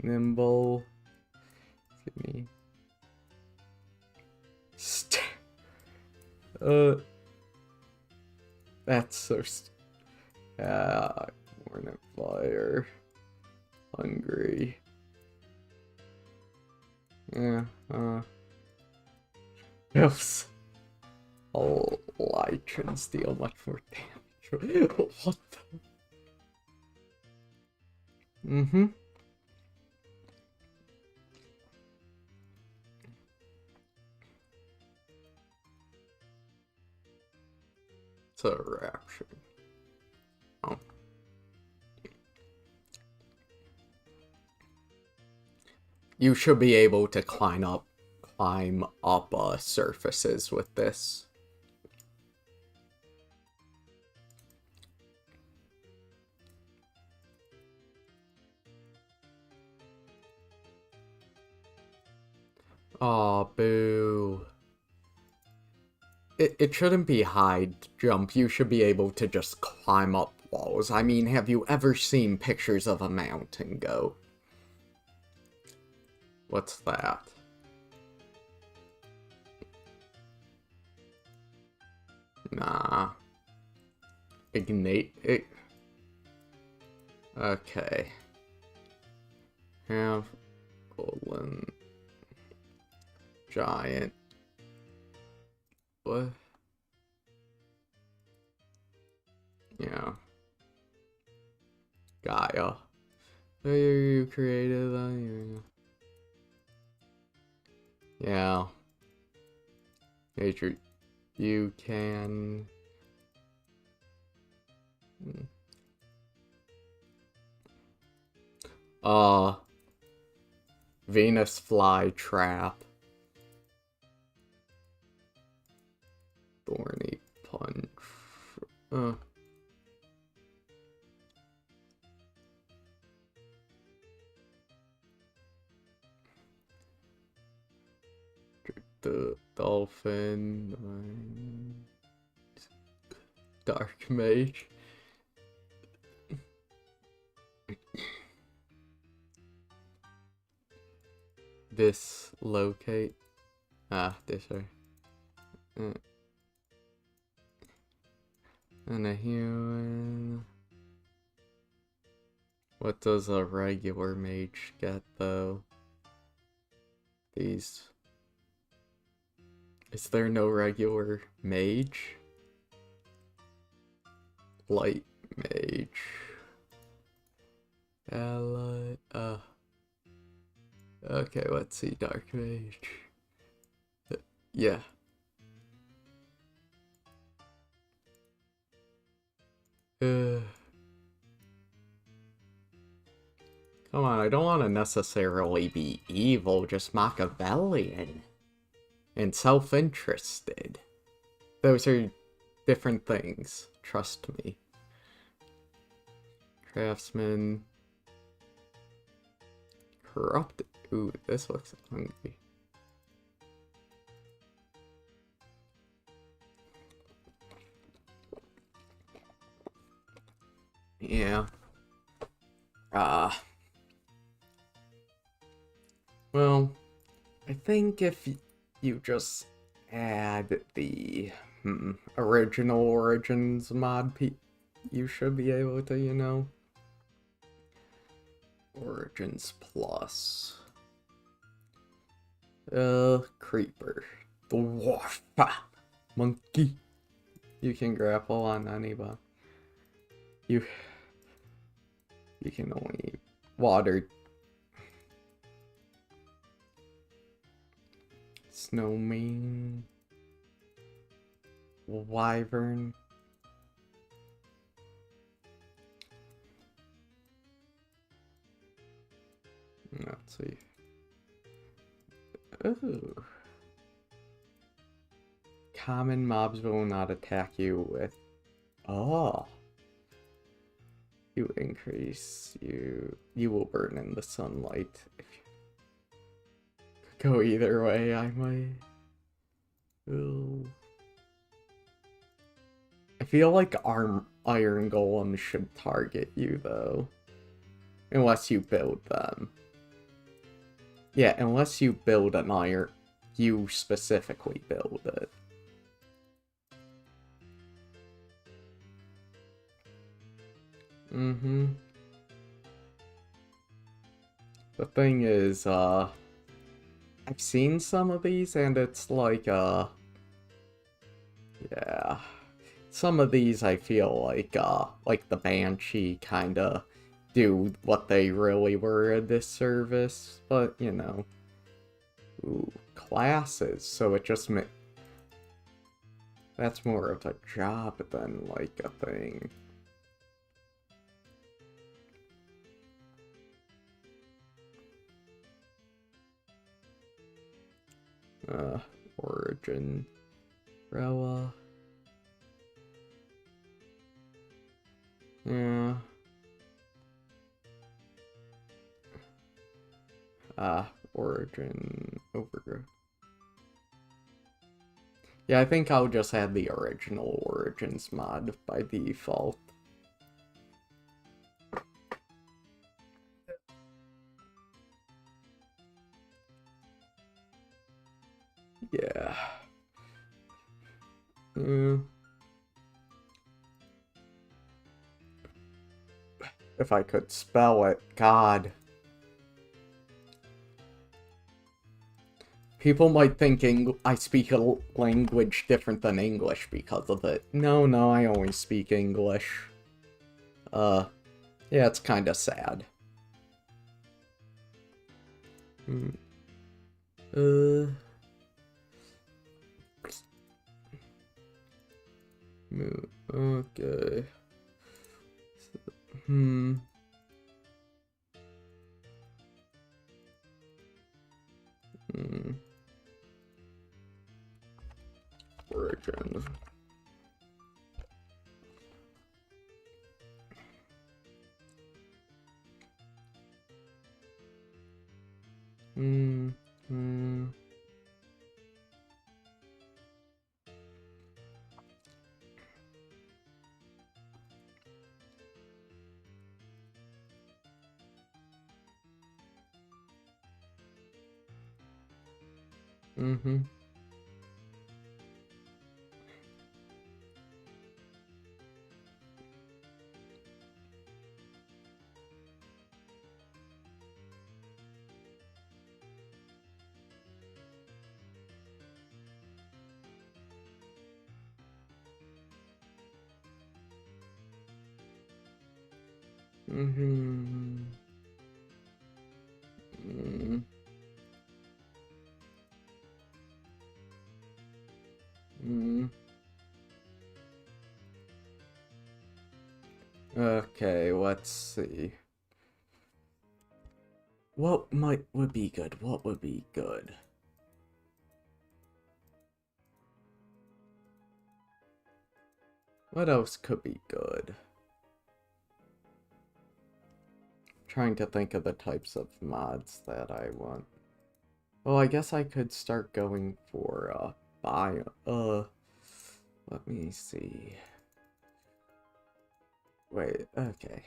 S1: Nimble. Give me. That's so Morning Fire. Hungry. Yeah, Yes. Ilyich and steal much more damage. What the? Mm-hmm. It's a rapture. Oh. You should be able to climb up surfaces with this. Aw, boo. It shouldn't be high jump. You should be able to just climb up walls. I mean, have you ever seen pictures of a mountain go? What's that? Nah. Ignite it. Okay. Have golden giant. What? Yeah. Gaia. Where you created? Yeah. Nature. You can... Venus flytrap. Thorny punch. The dolphin. Dark mage. Dislocate. This way. And a human. What does a regular mage get though? These. Is there no regular mage? Light mage. Ally. Okay, let's see. Dark mage. Yeah. Come on, I don't want to necessarily be evil, just Machiavellian. And self-interested. Those are different things. Trust me. Craftsman. Corrupted. Ooh, this looks hungry. Yeah. Well, I think if you just add the original Origins mod, you should be able to, Origins plus. Creeper. The wash. Monkey. You can grapple on anybody. You can only water. Snowman. Wyvern. Let's see. Ooh. Common mobs will not attack you with. Oh. You increase. You will burn in the sunlight. If you could go either way, I might. Ooh. I feel like iron golems should target you though. Unless you build them. Yeah, unless you build an iron, you specifically build it. The thing is, I've seen some of these and it's like, yeah. Some of these I feel like the Banshee kinda do what they really were a disservice, but, you know. Ooh, classes, so it just that's more of a job than, like, a thing. Origin. Rella. Yeah. Origin Overgrowth. Yeah, I think I'll just add the original Origins mod by default. Yeah. If I could spell it, God. People might think I speak a language different than English because of it. No, I only speak English. Yeah, it's kinda sad. Okay. Origin. Okay, let's see. What would be good? What would be good? What else could be good? Trying to think of the types of mods that I want. Well, I guess I could start going for let me see. Wait, okay.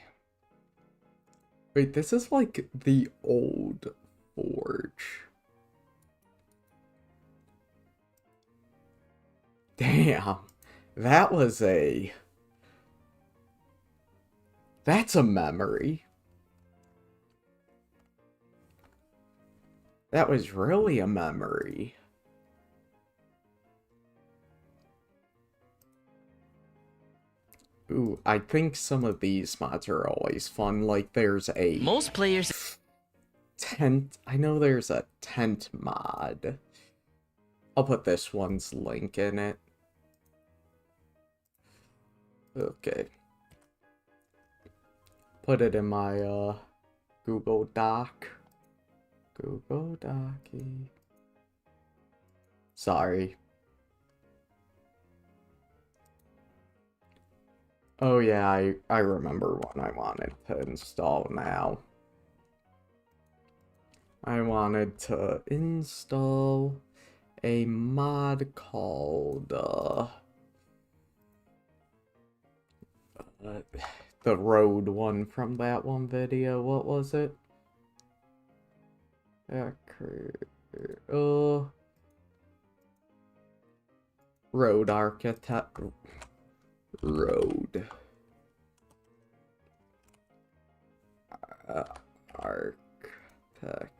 S1: Wait, this is like the old forge. Damn. That's a memory. That was really a memory. Ooh, I think some of these mods are always fun. Like, there's a...
S2: Most players...
S1: tent... I know there's a tent mod. I'll put this one's link in it. Okay. Put it in my, Google Doc. Google Docy. Sorry. Oh yeah, I remember one I wanted to install now. I wanted to install a mod called, the road one from that one video. What was it? Road Architect. Road. Architect.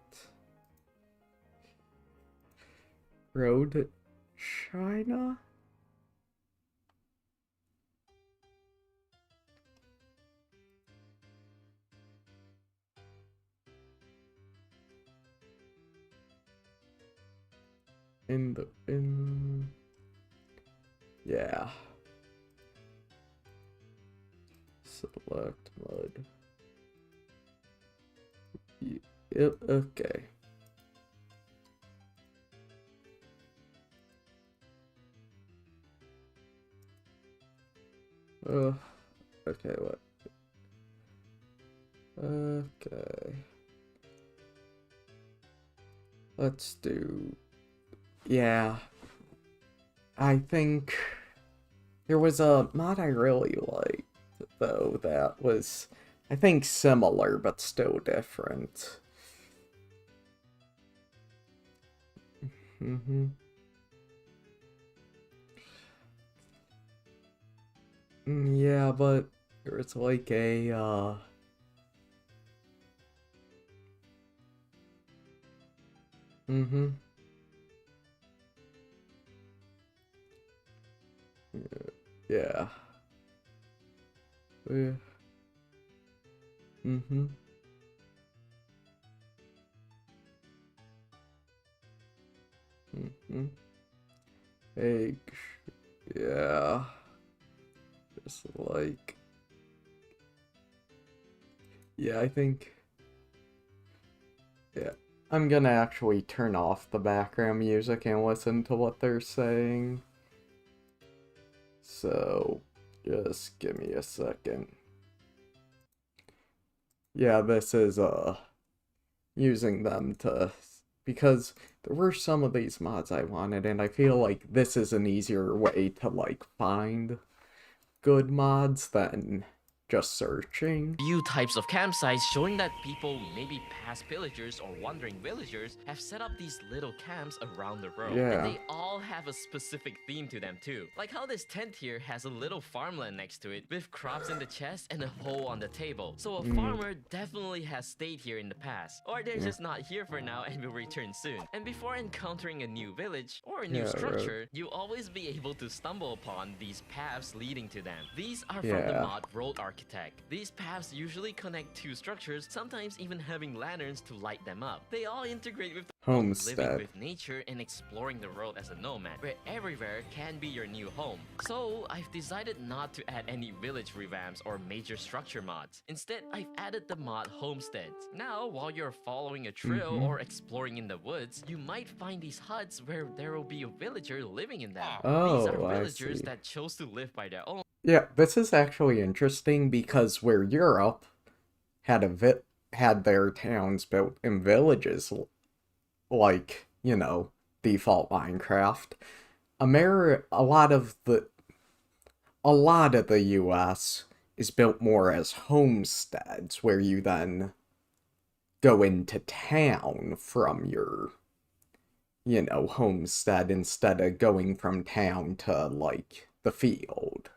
S1: Road China? Yeah. Select mode. Yep, okay. Okay, what? Okay. Let's do... Yeah. I think... There was a mod I really liked, though, that was, I think, similar, but still different. Yeah, but there was like a, Yeah. Egg. Yeah. Just like... Yeah, I think... Yeah. I'm gonna actually turn off the background music and listen to what they're saying. So, just give me a second. Yeah, this is, using them to... Because there were some of these mods I wanted, and I feel like this is an easier way to, like, find good mods than just searching.
S2: Few types of campsites showing that people, maybe past villagers or wandering villagers, have set up these little camps around the road.
S1: Yeah.
S2: And they all have a specific theme to them too. Like how this tent here has a little farmland next to it with crops in the chest and a hole on the table. So a farmer definitely has stayed here in the past. Or they're just not here for now and will return soon. And before encountering a new village or a new structure, you'll always be able to stumble upon these paths leading to them. These are from the mod Road Architect. These paths usually connect two structures, sometimes even having lanterns to light them up. They all integrate with
S1: Homestead.
S2: Living with nature and exploring the world as a nomad, where everywhere can be your new home. So I've decided not to add any village revamps or major structure mods. Instead, I've added the mod Homesteads. Now, while you're following a trail or exploring in the woods, you might find these huts where there will be a villager living in them. These are villagers that chose to live by their own.
S1: Yeah, this is actually interesting because where Europe had their towns built in villages, like, you know, default Minecraft, a lot of the US is built more as homesteads, where you then go into town from your, you know, homestead instead of going from town to, like, the field.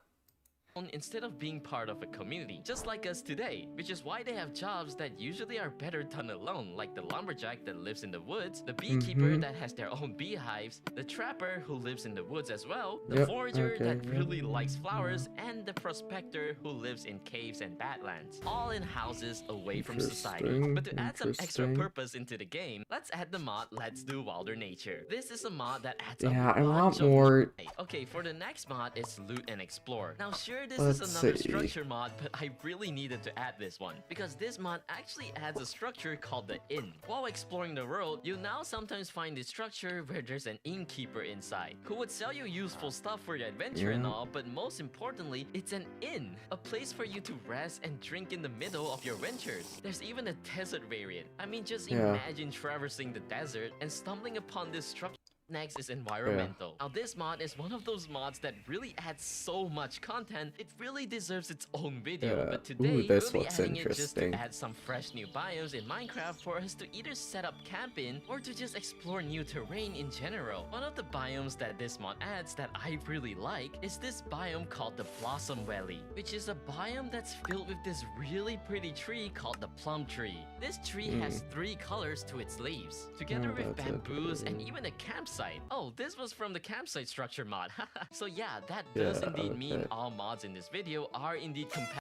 S2: instead of being part of a community, just like us today, which is why they have jobs that usually are better done alone, like the lumberjack that lives in the woods, the beekeeper that has their own beehives, the trapper who lives in the woods as well, the forager that really likes flowers, and the prospector who lives in caves and badlands, all in houses away from society. But to add some extra purpose into the game, let's add the mod Let's Do Wilder Nature. This is a mod that adds a bunch of
S1: more.
S2: Okay, for the next mod is Loot and Explore. Now sure, this is another structure mod, but I really needed to add this one, because this mod actually adds a structure called the Inn. While exploring the world, you now sometimes find this structure where there's an innkeeper inside, who would sell you useful stuff for your adventure and all, but most importantly, it's an inn, a place for you to rest and drink in the middle of your ventures. There's even a desert variant. I mean, just imagine traversing the desert and stumbling upon this structure. Next is environmental. Now this mod is one of those mods that really adds so much content, it really deserves its own video. But today, we'll be adding it just to add some fresh new biomes in Minecraft for us to either set up camp in or to just explore new terrain in general. One of the biomes that this mod adds that I really like is this biome called the Blossom Valley, which is a biome that's filled with this really pretty tree called the plum tree. This tree has 3 colors to its leaves, together with bamboos and even a campsite. Oh, this was from the campsite structure mod. So yeah, that does indeed mean all mods in this video are indeed compatible.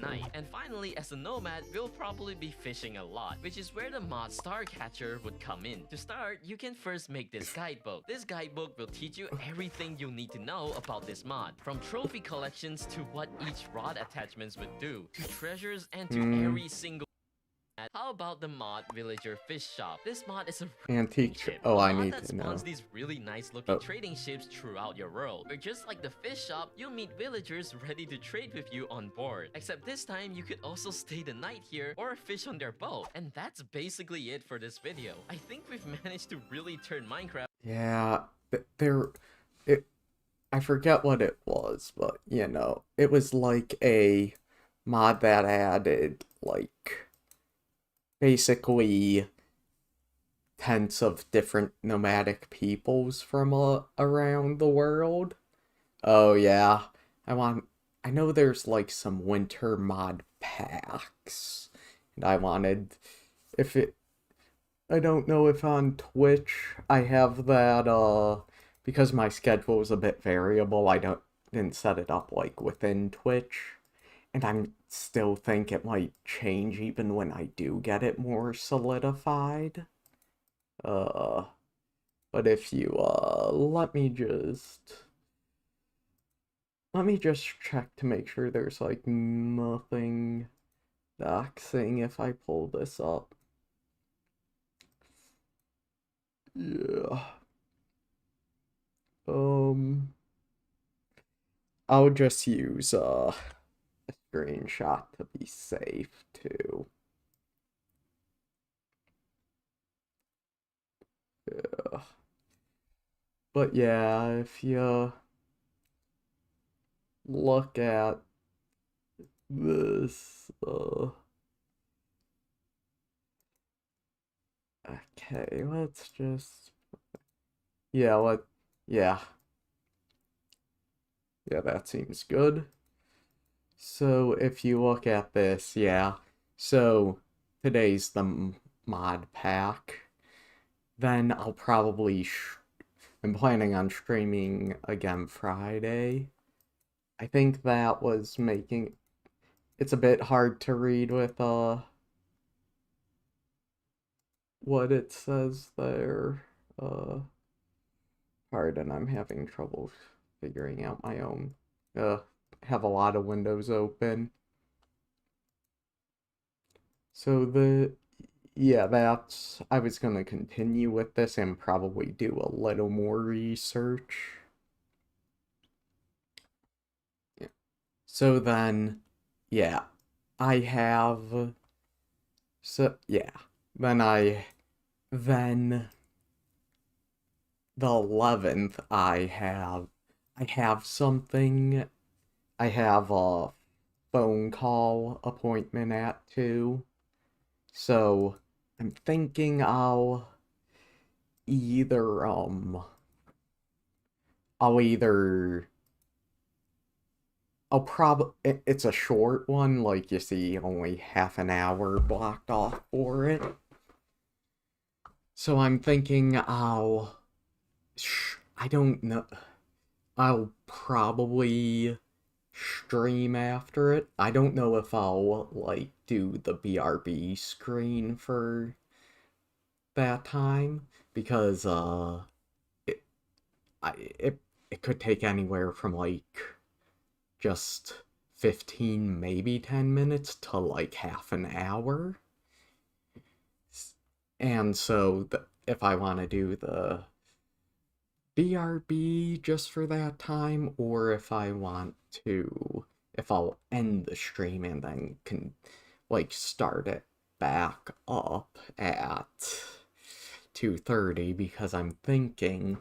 S2: Night. And finally, as a nomad, we'll probably be fishing a lot, which is where the mod Starcatcher would come in. To start, you can first make this guidebook. This guidebook will teach you everything you'll need to know about this mod, from trophy collections to what each rod attachments would do, to treasures and to every single. How about the mod Villager Fish Shop? This mod is a
S1: antique
S2: ship.
S1: I
S2: mod
S1: need
S2: that
S1: to know.
S2: spawns these really nice looking trading ships throughout your world. Where just like the fish shop, you'll meet villagers ready to trade with you on board. Except this time, you could also stay the night here or fish on their boat. And that's basically it for this video. I think we've managed to really turn Minecraft.
S1: Yeah, I forget what it was, but you know, it was like a mod that added like basically tents of different nomadic peoples from around the world. Oh yeah, I know there's like some winter mod packs, and I don't know if on Twitch I have that, because my schedule is a bit variable, didn't set it up like within Twitch. And I still think it might change even when I do get it more solidified. But if you, let me just check to make sure there's, like, nothing doxing if I pull this up. Yeah. I'll just use, screenshot to be safe too. Yeah. But yeah, if you look at this, okay, let's just, yeah, yeah, that seems good. So if you look at this, yeah, so today's the mod pack. Then I'll probably, I'm planning on streaming again Friday. I think that was making, it's a bit hard to read with, what it says there. Pardon, I'm having trouble figuring out my own, have a lot of windows open. So yeah, I was gonna continue with this and probably do a little more research. Yeah. So then, yeah, then the 11th, I have something. I have a phone call appointment at 2. So I'm thinking I'll either it's a short one, like you see, only half an hour blocked off for it. So I'm thinking I don't know. I'll probably stream after it. I don't know if I'll like do the BRB screen for that time because it I it could take anywhere from like just 15 maybe 10 minutes to like half an hour. And so if I want to do the BRB just for that time, or if I'll end the stream and then can like start it back up at 2:30 because I'm thinking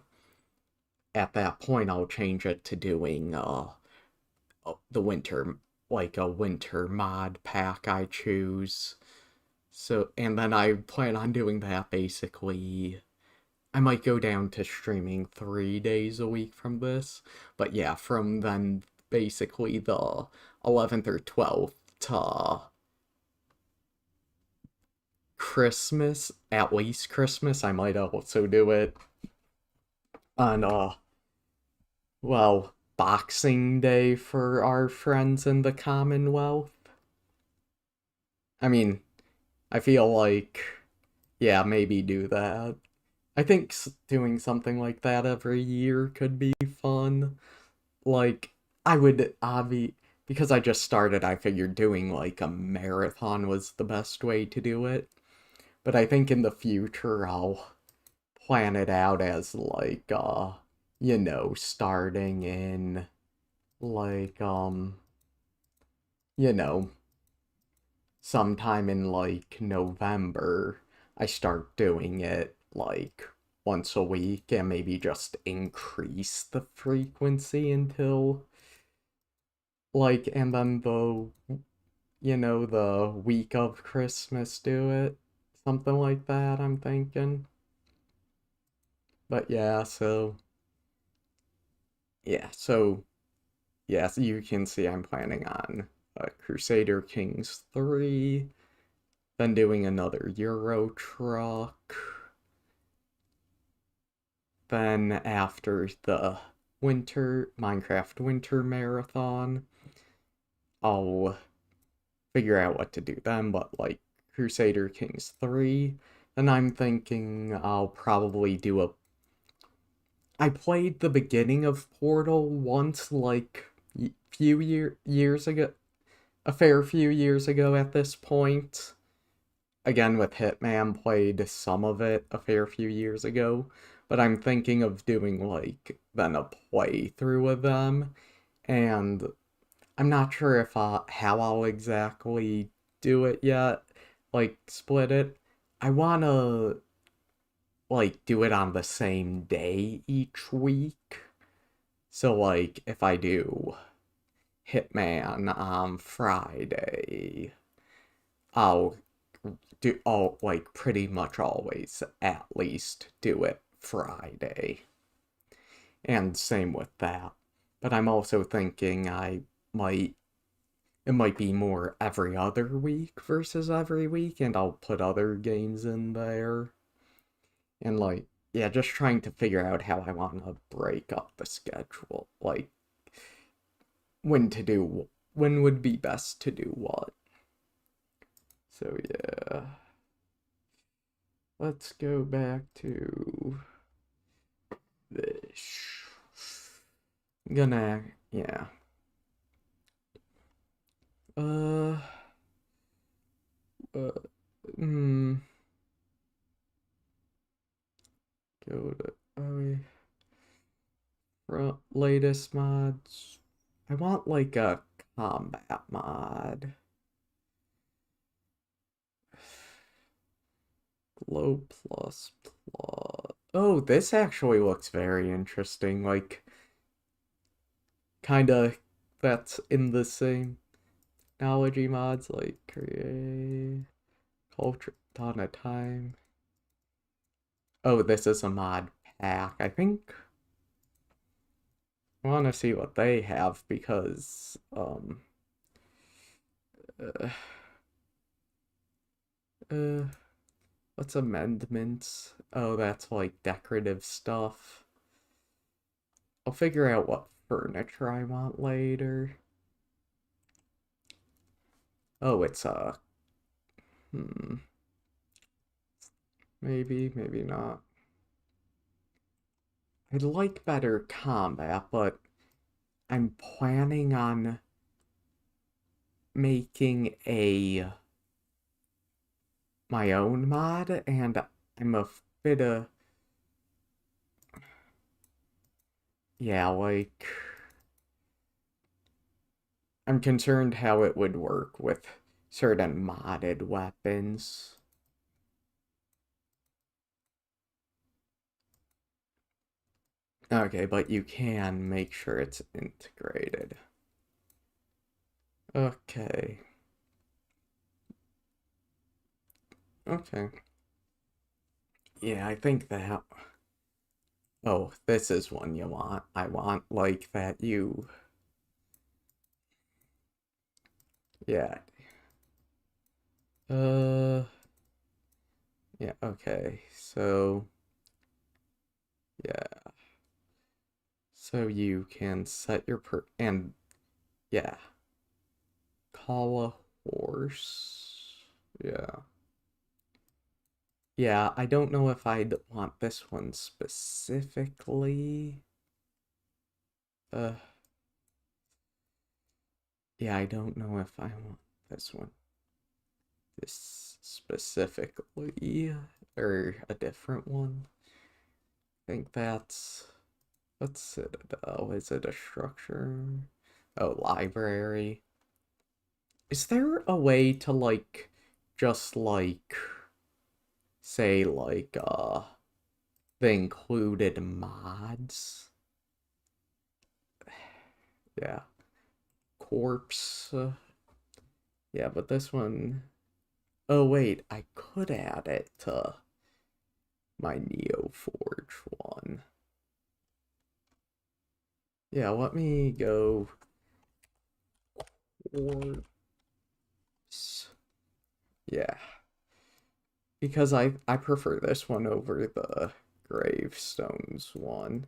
S1: at that point I'll change it to doing the winter, like a winter mod pack I choose. So, and then I plan on doing that basically. I might go down to streaming 3 days a week from this. But yeah, from then basically the 11th or 12th to Christmas, at least Christmas, I might also do it on, well, Boxing Day for our friends in the Commonwealth. I mean, I feel like, yeah, maybe do that. I think doing something like that every year could be fun. Like, I would, because I just started, I figured doing like a marathon was the best way to do it. But I think in the future, I'll plan it out as like, starting in like, you know, sometime in like November, I start doing it like once a week and maybe just increase the frequency until like, and then the week of Christmas do it. Something like that, I'm thinking. But yeah, so you can see I'm planning on Crusader Kings 3, then doing another Euro Truck. Then after the Minecraft Winter Marathon, I'll figure out what to do then, but like Crusader Kings 3, then I'm thinking I'll probably do I played the beginning of Portal once, like years ago, a fair few years ago at this point. Again with Hitman, played some of it a fair few years ago, but I'm thinking of doing like then a playthrough of them, and I'm not sure if how I'll exactly do it yet, like split it. I wanna like do it on the same day each week. So like if I do Hitman on Friday, I'll I'll like pretty much always at least do it Friday. And same with that. But I'm also thinking it might be more every other week versus every week, and I'll put other games in there. And like, yeah, just trying to figure out how I want to break up the schedule. Like, when would be best to do what. So yeah. Let's go back to this. I'm gonna, yeah. Uh, uh, hmm. Go to, latest mods. I want like a combat mod. Glow plus plus. Oh, this actually looks very interesting. Like, kinda, that's in the same technology mods, like create culture Dawn of Time. Oh, this is a mod pack, I think. I want to see what they have because, uh, uh, what's amendments? Oh, that's like decorative stuff. I'll figure out what furniture I want later. Oh, it's, maybe, maybe not. I'd like better combat, but I'm planning on making my own mod, and I'm a bit of, yeah, like, I'm concerned how it would work with certain modded weapons. Okay, but you can make sure it's integrated. Okay. Okay. Yeah, I think that... Oh, this is one you want. I want, like, that you... Yeah. Yeah, okay. So... Yeah. So you can set your and... Yeah. Call a horse. Yeah. Yeah, I don't know if I'd want this one specifically. Uh, yeah, I don't know if I want this one. This specifically, or a different one. I think that's, what's Citadel? Is it a structure? Oh, library. Is there a way to, like, just, like, say, like, the included mods? Yeah. Corpse. Yeah, but this one... Oh, wait, I could add it to my Neoforge one. Yeah, let me go... Corpse. Yeah. Because I prefer this one over the Gravestones one.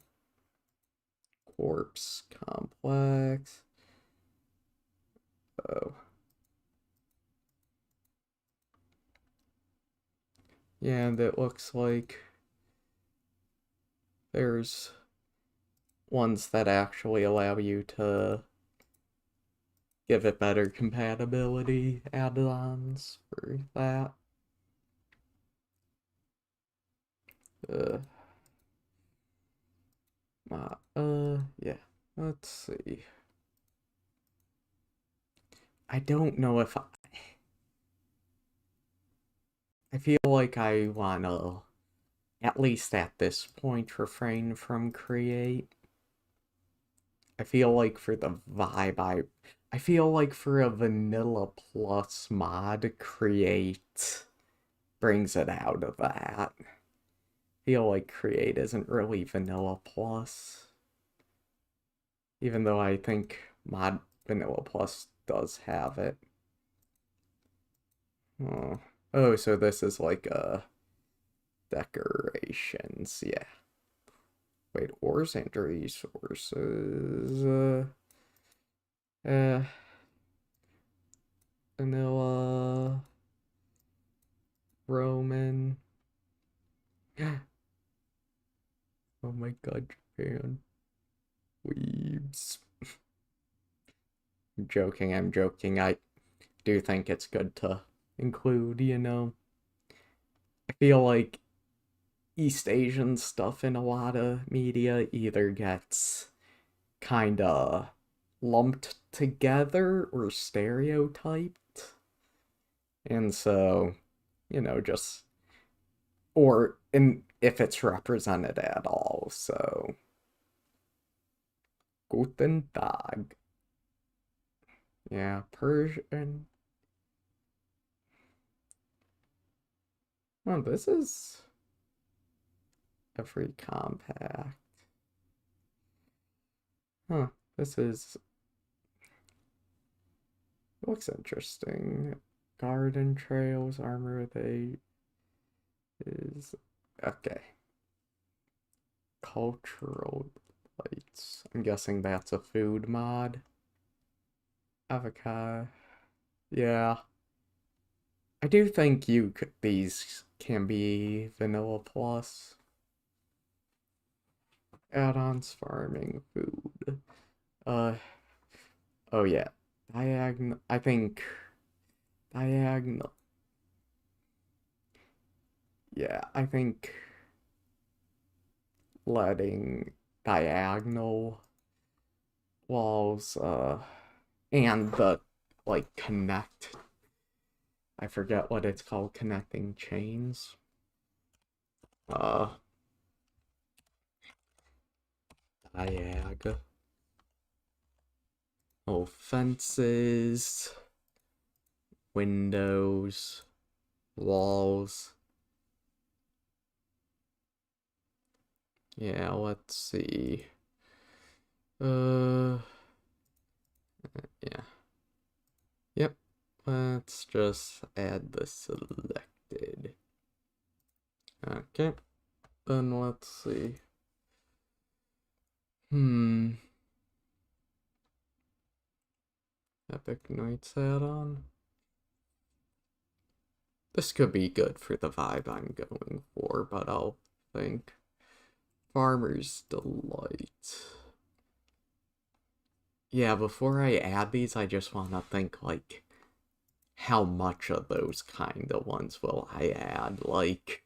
S1: Corpse complex. Oh. Yeah, and it looks like there's ones that actually allow you to give it better compatibility add-ons for that. Uh, yeah. Let's see. I don't know if I feel like I wanna, at least at this point, refrain from create. I feel like for the vibe, I feel like for a vanilla plus mod, create brings it out of that. I feel like create isn't really vanilla plus. Even though I think mod vanilla plus does have it. Oh, oh, so this is like decorations, yeah. Wait, ores and resources. Uh, vanilla, Roman. Oh my god, Japan. Weebs. I'm joking, I'm joking. I do think it's good to include, you know. I feel like East Asian stuff in a lot of media either gets kinda lumped together or stereotyped. And so, you know, just or in if it's represented at all. So Guten Tag. Yeah, Persian. Oh, this is a free compact. Huh, this is... looks interesting. Garden trails, armor of the... is... okay. Cultural lights. I'm guessing that's a food mod. Avocado. Yeah. I do think these can be vanilla plus. Add-ons, farming, food. Oh yeah. Diagonal, I think diagonal. Yeah, I think letting diagonal walls, and the, like, connect, I forget what it's called, connecting chains. Diag. Oh, fences, windows, walls. Yeah, let's see. Yeah. Yep. Let's just add the selected. Okay. Then let's see. Epic Nights add-on. This could be good for the vibe I'm going for, but I'll think. Farmer's Delight. Yeah, before I add these, I just want to think, like, how much of those kind of ones will I add? Like,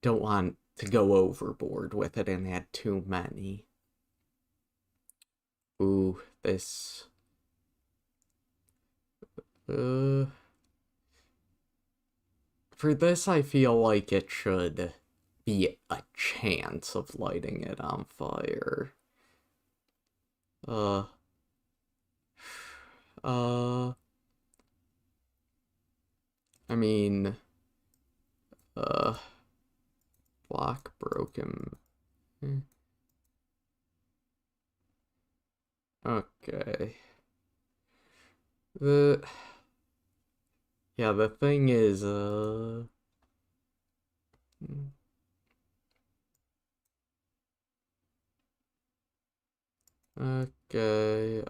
S1: don't want to go overboard with it and add too many. Ooh, this... for this, I feel like it should be a chance of lighting it on fire. I mean, block broken. Okay. Yeah, the thing is, okay,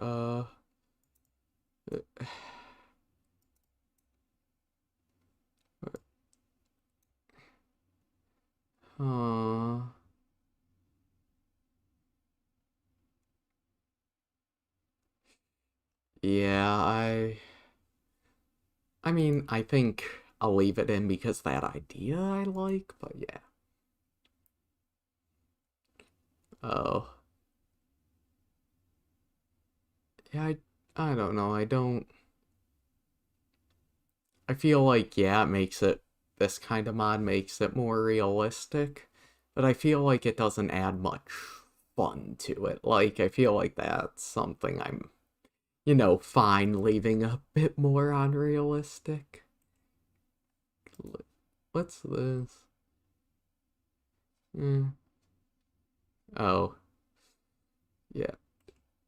S1: yeah, I mean, I think I'll leave it in because that idea I like, but yeah. Oh. Yeah, I don't know, I feel like, yeah, it makes it, this kind of mod makes it more realistic, but I feel like it doesn't add much fun to it. Like, I feel like that's something I'm, fine leaving a bit more unrealistic. What's this? Oh. Yeah.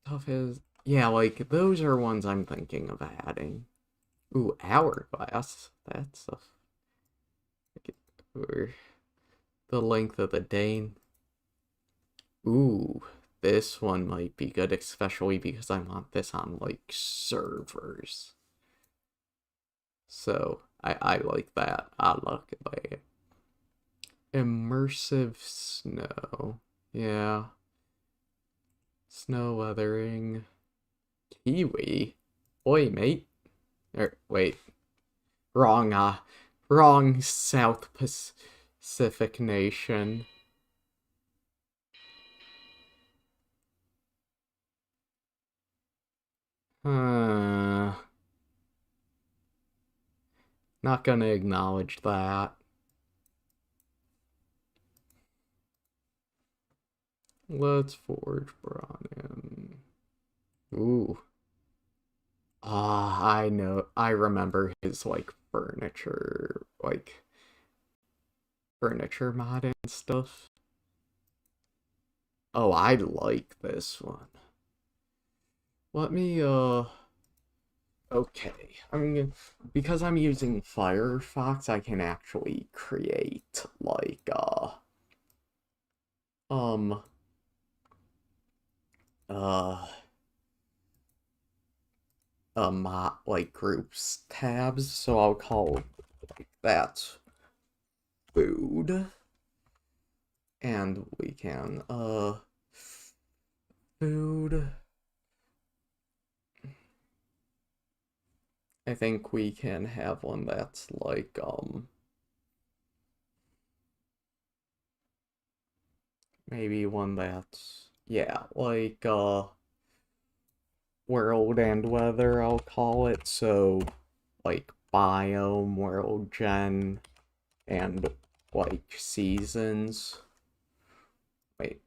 S1: Tough is... yeah, like, those are ones I'm thinking of adding. Ooh, hourglass. That's a... or the length of the day. Ooh, this one might be good, especially because I want this on, like, servers. So, I like that. I like it. Immersive snow. Yeah. Snow weathering. Kiwi. Oi, mate. Wait. Wrong South Pacific nation. Not gonna acknowledge that. Let's forge Bronin. Ooh. I know. I remember his, like, furniture mod and stuff. Oh, I like this one. let me, okay. Because I'm using Firefox, I can actually create, like, um, uh, like, groups tabs, so I'll call, like, that food. And we can, food. I think we can have one that's like, maybe one that's, yeah, like, world and weather, I'll call it. So, like, biome, world gen, and, like, seasons. Wait,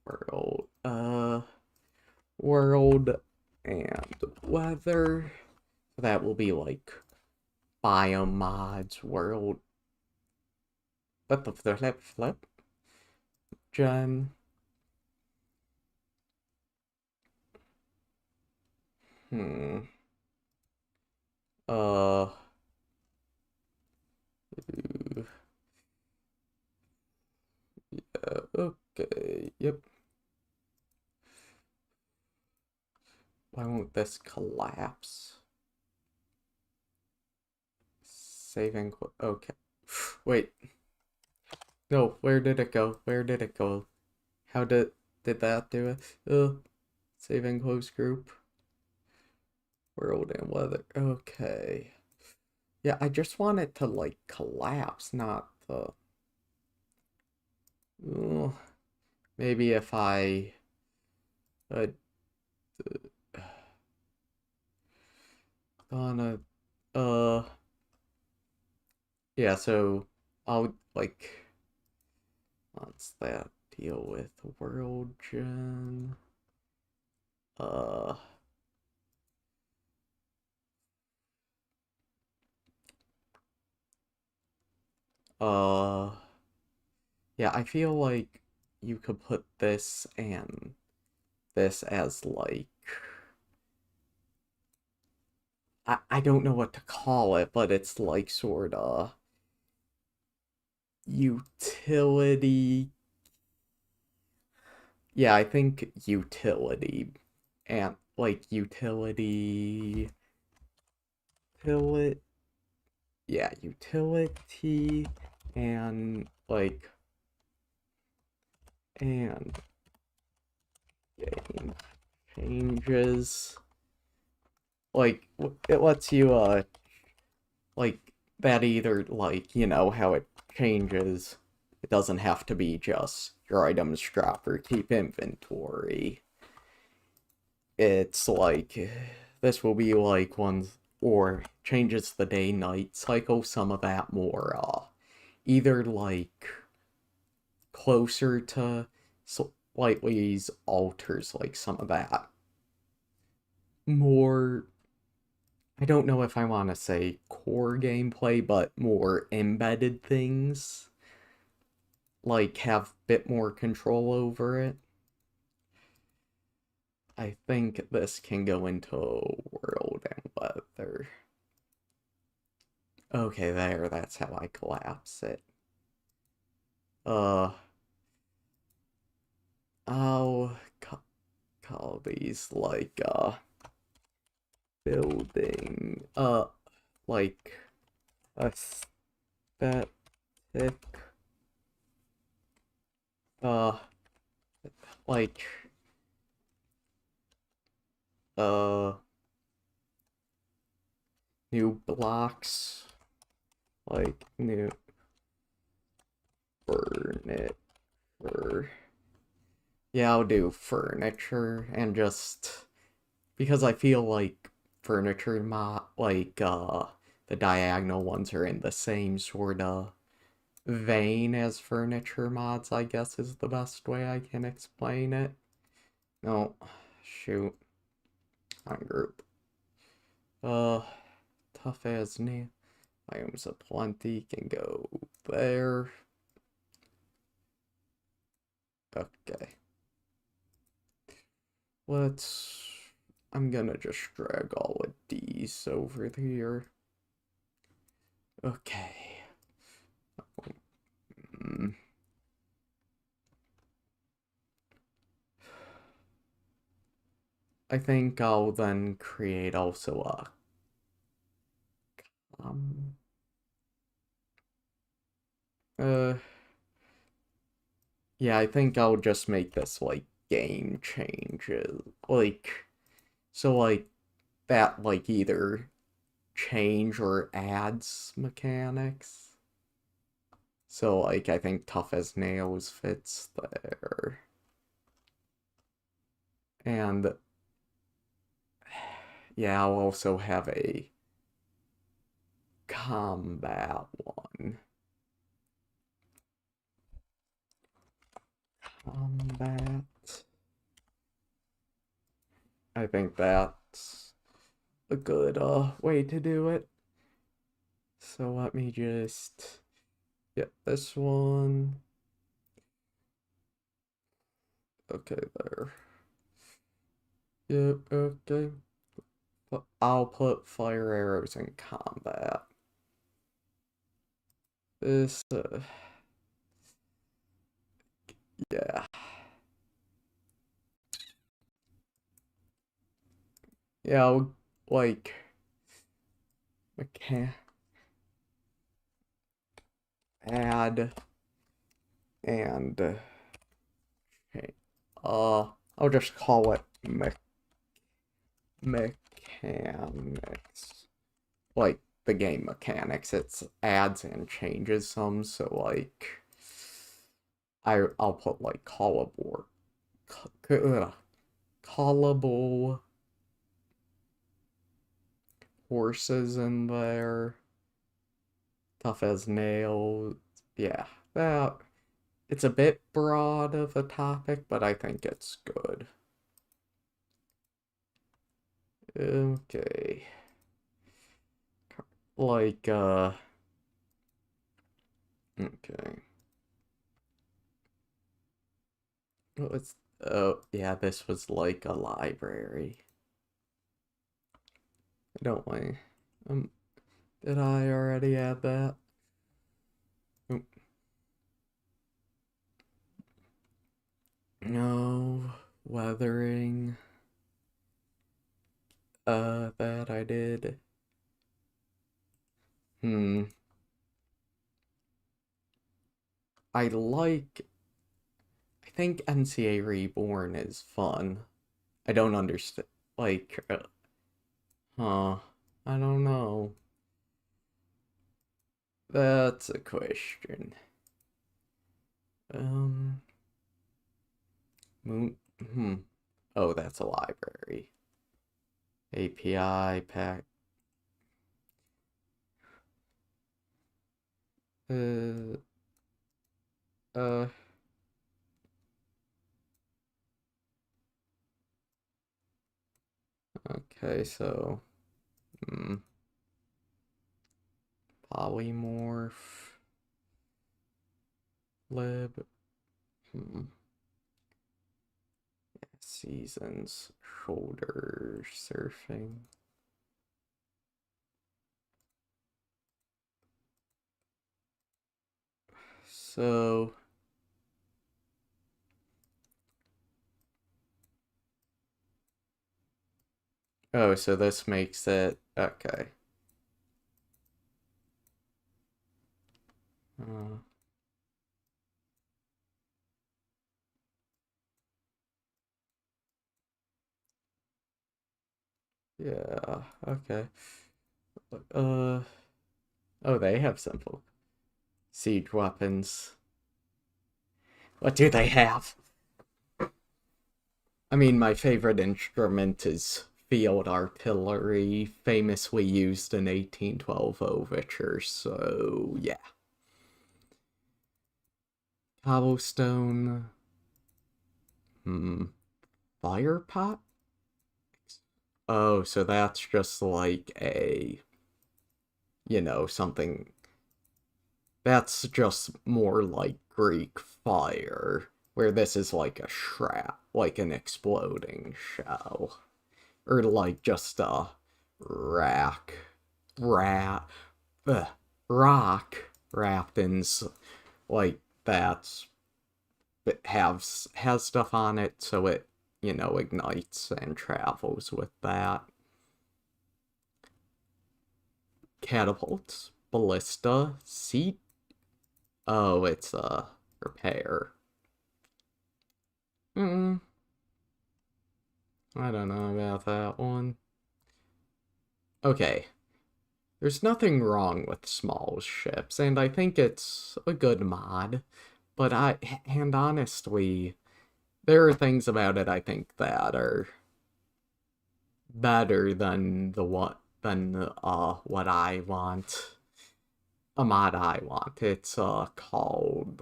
S1: world and weather. So that will be, like, biome mods, world. What the flip? Gen. Hmm. Uh. Yeah, okay. Yep. Why won't this collapse? Saving. Okay. Wait. No, where did it go? Where did it go? How did that do it? Saving close group. World and weather. Okay. Yeah, I just want it to like collapse, not the. Maybe if I. Uh, gonna. Uh. Yeah. So I'll like. Once that deal with world gen. Uh. Uh. Yeah, I feel like you could put this and this as like I don't know what to call it, but it's like sorta utility. Yeah, I think utility and like utility, yeah, utility and like and game changes. Like it lets you like that either like, you know, how it changes. It doesn't have to be just your items drop or keep inventory. It's like this will be like ones or changes the day night cycle, some of that more either like closer to slightly alters like some of that more. I don't know if I want to say core gameplay, but more embedded things, like have a bit more control over it. I think this can go into world and weather. Okay, that's how I collapse it. Uh, I'll call these like, building, like, aesthetic, uh, like, uh, new blocks, like, new furniture. Yeah, I'll do furniture and just, because I feel like furniture like, the diagonal ones are in the same sort of vein as furniture mods, I guess is the best way I can explain it. No, shoot. On group. Tough as nail. Items aplenty can go there. Okay. Let's. I'm gonna just drag all of these over here. Okay. I think I'll then create also a uh yeah, I think I'll just make this like game changes. Like so like that like either change or adds mechanics. So like I think tough as nails fits there. And yeah, I'll also have a combat one. Combat. I think that's a good way to do it. So let me just get this one. Okay, there. Yep, okay. I'll put fire arrows in combat. This, yeah. Yeah, I'll, like, add, and, I'll just call it mechanics. Like, the game mechanics, it's adds and changes some, so, like, I'll put, like, callable horses in there. Tough as nails. Yeah, that it's a bit broad of a topic, but I think it's good. Okay. Like, okay. It's, oh, yeah, this was like a library. Don't I? Did I already add that? Oh. No, weathering. That I did. I think NCA Reborn is fun. I don't understand, like, I don't know. That's a question. Oh, that's a library. API pack. Okay, so, polymorph, lib, seasons, shoulder surfing. So, oh, so this makes it, okay. Yeah, okay. Oh, they have simple siege weapons. What do they have? I mean, my favorite instrument is field artillery, famously used in 1812 Overture, so yeah. Cobblestone. Fire pot? Oh, so that's just like a, something. That's just more like Greek fire, where this is like a like an exploding shell. or like just a rack, rat, rock wrapped in like that's it has stuff on it, so it ignites and travels with that. Catapults, ballista, seat. Oh, it's a repair. I don't know about that one. Okay. There's nothing wrong with small ships, and I think it's a good mod. But and honestly, there are things about it I think that are better than what I want. A mod I want. It's called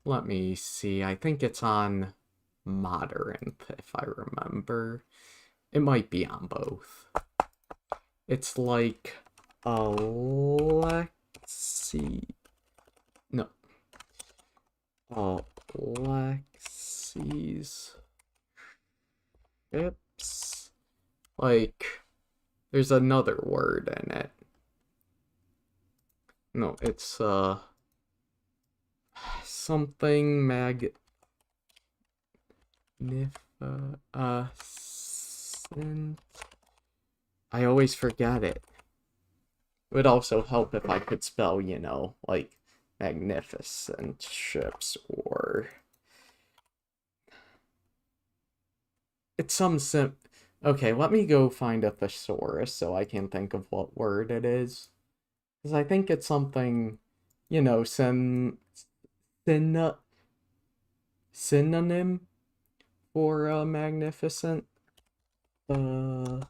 S1: let me see. I think it's on Modernth if I remember. It might be on both. It's like Alexi. No. Alexi's ships. Like, there's another word in it. No, it's something I always forget it. It would also help if I could spell, like magnificent ships, or it's some okay, let me go find a thesaurus so I can think of what word it is. Because I think it's something, synonym for magnificent. Thesaurus.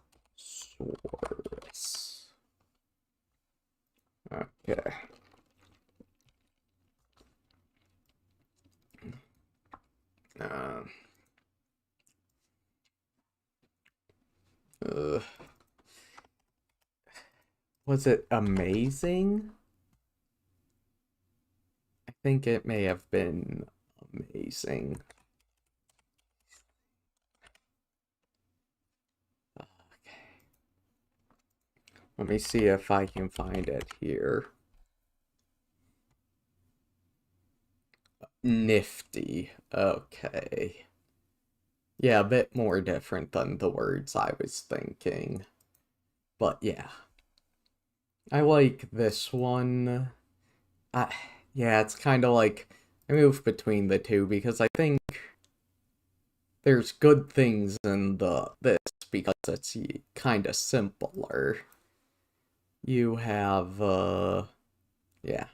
S1: Okay. Was it amazing? I think it may have been amazing. Okay. Let me see if I can find it here. Nifty. Okay. Yeah, a bit more different than the words I was thinking. But yeah. I like this one. Yeah, it's kind of like I move between the two because I think there's good things in this because it's kind of simpler. You have yeah,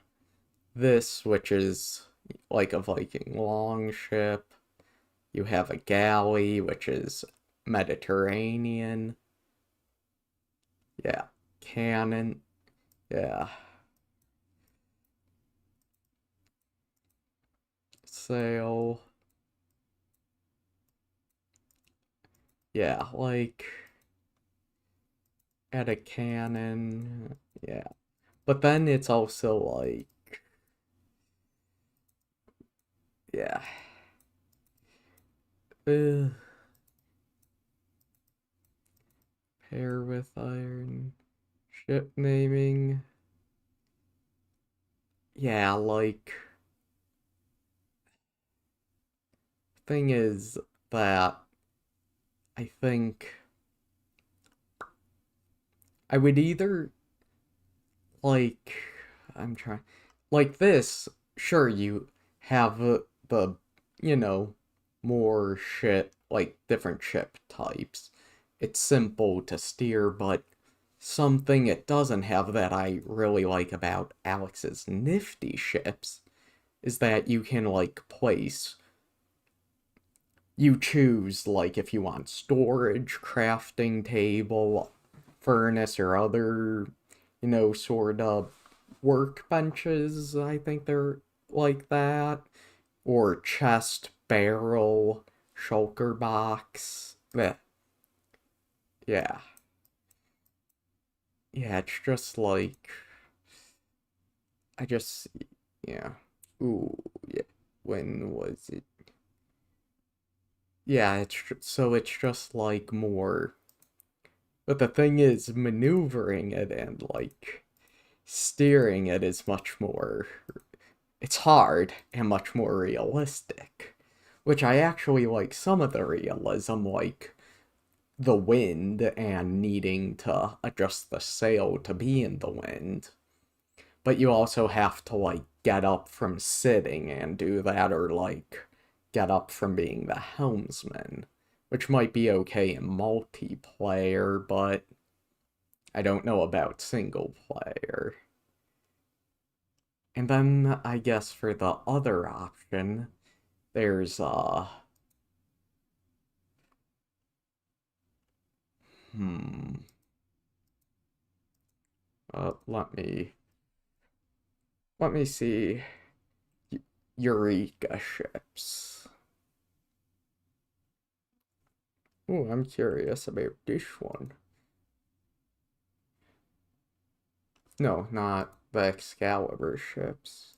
S1: this, which is like a Viking longship. You have a galley, which is Mediterranean. Yeah, cannon. Yeah. Sail. Yeah, like at a cannon. Yeah. But then it's also like, yeah. Pair with iron. Ship naming. Yeah, like, thing is that I think I would either like I'm trying like this, sure you have the more ship like different ship types. It's simple to steer, but something it doesn't have that I really like about Alex's nifty ships is that you can like place you choose like if you want storage, crafting table, furnace, or other, sort of workbenches. I think they're like that. Or chest, barrel, shulker box. Yeah. Yeah. Yeah, it's just like I just yeah. Ooh, yeah. When was it? yeah, so it's just like more. But the thing is, maneuvering it and like steering it is much more. It's hard and much more realistic. Which I actually like some of the realism, like the wind and needing to adjust the sail to be in the wind. But you also have to like get up from sitting and do that, or like get up from being the helmsman, which might be okay in multiplayer, but I don't know about single player. And then I guess for the other option, there's hmm let me see. Eureka ships. Oh, I'm curious about this one. No, not the Excalibur ships.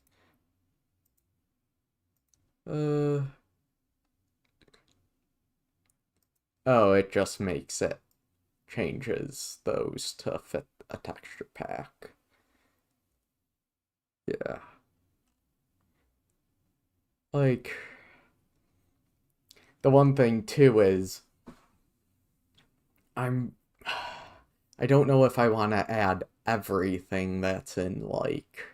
S1: Oh, it just makes it changes those to fit a texture pack. Yeah. Like, the one thing too is I'm I don't know if I want to add everything that's in like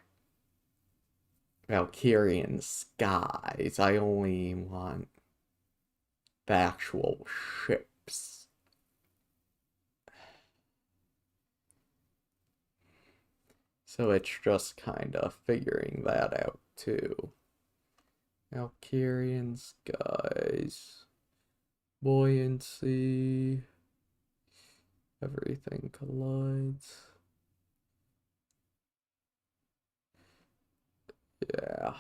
S1: Valkyrian skies. I only want the actual ships. So it's just kind of figuring that out too. Valkyrian skies, buoyancy, everything collides. Yeah.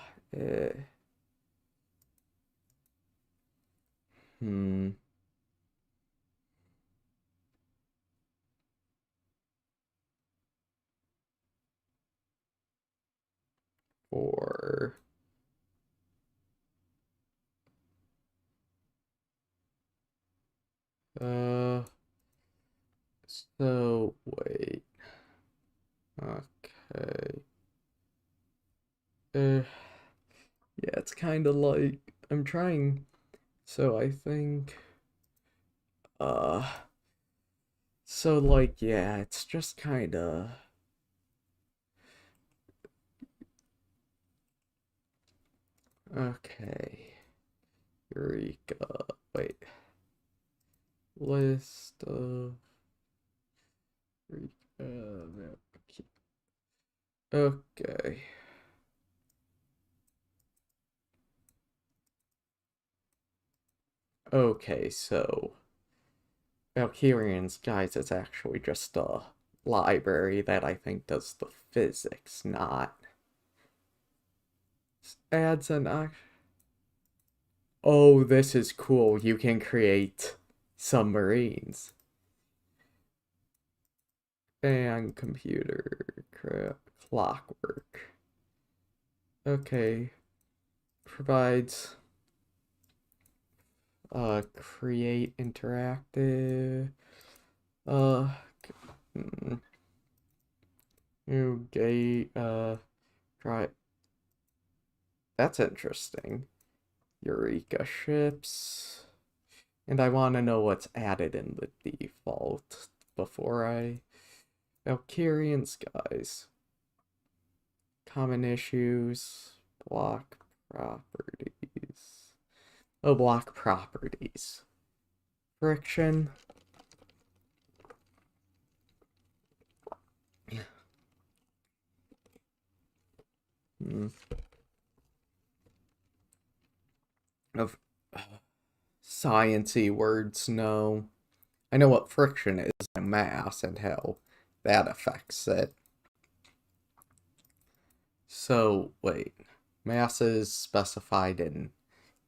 S1: Hmm. Or so wait. Okay. Yeah, it's kind of like I'm trying. So I think uh so like yeah, it's just kind of okay. Eureka. Wait. List of Eureka. Okay. Okay, so Valkyrian's Guides is actually just a library that I think does the physics, not adds an oh, this is cool. You can create submarines. And computer clockwork. Okay. Provides create interactive uh new gate try. That's interesting. Eureka ships. And I want to know what's added in the default before I Valkyrian skies. Common issues, block properties. Oh, block properties. Friction. Hmm. Of science-y words, no. I know what friction is in mass and how that affects it. So, wait. Mass is specified in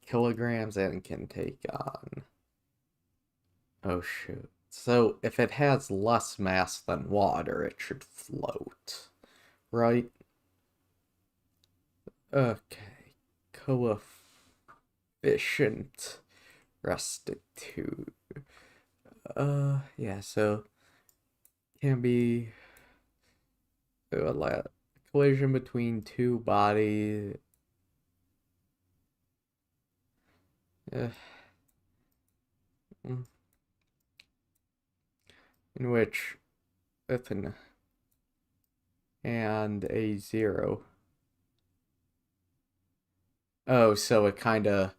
S1: kilograms and can take on. Oh, shoot. So, if it has less mass than water, it should float. Right? Okay. Coefficient restitute. Yeah, so can be a collision between two bodies. In which with an and a 0. Oh, so it kind of...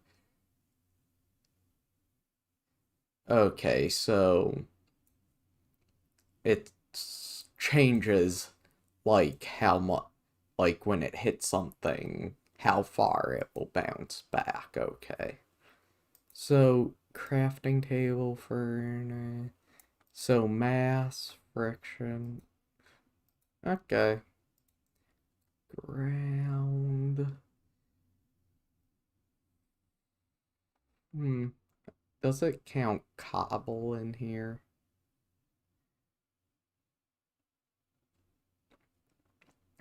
S1: Okay, so it changes like how much, like when it hits something, how far it will bounce back. Okay. So crafting table for... So mass, friction. Okay. Ground. Does it count cobble in here?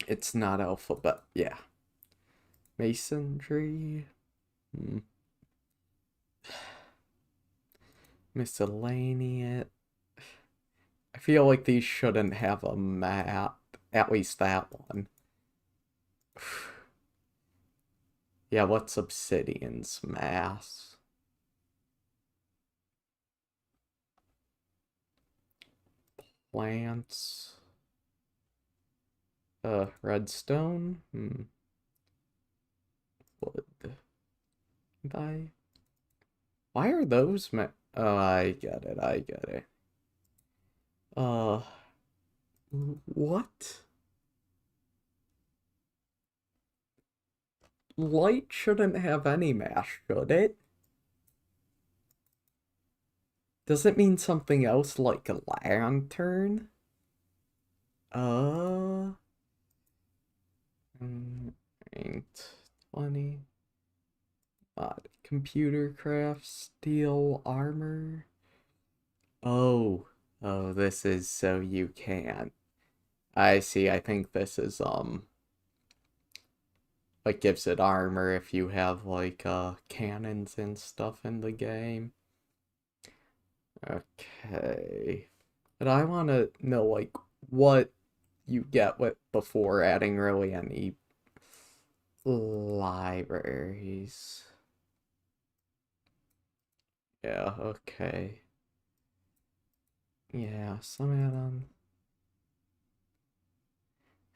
S1: It's not alphabet. Yeah. Masonry. Miscellaneous. I feel like these shouldn't have a map. At least that one. Yeah, what's obsidian's mass? Plants. Redstone? Wood. Why are those oh, I get it, I get it. What? Light shouldn't have any mass, should it? Does it mean something else like a lantern? 20. Computer craft, steel, armor. Oh, this is so you can. I see, I think this is, like gives it armor if you have like, cannons and stuff in the game. Okay. But I want to know, like, what you get with before adding really any libraries. Yeah, okay. Yeah, some add-on.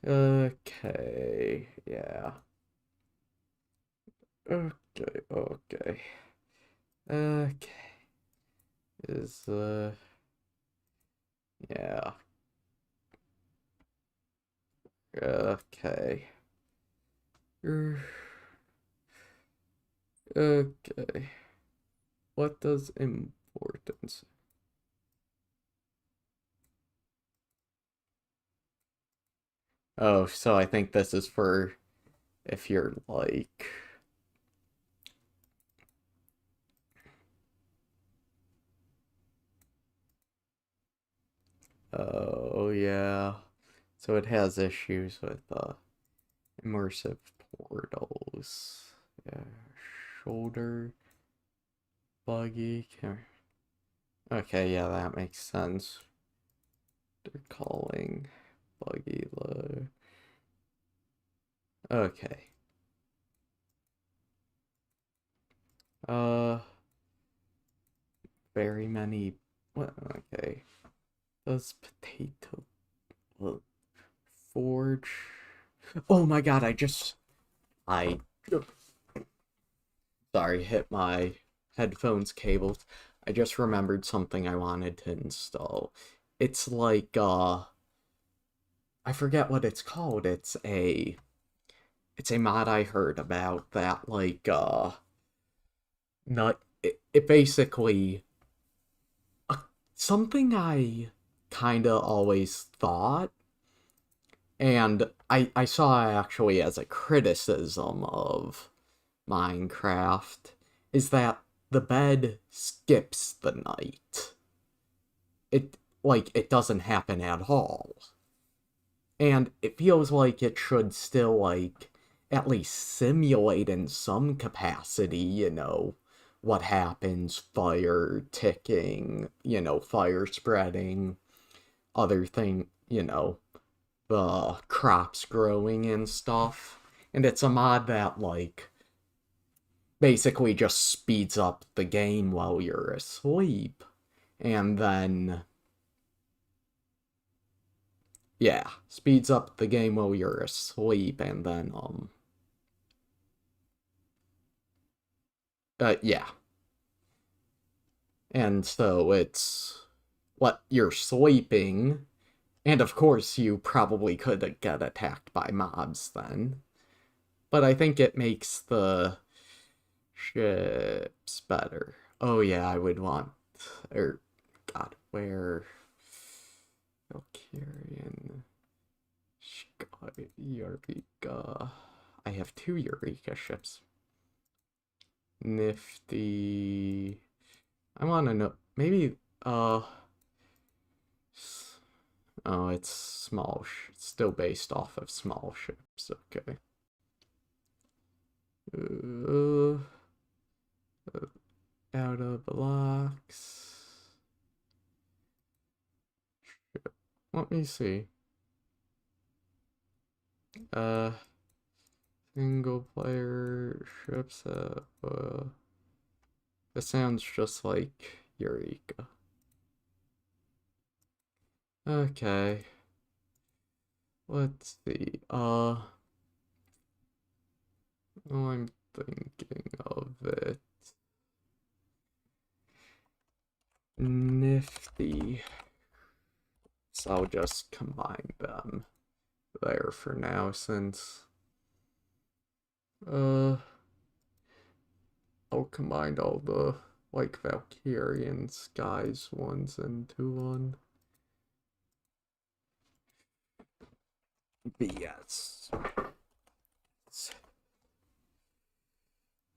S1: Okay, yeah. Okay, okay. Okay. Yeah. Okay. Okay. What does importance? Oh, so I think this is for if you're like... Oh, yeah. So it has issues with immersive portals. Yeah. Shoulder. Buggy. Okay, yeah, that makes sense. They're calling buggy low. Okay. Very many. What? Okay. Does potato forge? Oh my god! I sorry, hit my headphones cables. I just remembered something I wanted to install. It's like I forget what it's called. It's a mod I heard about that like not it basically something I kinda always thought, and I saw actually as a criticism of Minecraft, is that the bed skips the night. It doesn't happen at all. And it feels like it should still, like, at least simulate in some capacity, what happens, fire ticking, fire spreading, other thing, the crops growing and stuff. And it's a mod that, like, basically just speeds up the game while you're asleep. And then, yeah, speeds up the game while you're asleep, and then, yeah. And so it's what you're sleeping, and of course you probably could get attacked by mobs then. But I think it makes the ships better. Oh yeah, I would want, God, where, Valkyrian, Eureka. I have 2 Eureka ships. Nifty. I want to know, maybe, oh, it's small, still based off of small ships, okay. Out of blocks. Let me see. Single player ships. This sounds just like Eureka. Okay. Let's see. I'm thinking of it. Nifty. So I'll just combine them there for now, since I'll combine all the, like, Valkyrian skies ones into one. BS.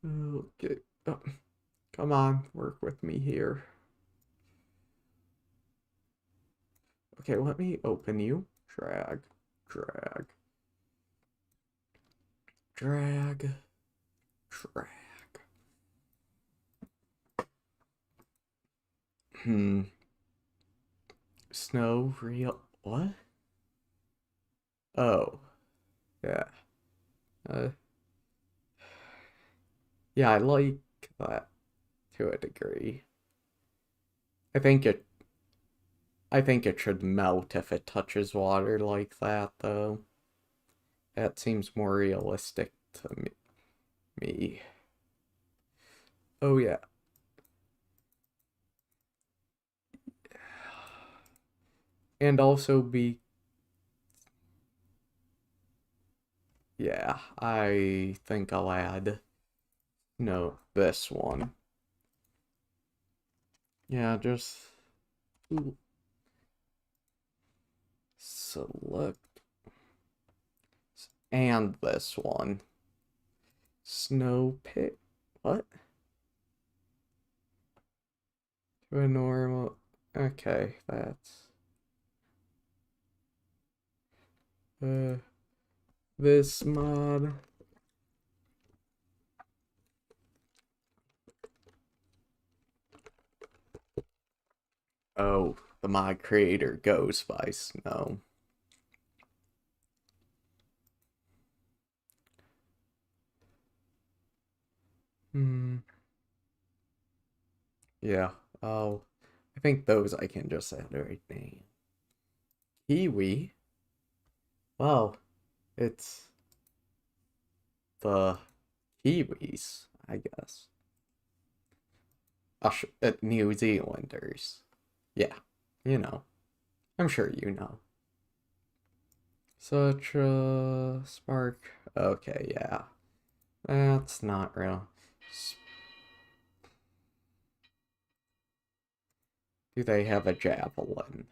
S1: Okay. Oh, come on, work with me here. Okay, let me open you. Drag, drag, drag, drag. Snow real, what? Oh, yeah. Yeah, I like that to a degree. I think it should melt if it touches water like that, though. That seems more realistic to me. Oh, yeah. And also yeah, I think I'll add, this one. Yeah, just select, and this one. Snow pit, what? To a normal, okay, that's, this mod. Oh, the mod creator goes by Snow. Yeah, I think those I can just add right now. Kiwi? Well, it's the Kiwis, I guess. New Zealanders. Yeah, I'm sure you know. Such a spark. Okay, yeah. That's not real. Do they have a javelin?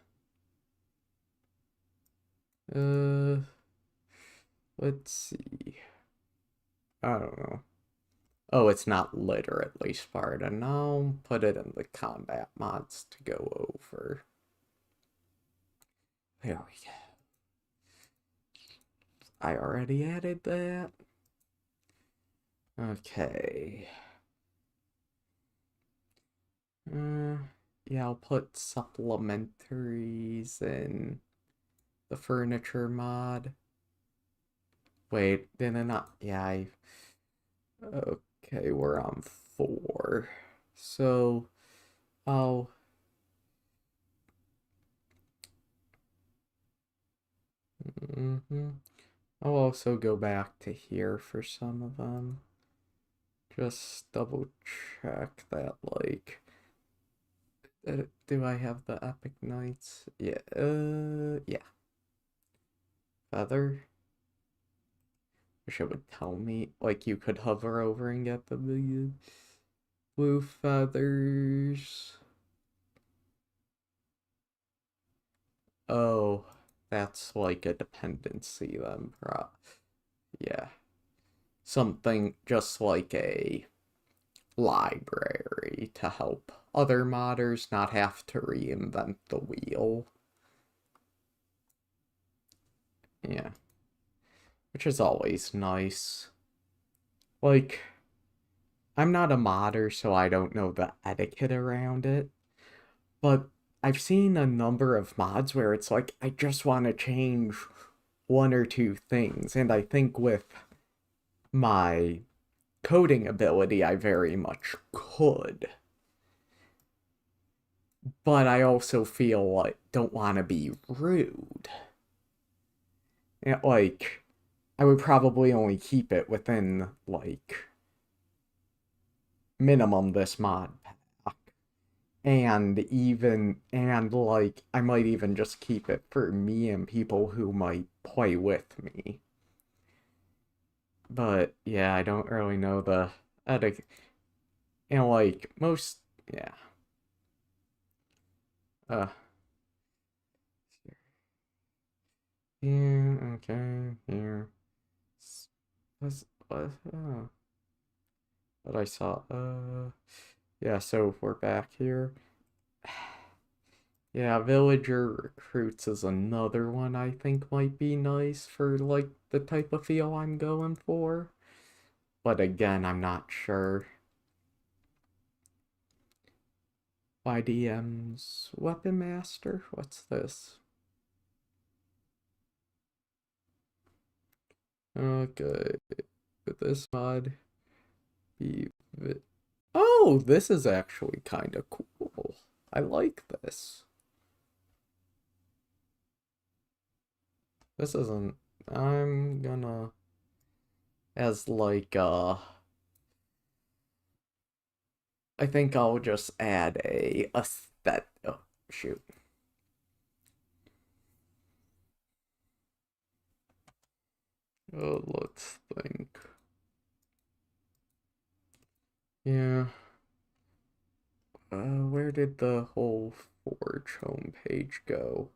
S1: Let's see. I don't know. Oh, it's not literally Sparta. No, put it in the combat mods to go over. There we go. I already added that. Okay. Yeah, I'll put supplementaries in the furniture mod. Wait, did I not? Yeah, okay, we're on 4. So, I'll... I'll also go back to here for some of them. Just double check that, like... do I have the Epic Knights? Yeah, yeah. Feather? Wish it would tell me, like, you could hover over and get the big blue feathers. Oh, that's like a dependency then, yeah. Something just like a library to help other modders not have to reinvent the wheel. Yeah. Which is always nice. Like, I'm not a modder, so I don't know the etiquette around it. But I've seen a number of mods where it's like, I just want to change 1 or 2 things. And I think with my coding ability, I very much could. But I also feel like, don't want to be rude. And, like, I would probably only keep it within, like, minimum this mod pack. And like, I might even just keep it for me and people who might play with me. But, yeah, I don't really know the etiquette. And, like, most, yeah. Uh, here, okay, here. What, what I saw, yeah, so we're back here. Yeah, villager recruits is another one I think might be nice for, like, the type of feel I'm going for. But again, I'm not sure. YDM's Weapon Master? What's this? Okay, with this mod, be... Oh, this is actually kind of cool. I like this. This isn't... I'm gonna... As like, I think I'll just add a aesthetic... Oh, shoot. Oh, let's think. Yeah. Where did the whole Forge homepage go?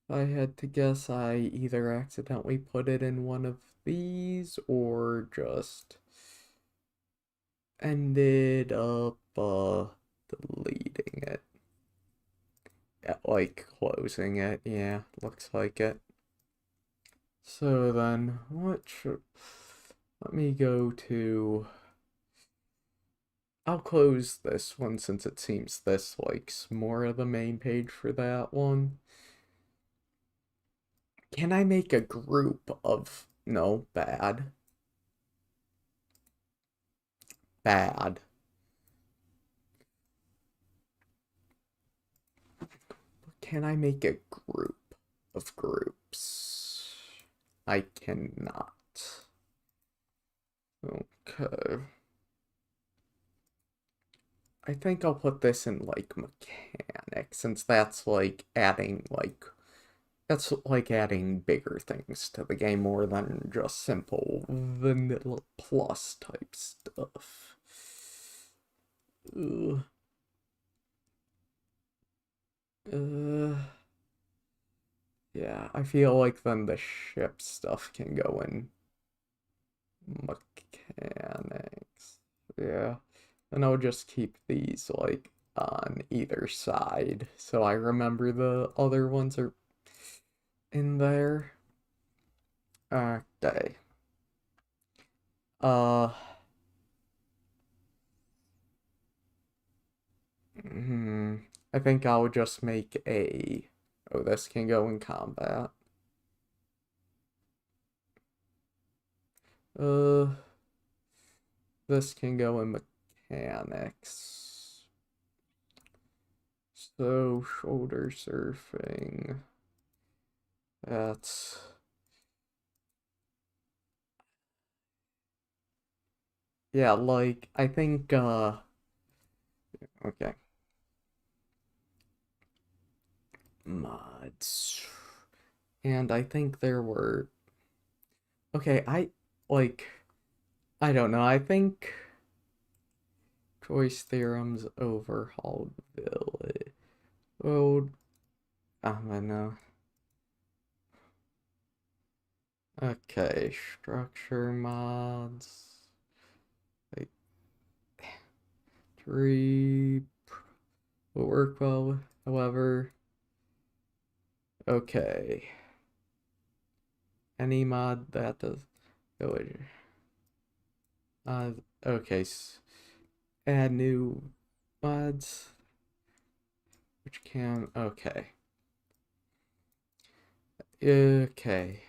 S1: I had to guess, I either accidentally put it in one of these or just ended up deleting it. Yeah, like closing it. Yeah, looks like it. So then, what should... Let me go to... I'll close this one since it seems this likes more of the main page for that one. Can I make a group of... No, bad. Bad. Can I make a group of groups? I cannot. Okay. I think I'll put this in, like, mechanics, since that's, like, adding, like... That's, like, adding bigger things to the game more than just simple vanilla plus type stuff. Ugh. Yeah, I feel like then the ship stuff can go in mechanics. Yeah. And I'll just keep these, like, on either side, so I remember the other ones are in there. Okay. Uh, I think I'll just make a... Oh, this can go in combat. This can go in mechanics. So, shoulder surfing. That's... Yeah, like, I think, okay. Mods. And I think there were... Okay, I don't know, I think choice theorems overhauled village. Oh, I don't know. Okay, structure mods. Like, tree will work well, however. Okay. Any mod that does village. Okay, add new mods, which can, okay. Okay.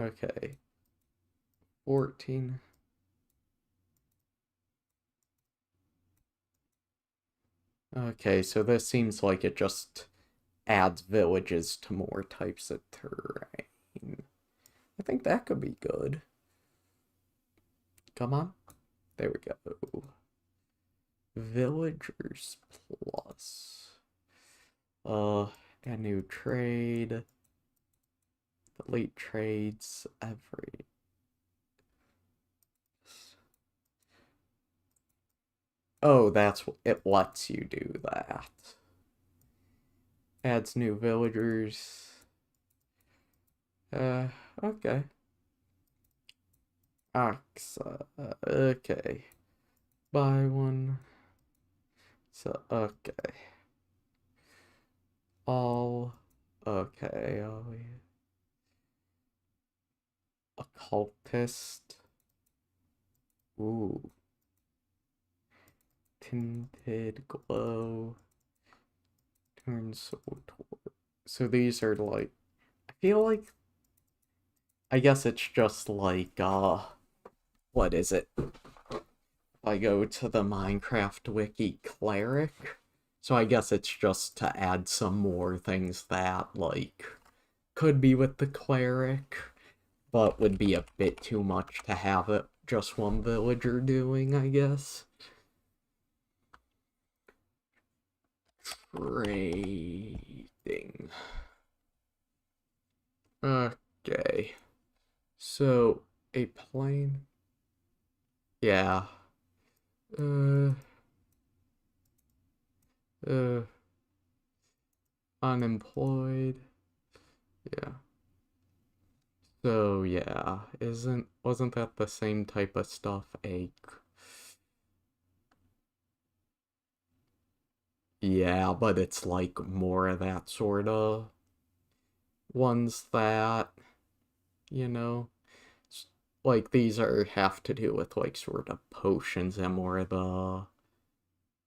S1: Okay. 14. Okay, so this seems like it just adds villages to more types of terrain. I think that could be good. Come on. There we go. Villagers plus. A new trade. Delete trades every. Oh, that's it lets you do that. Adds new villagers. Okay. Okay. Buy one. So, okay. All. Okay. Oh, yeah. Occultist. Ooh. Tinted glow. Turn soul toward. So these are like, I feel like, I guess it's just like, what is it? I go to the Minecraft wiki cleric. So I guess it's just to add some more things that, like, could be with the cleric, but would be a bit too much to have it just one villager doing, I guess. Trading. Okay. So, a plane. Yeah. Uh, unemployed. Yeah. So, yeah. Wasn't that the same type of stuff? Yeah, but it's like more of that sort of ones that, you know, like these have to do with like sort of potions and more of the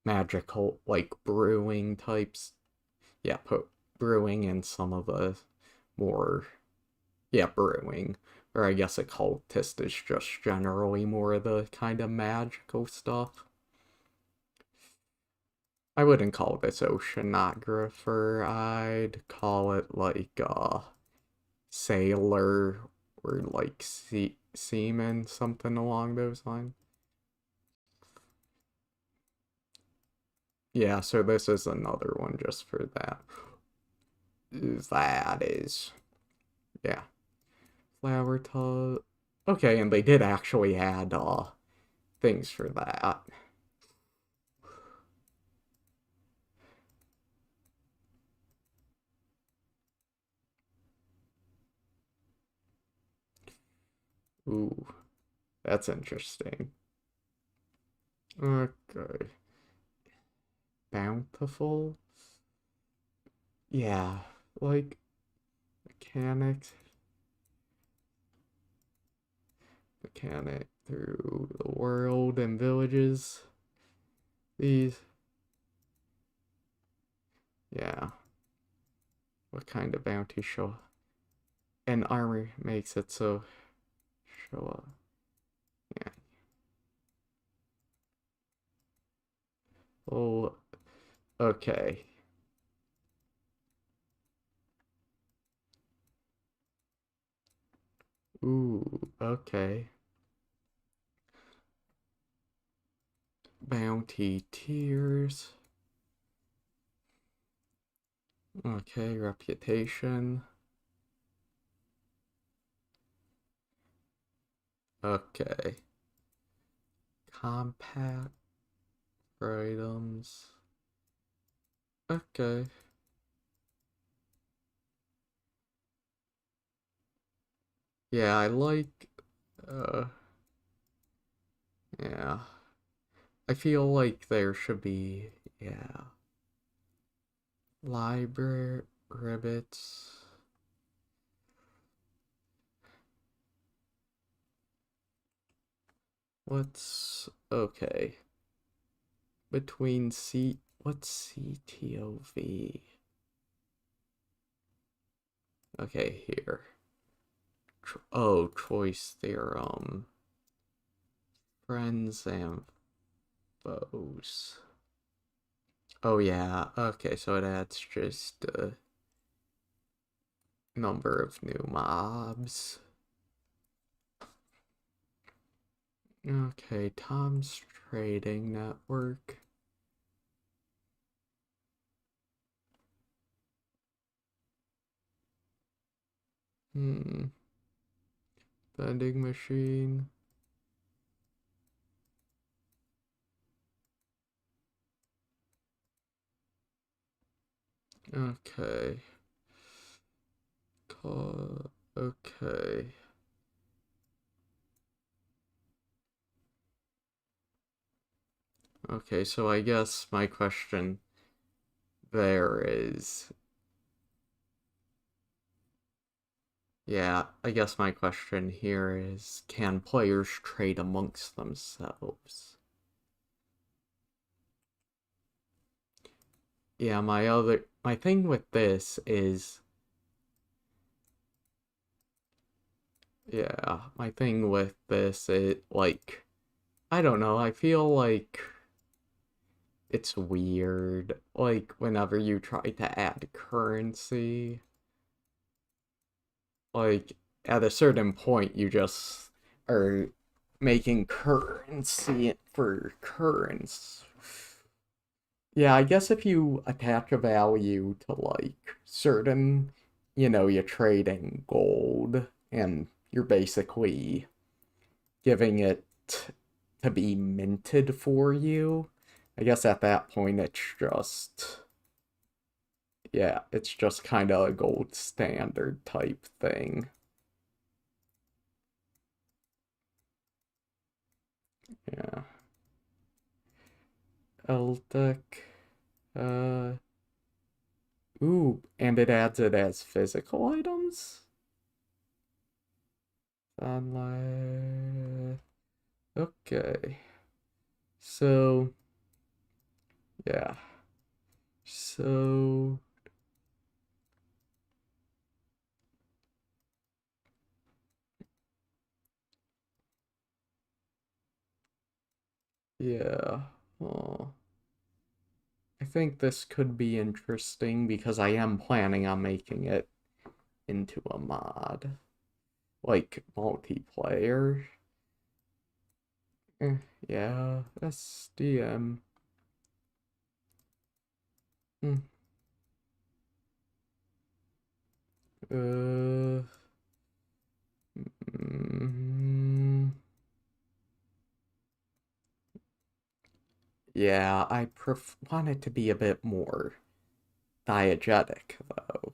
S1: magical, like brewing types. Yeah, brewing and some of the more, yeah, brewing. Or I guess occultist is just generally more of the kind of magical stuff. I wouldn't call this oceanographer. I'd call it like sailor or like seaman, something along those lines. Yeah, so this is another one just for that. That is, yeah. Flower tub. Okay, and they did actually add things for that. Ooh, that's interesting. Okay. Bountiful? Yeah, like mechanics. Mechanic through the world and villages. These. Yeah. What kind of bounty show? And armor makes it so show up. Yeah. Oh, okay. Ooh, okay. Bounty tiers. Okay, reputation. Okay. Compact items. Okay. Yeah, I like, yeah. I feel like there should be, yeah. Library ribbits. What's okay? Between what's CTOV? Okay, here. Oh, choice theorem. Friends and foes. Oh yeah. Okay, so it adds just a number of new mobs. Okay, Tom's trading network. Vending machine. Okay. Okay. Okay, so I guess my question there is, yeah, I guess my question here is, can players trade amongst themselves? Yeah, my thing with this is, yeah, my thing with this is, like, I don't know, I feel like it's weird, like, whenever you try to add currency, like, at a certain point, you just are making currency for currency. Yeah, I guess if you attach a value to, like, certain, you're trading gold, and you're basically giving it to be minted for you. I guess at that point it's just, yeah, it's just kind of a gold standard type thing. Yeah. Eldec. Uh, ooh, and it adds it as physical items? Sunlight. Okay. So, yeah. So, yeah. Oh. I think this could be interesting because I am planning on making it into a mod. Like multiplayer. Yeah, SDM. Hmm. Uh, mm, yeah, I want it to be a bit more diegetic, though.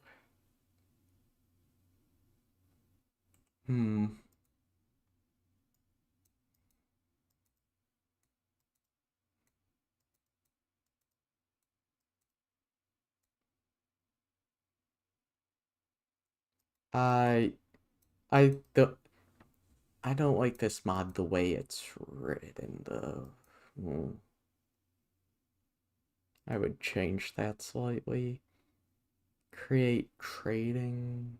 S1: Hmm. I I don't I don't like this mod the way it's written, though. Hmm. I would change that slightly. Create trading.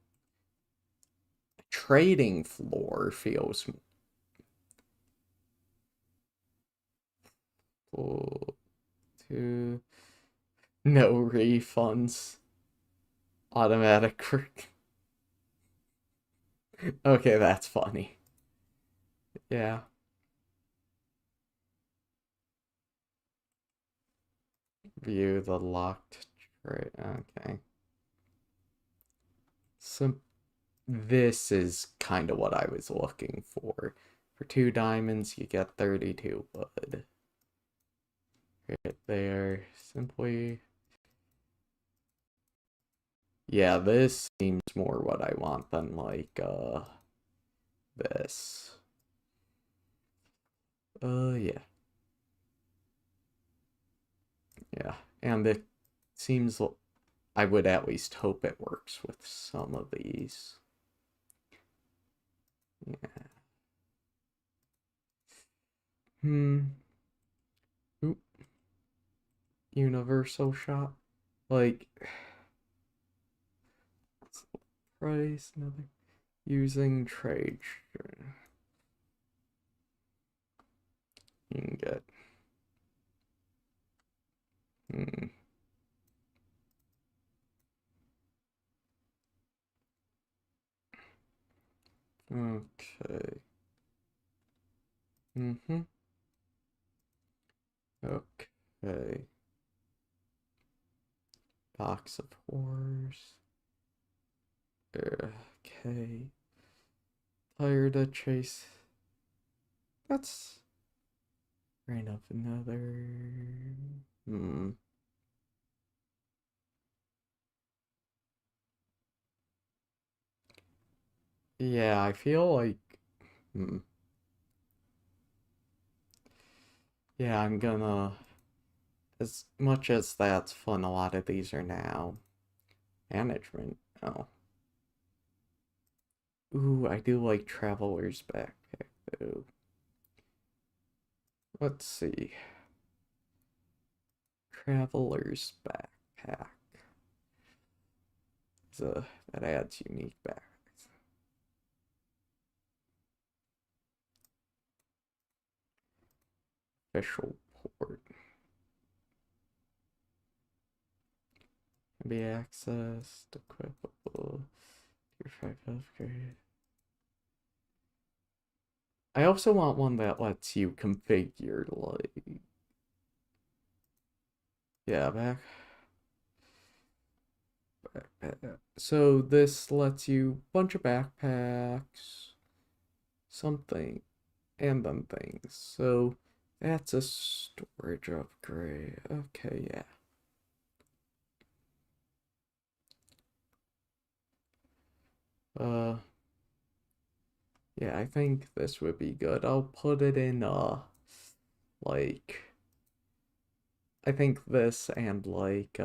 S1: Trading floor feels to no refunds. Automatic. Okay, that's funny. Yeah. View the locked trade. Okay. So this is kind of what I was looking for. For 2 diamonds, you get 32 wood. Right there. Simply. Yeah, this seems more what I want than like this. Yeah. Yeah, and it seems I would at least hope it works with some of these. Yeah. Oop. Universal shop. Like, price, nothing. Using trade. You can get. Okay. Okay. Box of horrors. Okay. Tired of chase. That's right up another. Yeah, I feel like. Yeah, I'm gonna. As much as that's fun, a lot of these are now. Management. Oh. Ooh, I do like Traveler's Backpack, though. Let's see. Traveler's Backpack. That adds unique backpacks. Official port. Can be accessed, equipable, tier 5 upgrade. I also want one that lets you configure, like... Yeah, backpack. So this lets you bunch of backpacks, something, and then things. So that's a storage upgrade. Okay, yeah. Yeah, I think this would be good. I'll put it in, like, I think this and, like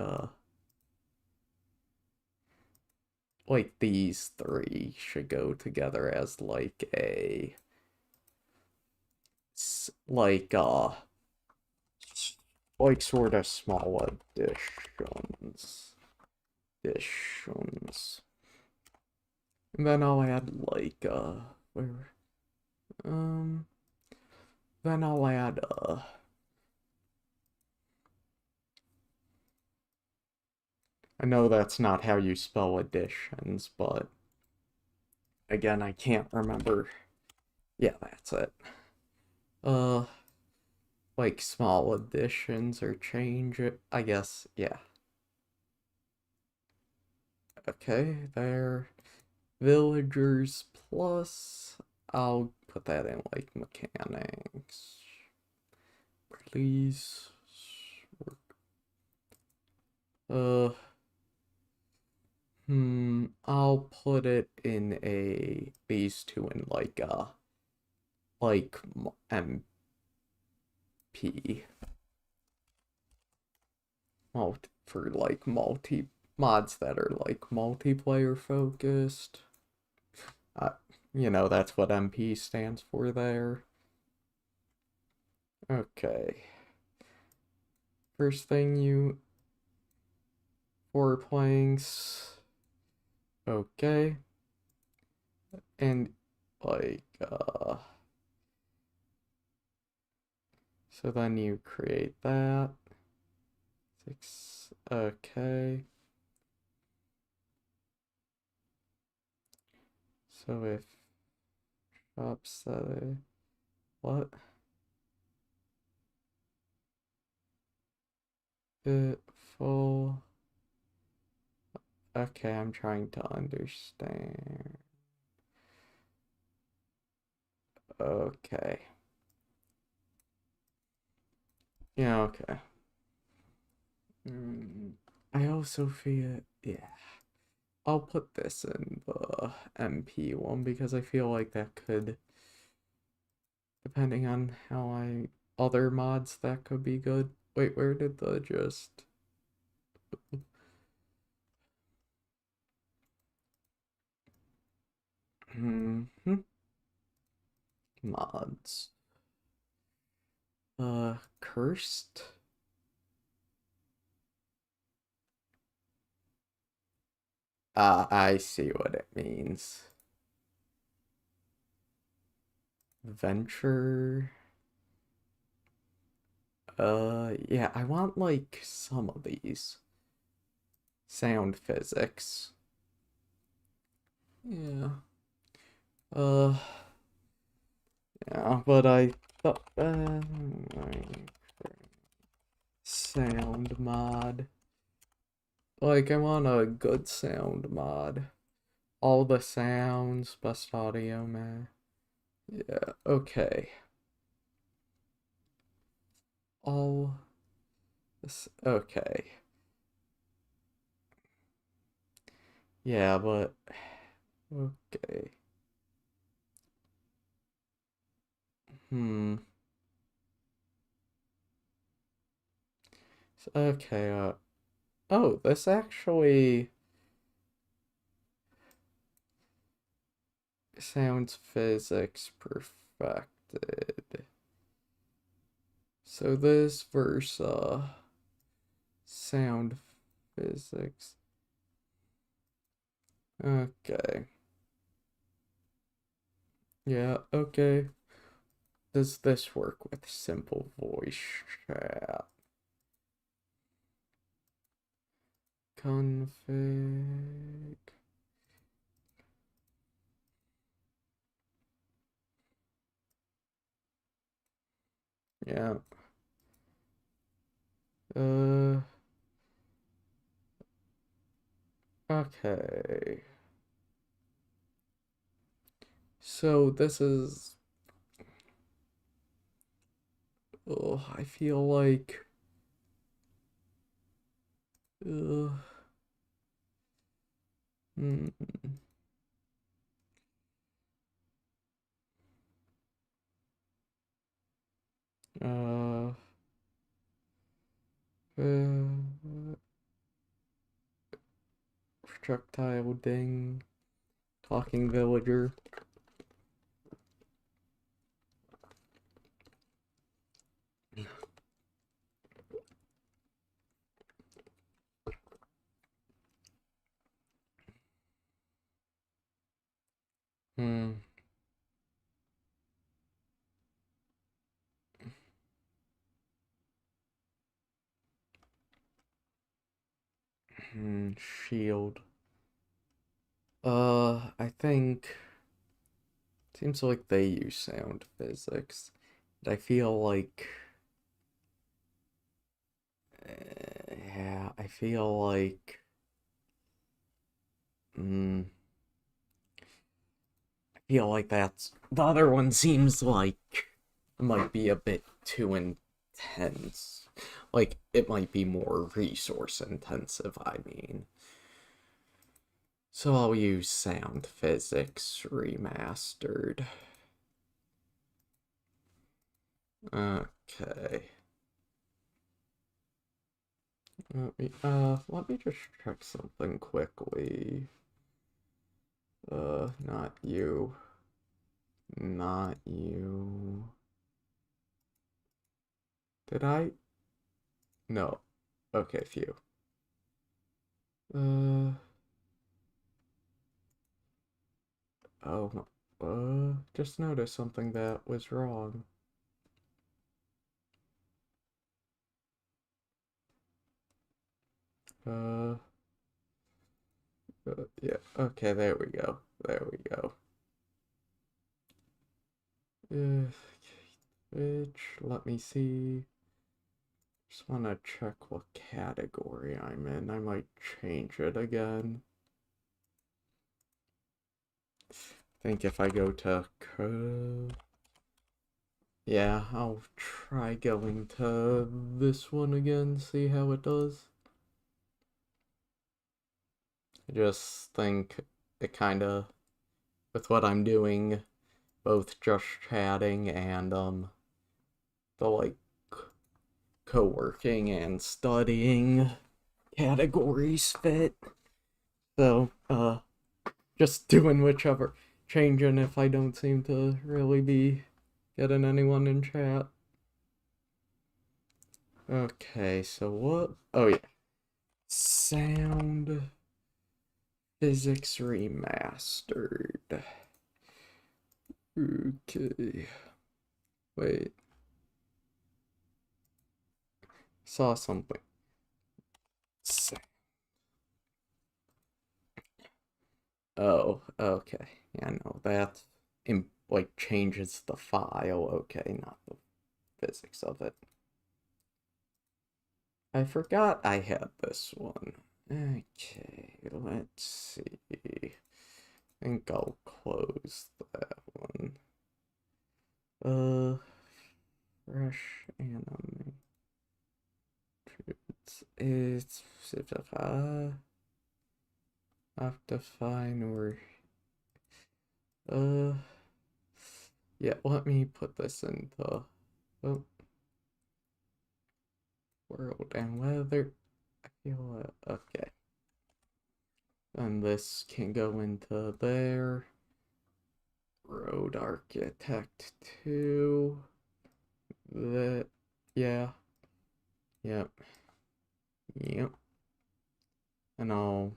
S1: these 3 should go together as, like, like, sort of small additions. And then I'll add, like, where, then I'll add, I know that's not how you spell additions, but again, I can't remember. Yeah, that's it. Like small additions or change it, I guess, yeah. Okay, there. Villagers plus, I'll put that in like mechanics. Please. I'll put it in these 2 in like MP. For like mods that are like multiplayer focused. That's what MP stands for there. Okay. first thing you 4 planks. Okay. And like so then you create that. 6. Okay. So if shop set what? It full. Okay, I'm trying to understand. Okay. Yeah, okay. I also feel, yeah. I'll put this in the MP one because I feel like that could, depending on how other mods, that could be good. Wait, where did the just... Mods. Cursed? I see what it means. Venture. Yeah, I want like some of these. Sound physics. Yeah. Yeah, but I thought, sound mod. Like, I want a good sound mod. All the sounds, best audio, man. Yeah, okay. All this, okay. Yeah, but, okay. Okay, oh, this actually sounds physics perfected. So this verse, sound physics. Okay. Yeah, okay. Does this work with simple voice chat? Config. Yeah. Okay. So this is... Oh, I feel like... Uh, hmm. Uh, projectile ding. Talking villager. Shield. I think seems like they use sound physics. And I feel like yeah, I feel like I feel like that's the other one seems like it might be a bit too intense. Like it might be more resource intensive, I mean. So I'll use sound physics remastered. Okay. Let me just check something quickly. Not you. Not you. Did I? No. Okay, phew. Oh, just noticed something that was wrong. Yeah, okay, there we go. There we go. Which, let me see. Just want to check what category I'm in. I might change it again. I think if I go to yeah, I'll try going to this one again, see how it does. I just think it kind of, with what I'm doing, both just chatting and the like co-working and studying categories fit. So, just doing whichever, changing if I don't seem to really be getting anyone in chat. Okay, so what? Oh yeah. Sound Physics Remastered. Okay. Wait. Saw something. Oh, okay. Yeah, no, that like changes the file. Okay, not the physics of it. I forgot I had this one. Okay, let's see. I think I'll close that one. Fresh anime. It's have to find or yeah, let me put this into oh, world and weather. I feel okay. And this can go into there. Road Architect 2. That, yeah. Yep. Yep. And I'll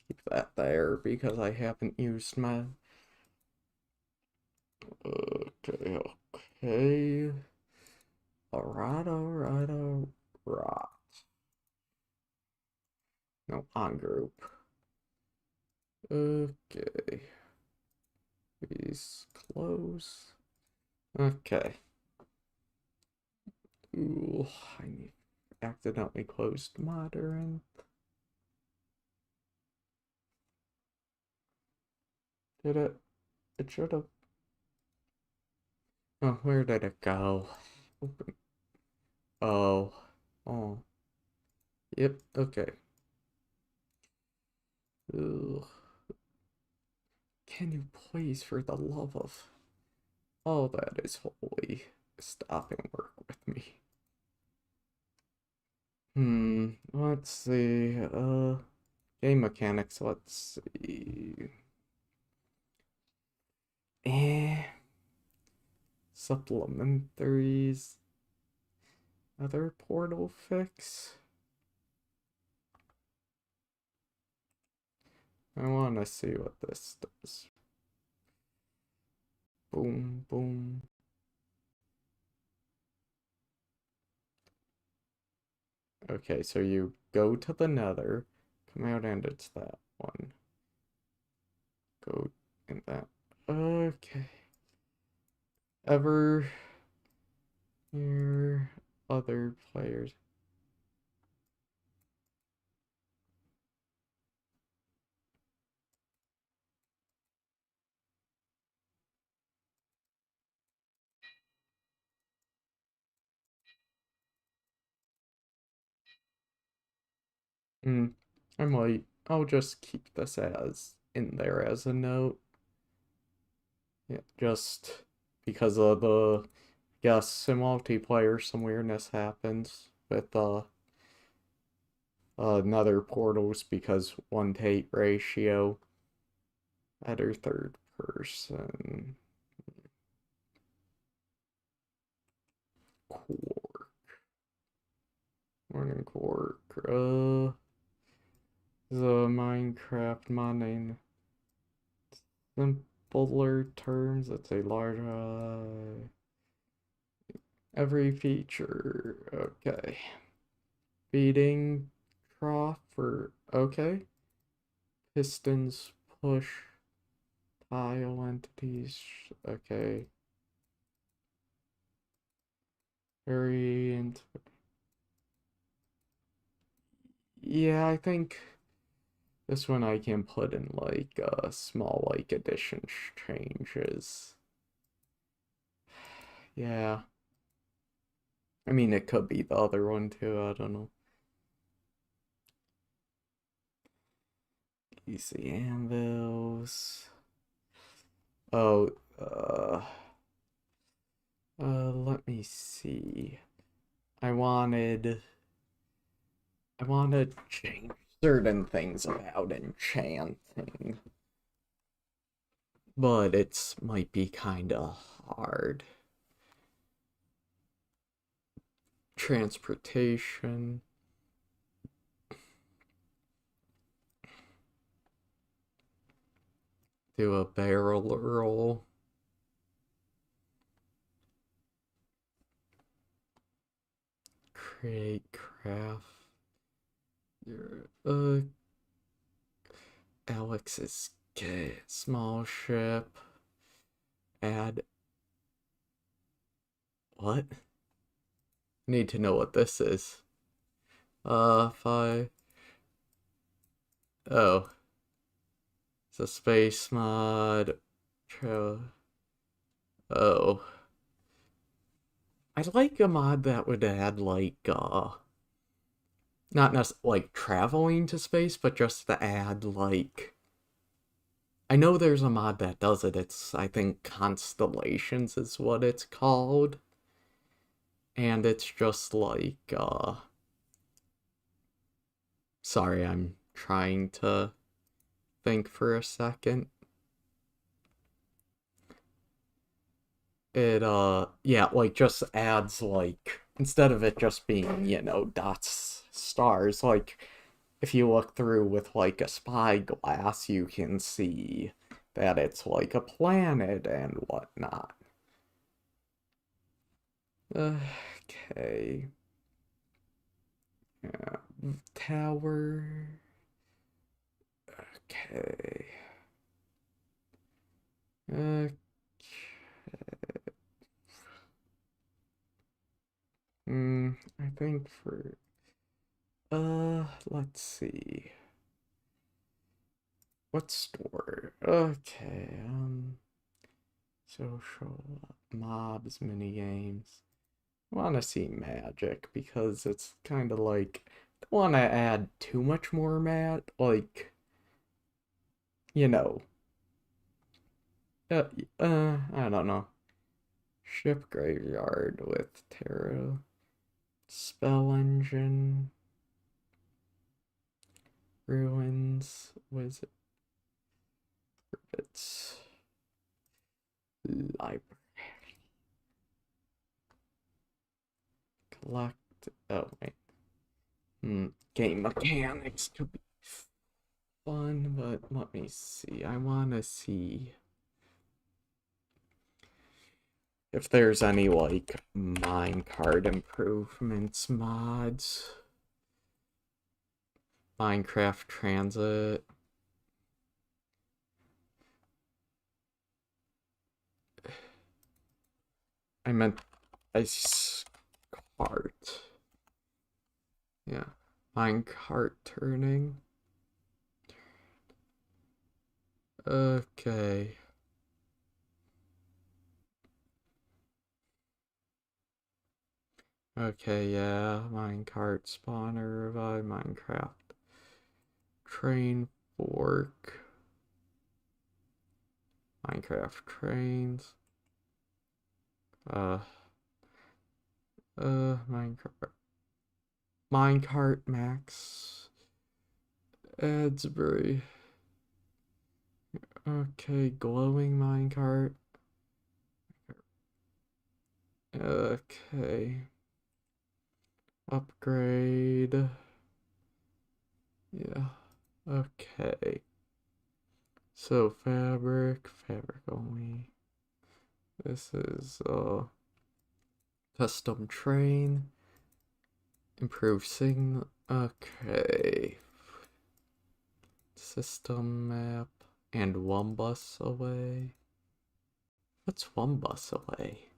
S1: keep that there because I haven't used my... Okay, okay. Alright. No, on group. Okay. Please close. Okay. Ooh, I accidentally closed modern. Did it? It should have. Oh, where did it go? Open. Oh. Oh. Yep, okay. Ugh. Can you please, for the love of all that is holy, stop and work with me? Let's see. Game mechanics, let's see. Supplementaries. Other portal fix. I want to see what this does. Boom, boom. Okay, so you go to the nether, come out and it's that one. Go in that. Okay. Ever hear other players? I might. I'll just keep this as in there as a note. Yeah, just because of the, yes, in multiplayer, some weirdness happens with nether portals because 1-to-8 ratio. Better third person. Quark. What think work. The Minecraft mod in simpler terms, it's a large, every feature, okay. Feeding trough for, okay. Pistons push tile entities, okay. Variant. Yeah, I think this one I can put in like small like addition changes. Yeah. I mean, it could be the other one too, I don't know. Easy anvils. Oh, let me see. I wanted to change certain things about enchanting, but it's might be kind of hard. Transportation. Do a barrel roll. Create craft. Alex's small ship. Add. What? Need to know what this is. 5. Oh. It's a space mod. Oh. I'd like a mod that would add like not necessarily like traveling to space, but just to add like, I know there's a mod that does it. It's, I think, Constellations is what it's called. And it's just like sorry, I'm trying to think for a second. It yeah, like just adds like, instead of it just being, you know, dots, stars, like if you look through with like a spyglass, you can see that it's like a planet and whatnot. Okay. Yeah. Tower. Okay. Okay. I think for let's see. What store? Okay, social mobs, mini games. I want to see magic because it's kind of like, don't want to add too much more like, you know. I don't know. Ship graveyard with tarot. Spell engine. Ruins. Wizard. It's library. Collect. Oh wait. Game mechanics could be fun, but let me see. I want to see if there's any like minecart improvements mods. Minecraft Transit. I meant ice cart. Yeah. Minecart turning. Okay. Okay, yeah. Minecart spawner, revive Minecraft. Train fork. Minecraft trains. Minecart. Minecart Max. Adsbury. Okay, glowing minecart. Okay. Upgrade. Yeah. Okay. So fabric only. This is custom train. Improve signal. Okay. System map. And one bus away. What's one bus away?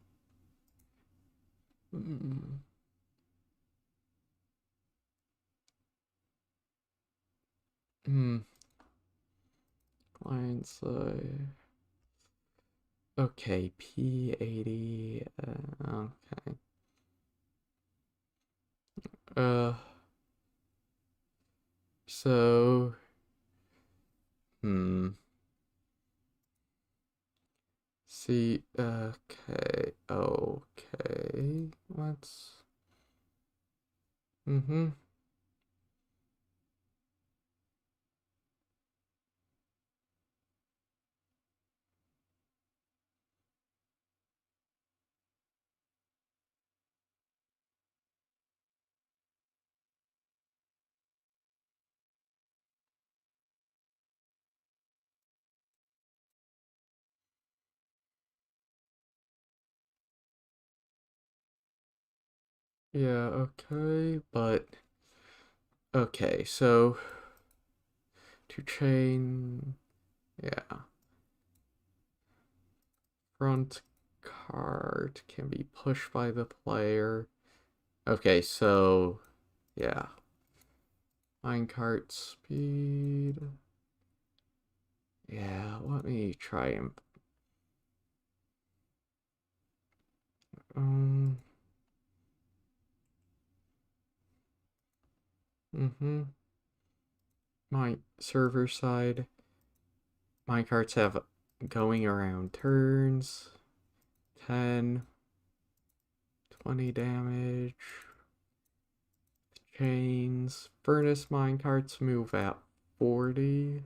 S1: Client side. Okay, P80. Okay. So. See, okay. Let's. Yeah, okay, but. Okay, so. To chain. Yeah. Front cart can be pushed by the player. Okay, so. Yeah. Minecart speed. Yeah, let me try and. My server side. Minecarts have going around turns. 10. 20 damage. Chains. Furnace minecarts move at 40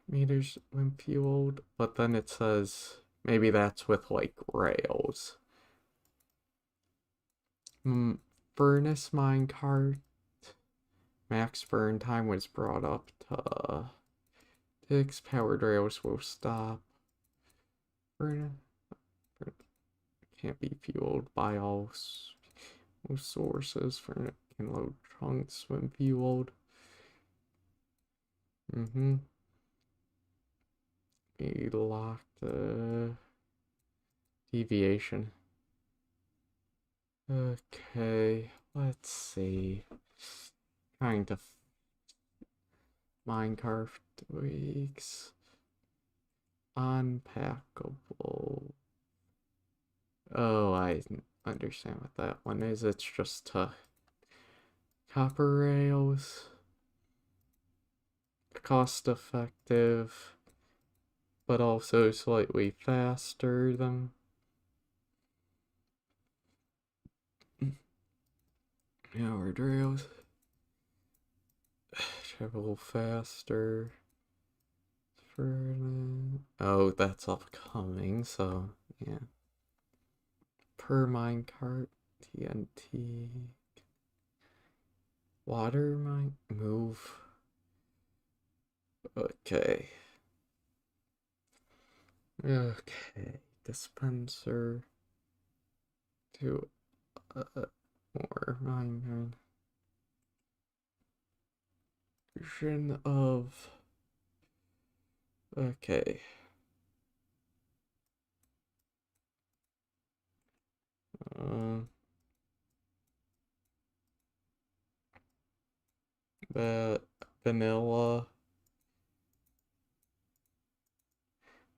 S1: meters when fueled. But then it says maybe that's with like rails. Furnace minecart. Max burn time was brought up to 6. Powered rails will stop. Furnace can't be fueled by all sources. Furnace can load trunks when fueled. We locked the deviation. Okay, let's see. Trying to Minecraft weeks. Unpackable. Oh, I understand what that one is. It's just copper rails. Cost effective, but also slightly faster than. Powered rails. Travel faster. Oh, that's upcoming, so yeah. Per minecart, TNT. Water mine move. Okay. Dispenser to more mine version of. Okay. The vanilla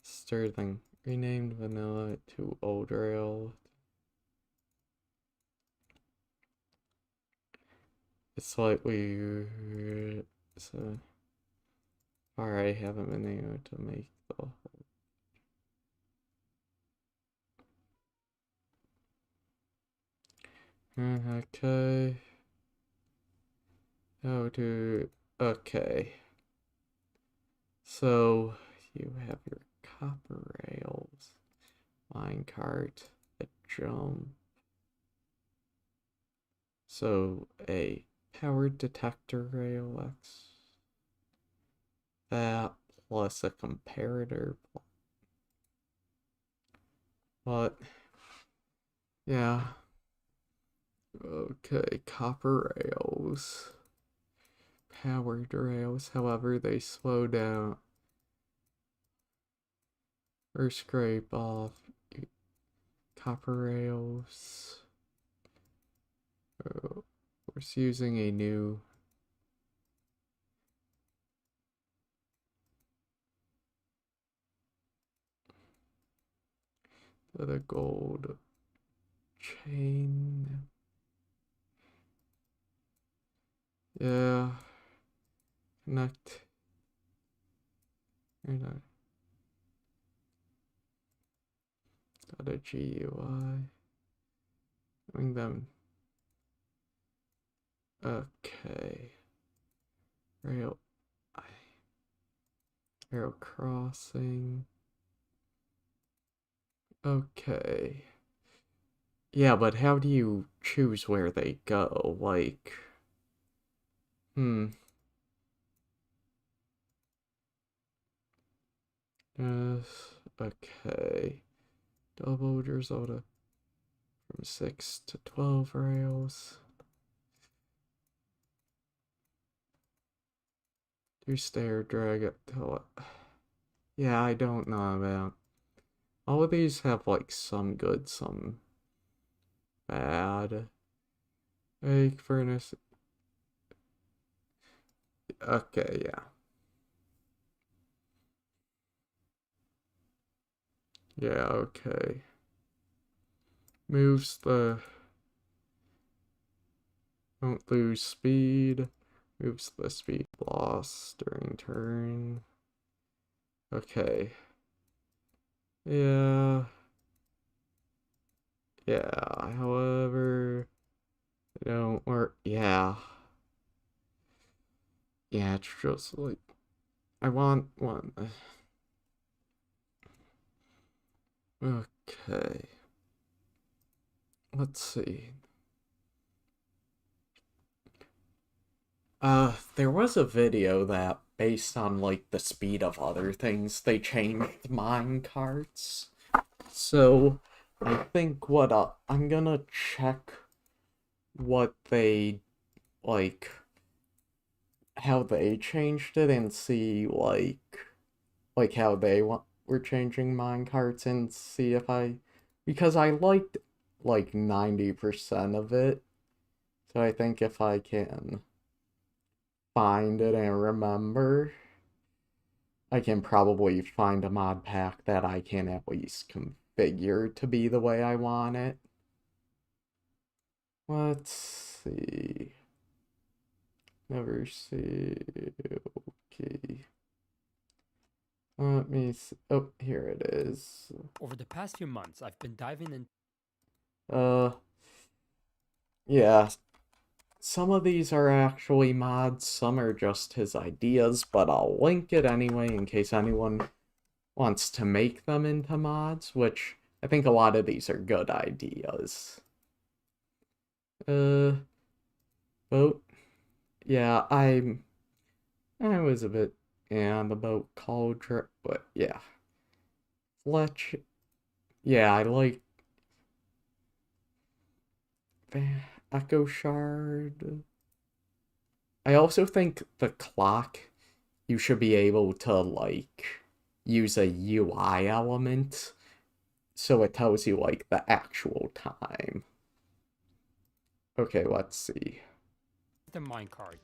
S1: Sterling renamed vanilla to old rail. It's slightly so far I haven't been able to make the whole. Okay. How to. Okay. So you have your copper rails, minecart, a jump. So a powered detector rail X. That plus a comparator. But yeah. Okay, copper rails. Powered rails, however, they slow down or scrape off copper rails. Oh, we're using a new the gold chain. Yeah. Connect. Got a GUI. Bring them. Okay. Rail. Rail crossing. Okay. Yeah, but how do you choose where they go? Like, yes, okay. Double result from 6 to 12 rails. Do stair drag it till it. Yeah, I don't know about. All of these have like some good, some bad. Egg furnace. Okay, yeah. Yeah, okay. Moves the. Don't lose speed. Moves the speed loss during turn. Okay. Yeah. Yeah, however, they don't work. Yeah. Yeah, it's just like, I want one. Okay. Let's see. There was a video that, based on, like, the speed of other things, they changed mine carts. So, I think what, I'm gonna check what they, like, how they changed it and see, like how they were changing mine carts and see if because I liked, like, 90% of it. So I think if I can find it and remember, I can probably find a mod pack that I can at least configure to be the way I want it. Let's see. Never see. Okay. Let me see. Oh, here it is.
S3: Over the past few months, I've been diving in.
S1: Yeah. Some of these are actually mods, some are just his ideas, but I'll link it anyway in case anyone wants to make them into mods, which I think a lot of these are good ideas. Boat. Yeah, I was a bit on the boat culture, but yeah. Fletch. Yeah, I like Echo Shard. I also think the clock, you should be able to, like, use a UI element so it tells you, like, the actual time. Okay, let's see.
S3: The minecart.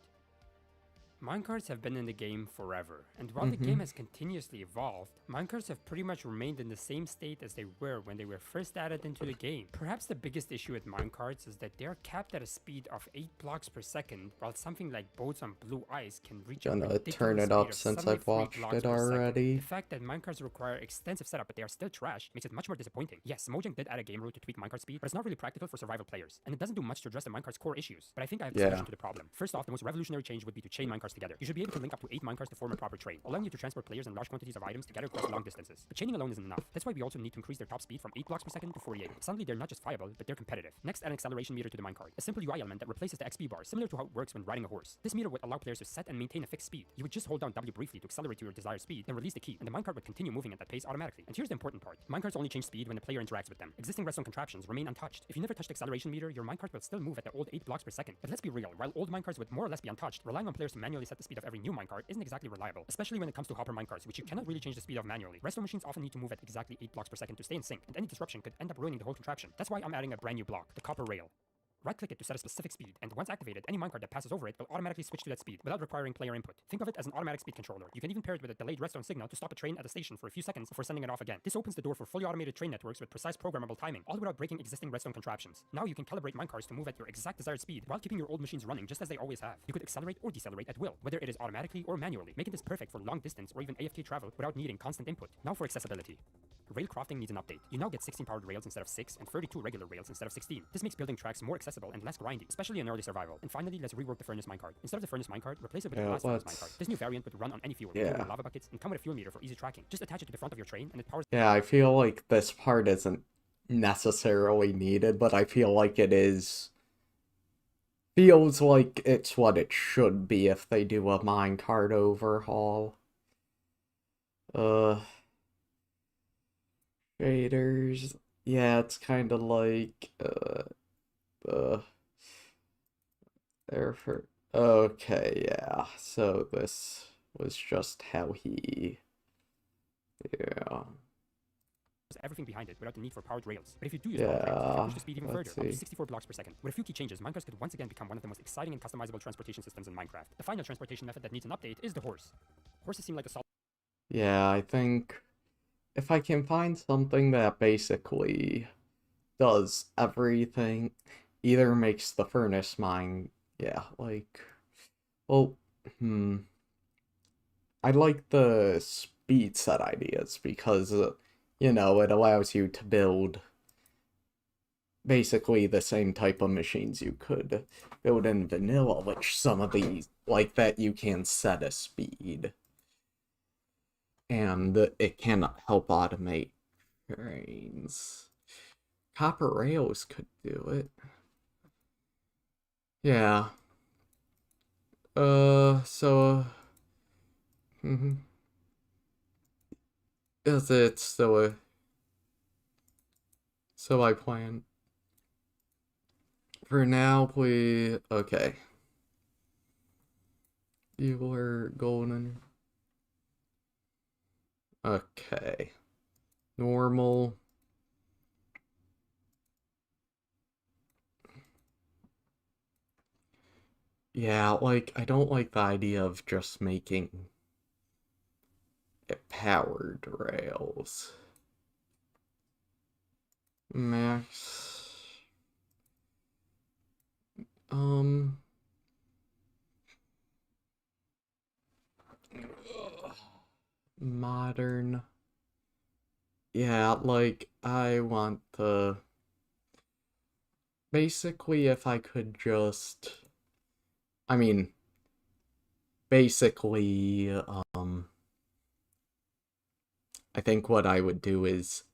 S3: Minecarts have been in the game forever, and while the game has continuously evolved, minecarts have pretty much remained in the same state as they were when they were first added into the game. Perhaps the biggest issue with minecarts is that they are capped at a speed of 8 blocks per second, while something like boats on blue ice can reach a ridiculous
S1: turn it up
S3: speed of
S1: since I've
S3: 73
S1: watched
S3: blocks
S1: it
S3: per second.
S1: already.
S3: The fact that minecarts require extensive setup but they are still trash makes it much more disappointing. Yes, Mojang did add a game rule to tweak minecart speed, but it's not really practical for survival players, and it doesn't do much to address the minecart's core issues. But I think I have a solution to the problem. First off, the most revolutionary change would be to chain minecarts minecarts together. You should be able to link up to 8 minecarts to form a proper train, allowing you to transport players and large quantities of items together across long distances. But chaining alone isn't enough. That's why we also need to increase their top speed from 8 blocks per second to 48. Suddenly, they're not just viable, but they're competitive. Next, add an acceleration meter to the minecart, a simple UI element that replaces the XP bar, similar to how it works when riding a horse. This meter would allow players to set and maintain a fixed speed. You would just hold down W briefly to accelerate to your desired speed, then release the key, and the minecart would continue moving at that pace automatically. And here's the important part. Minecarts only change speed when the player interacts with them. Existing redstone contraptions remain untouched. If you never touch the acceleration meter, your minecart will still move at the old 8 blocks per second. But let's be real, while old minecarts would more or less be untouched, relying on players to manually set the speed of every new minecart isn't exactly reliable, especially when it comes to hopper minecarts, which you cannot really change the speed of manually. Redstone machines often need to move at exactly 8 blocks per second to stay in sync, and any disruption could end up ruining the whole contraption. That's why I'm adding a brand new block, the copper rail. Right-click it to set a specific speed, and once activated, any minecart that passes over it will automatically switch to that speed without requiring player input. Think of it as an automatic speed controller. You can even pair it with a delayed redstone signal to stop a train at a station for a few seconds before sending it off again. This opens the door for fully automated train networks with precise programmable timing, all without breaking existing redstone contraptions. Now you can calibrate minecarts to move at your exact desired speed while keeping your old machines running just as they always have. You could accelerate or decelerate at will, whether it is automatically or manually, making this perfect for long distance or even AFK travel without needing constant input. Now for accessibility. Rail crafting needs an update. You now get 16 powered rails instead of 6 and 32 regular rails instead of 16. This makes building tracks more accessible and less grindy, especially in early survival. And finally, let's rework the furnace minecart. Instead of the furnace minecart, replace it with the blast furnace minecart. This new variant would run on any fuel, including lava buckets, and come with a fuel meter for easy tracking. Just attach it to the front of your train and it powers...
S1: Yeah, I feel like this part isn't necessarily needed, but I feel like it is... Feels like it's what it should be if they do a minecart overhaul. Shaders... Yeah, it's kind of like... Okay, yeah, so this was just how he... Yeah.
S3: Everything behind it without the need for powered rails. But if you do use powered rails, you can push the speed even further, up to 64 blocks per second. With a few key changes, minecarts could once again become one of the most exciting and customizable transportation systems in Minecraft. The final transportation method that needs an update is the horse. Horses seem like a solid...
S1: Yeah, I think if I can find something that basically does everything, either makes the furnace mine, yeah, like, well, I like the speed set ideas because, you know, it allows you to build basically the same type of machines you could build in vanilla, which some of these, like that, you can set a speed. And it can help automate trains. Copper rails could do it. Yeah. Is it still a... So I plan... For now, please... Okay. You were golden... Okay. Normal. Yeah, like, I don't like the idea of just making it powered rails. Max. Modern. Yeah, like, I want the... Basically, if I could just... I mean, basically, I think what I would do is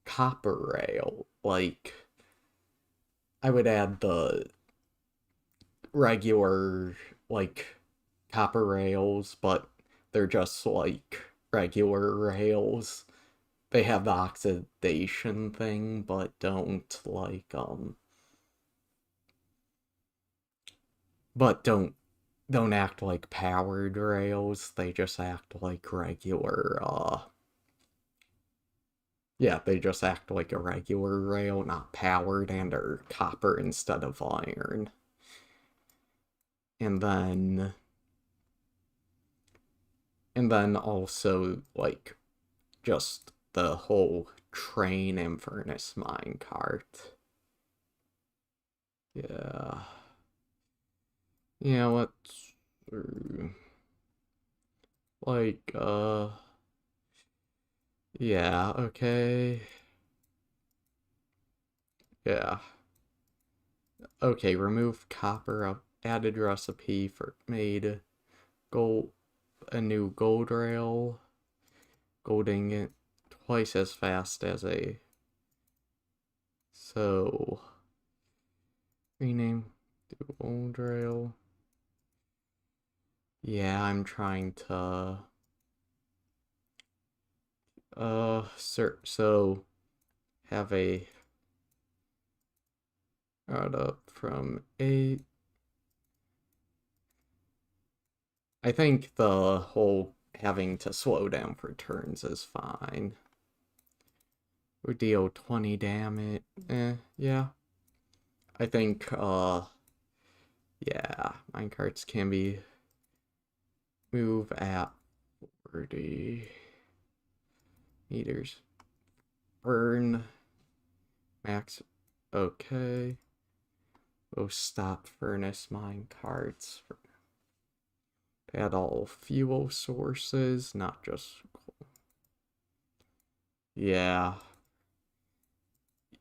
S1: copper rail. Like, I would add the regular, like, copper rails, but they're just, like, regular rails. They have the oxidation thing, but don't, like, but don't act like powered rails. They just act like regular, yeah, they just act like a regular rail, not powered, and are copper instead of iron. And then also, like, just the whole train and furnace minecart. Yeah. Yeah, let's... Like, yeah, okay. Yeah. Okay, remove copper, added recipe for made a new gold rail, golding it twice as fast as a, so rename the gold rail. Yeah, I'm trying to so have a route up from 8. I think the whole having to slow down for turns is fine. We deal 20 damage. Yeah. I think yeah, minecarts can be move at 40 meters. Burn max. Okay. We'll stop furnace minecarts. Add all fuel sources, not just coal. Yeah.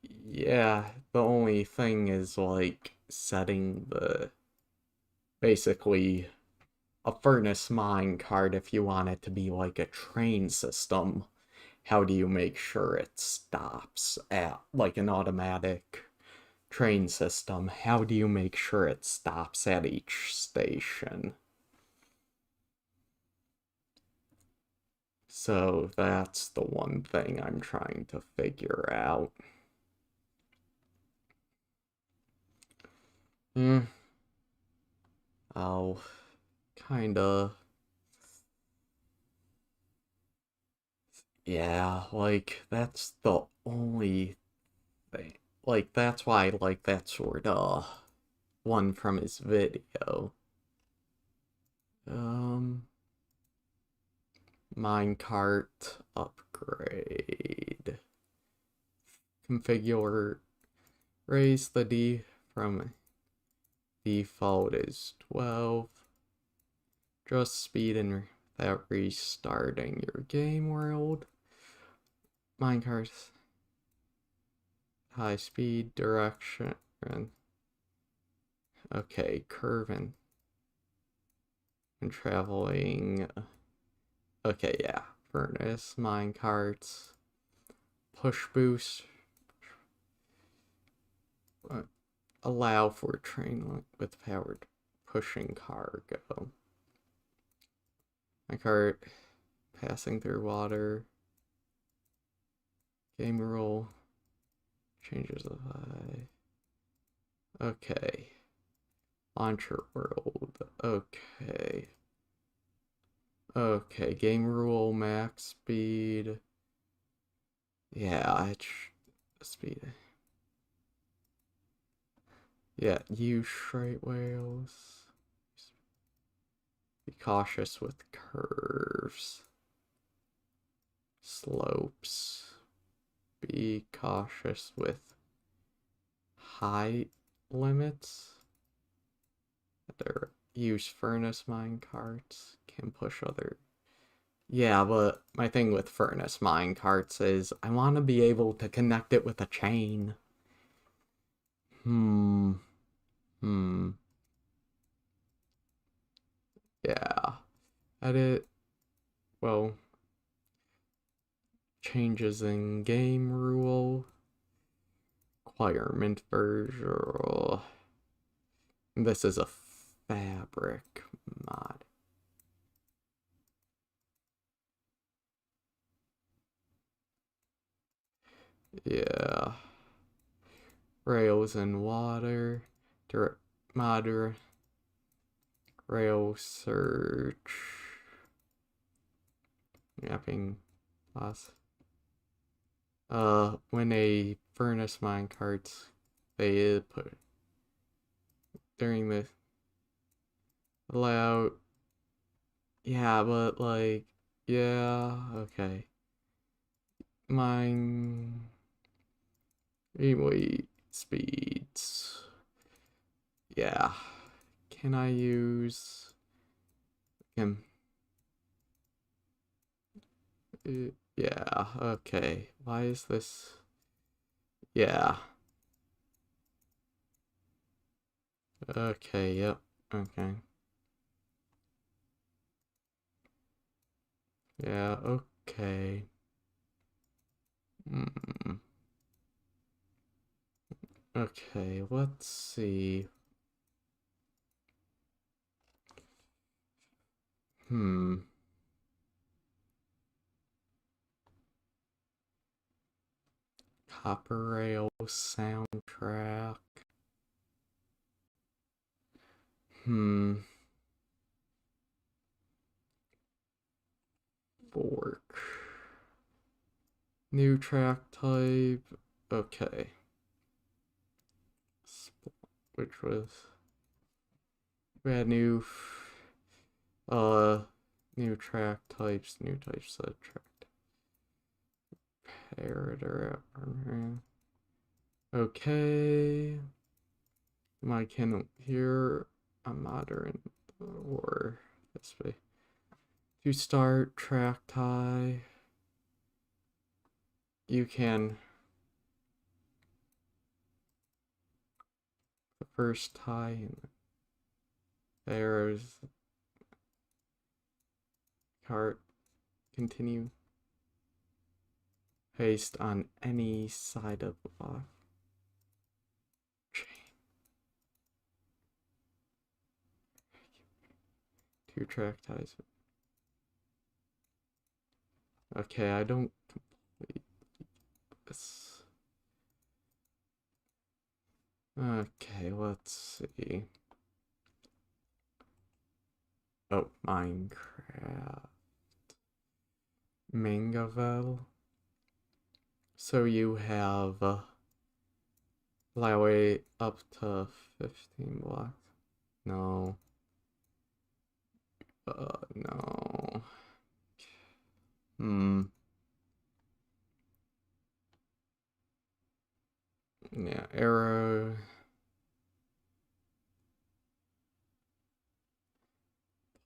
S1: Yeah, the only thing is like setting the basically a furnace minecart if you want it to be like a train system. How do you make sure it stops at like an automatic train system? How do you make sure it stops at each station? So that's the one thing I'm trying to figure out. I'll kinda... Yeah, like, that's the only thing. Like, that's why I like that sort of one from his video. Minecart upgrade. Configure, raise the D from default is 12. Just speed and without restarting your game world. Minecarts. High speed, direction. Okay, curving. And traveling. Okay, yeah. Furnace, minecarts. Push boost. Allow for train with powered pushing cargo. Minecart passing through water. Game rule. Changes of high. Okay. Launcher world. Okay. Okay, game rule, max speed. Yeah, it's speed. Yeah, use straight whales. Be cautious with curves. Slopes. Be cautious with height limits. Use furnace minecarts. Can push other... Yeah, but my thing with furnace minecarts is I want to be able to connect it with a chain. Yeah. Edit. Well. Changes in game rule. Requirement version. This is a fabric mod. Yeah. Rails in water. Moderate. Rail search. Mapping loss. When a furnace minecarts, they put during the allow. Yeah, but like, yeah, okay. Mine. Anyway, speeds. Yeah. Can I use him? Yeah, okay. Why is this? Yeah. Okay, yep, okay. Yeah, okay. Hmm. Okay, let's see. Copper Rail soundtrack. Fork. New track type. Okay. Which was. We had new track types, new types of track. Parameter. Okay. I can hear a modern or this way. To start track tie, you can the first tie in there's cart continue paste on any side of the block. Two track ties. Okay, I don't complete this. Okay, let's see. Oh, Minecraft. Mangavel. So you have Flyway up to 15 blocks. No. No. Yeah, arrow.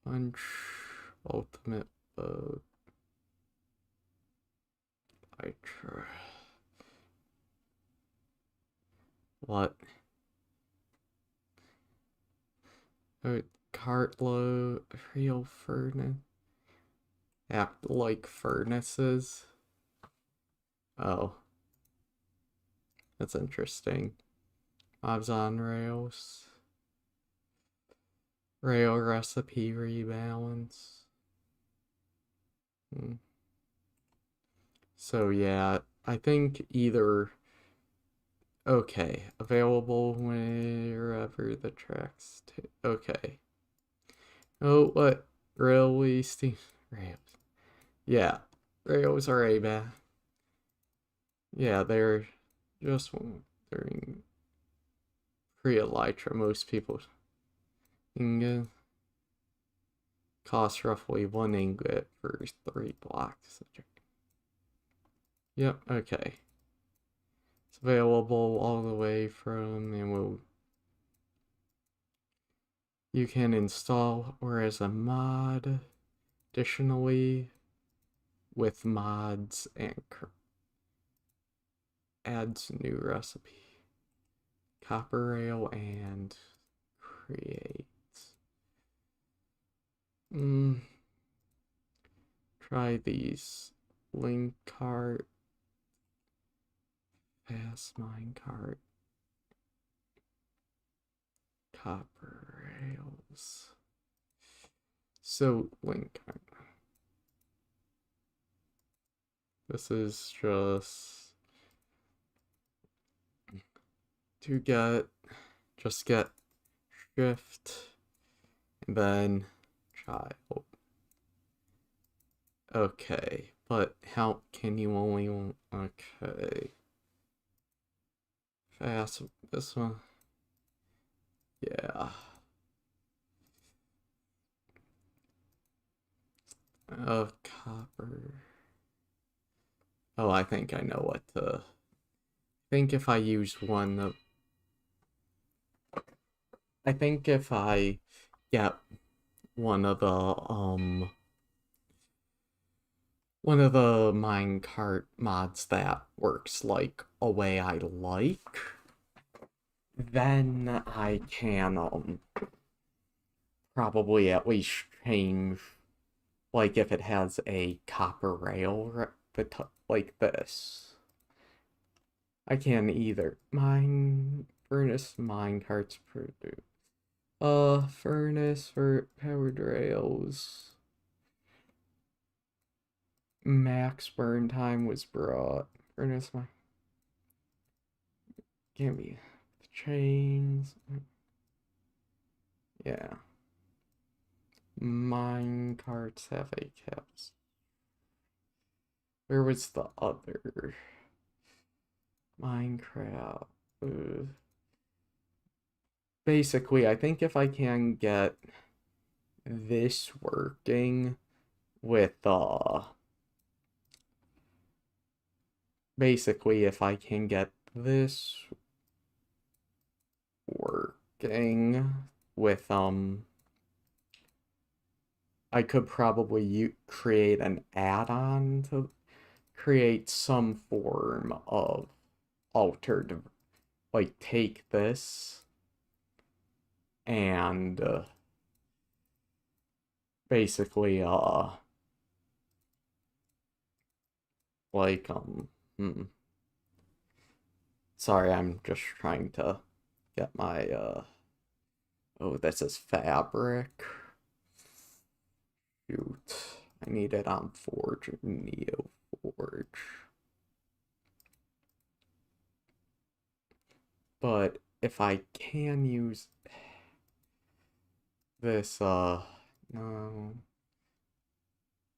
S1: Punch. Ultimate boat. Pyotr. What? Oh, cartload. Real furnace. Act like furnaces. Oh. That's interesting. Mobs on rails. Rail recipe rebalance. So yeah, I think either. Okay, available wherever the tracks. Okay. Oh, what? Railway steam rails. Yeah, rails are a bad. Yeah, they're just during pre-Elytra. Most people ingot cost roughly 1 ingot for 3 blocks. Yep. Okay. It's available all the way from, and you can install or as a mod. Additionally, with mods and adds new recipe, copper rail, and create. Try these. Link cart, fast minecart, copper rails. So link cart. This is just to get shift and then child. Okay, but how can you only okay. Fast this one. Yeah. Of copper. Oh, I think I know what to. I think if I use one of. I think if I get one of the minecart mods that works like a way I like, then I can probably at least change like if it has a copper rail, like this. I can either furnace minecarts produce. Furnace for powered rails. Max burn time was brought. Furnace mine. Can't be. Chains. Yeah. Minecarts have a caps. Where was the other? Minecraft. Basically, I think if I can get this working with basically if I can get this working with I could probably create an add-on to create some form of altered, like take this and basically like sorry, I'm just trying to get my oh, this is fabric. Shoot, I need it on Forge or Neo Forge. But if I can use this, no.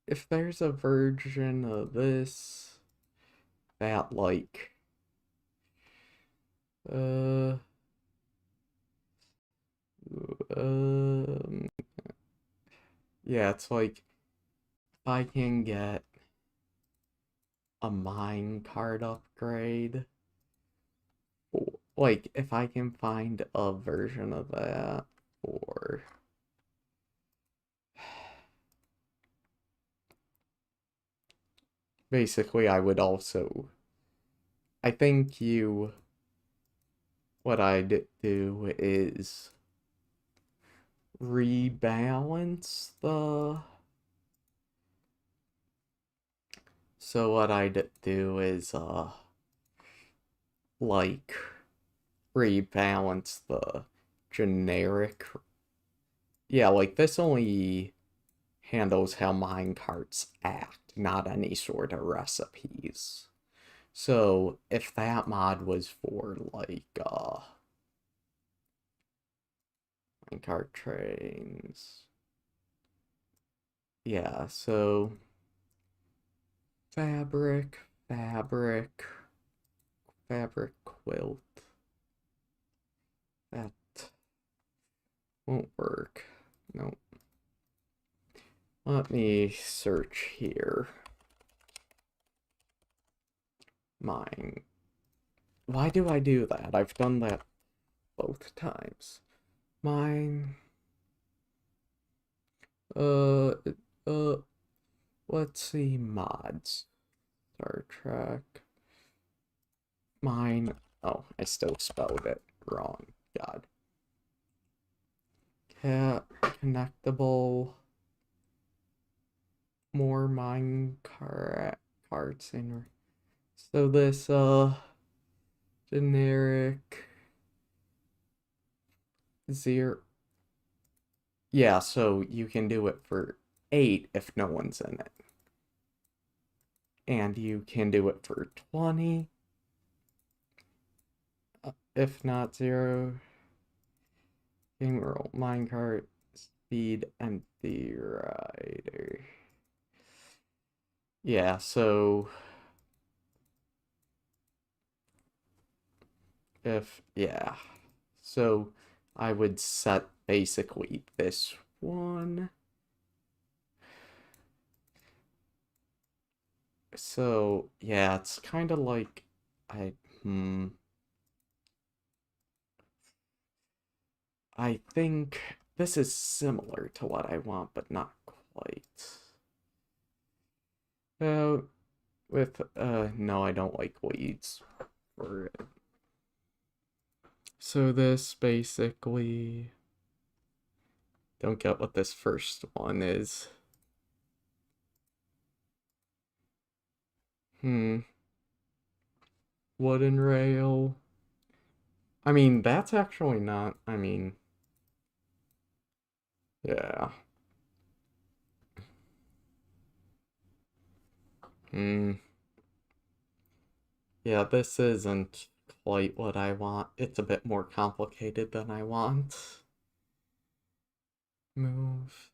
S1: If there's a version of this that like yeah, it's like if I can get a mine card upgrade, like if I can find a version of that, or basically I would also, I think what I'd do is rebalance so what I'd do is like rebalance the generic, yeah, like this only handles how minecarts act, not any sort of recipes. So if that mod was for like minecart trains, yeah, so fabric quilt, that won't work. Nope. Let me search here. Mine. Why do I do that? I've done that both times. Mine. Let's see mods. Star Trek. Mine. Oh, I still spelled it wrong. God. Cat connectable. More mine carts in. So this generic 0. Yeah, so you can do it for 8 if no one's in it. And you can do it for 20 if not 0. Game roll, minecart, speed, empty rider. Yeah, so yeah. So I would set basically this one. So yeah, it's kind of like I think this is similar to what I want, but not quite. No, I don't like leads for it. So this basically, don't get what this first one is. Wooden rail. I mean, that's actually not, yeah. Yeah, this isn't quite what I want. It's a bit more complicated than I want. Move.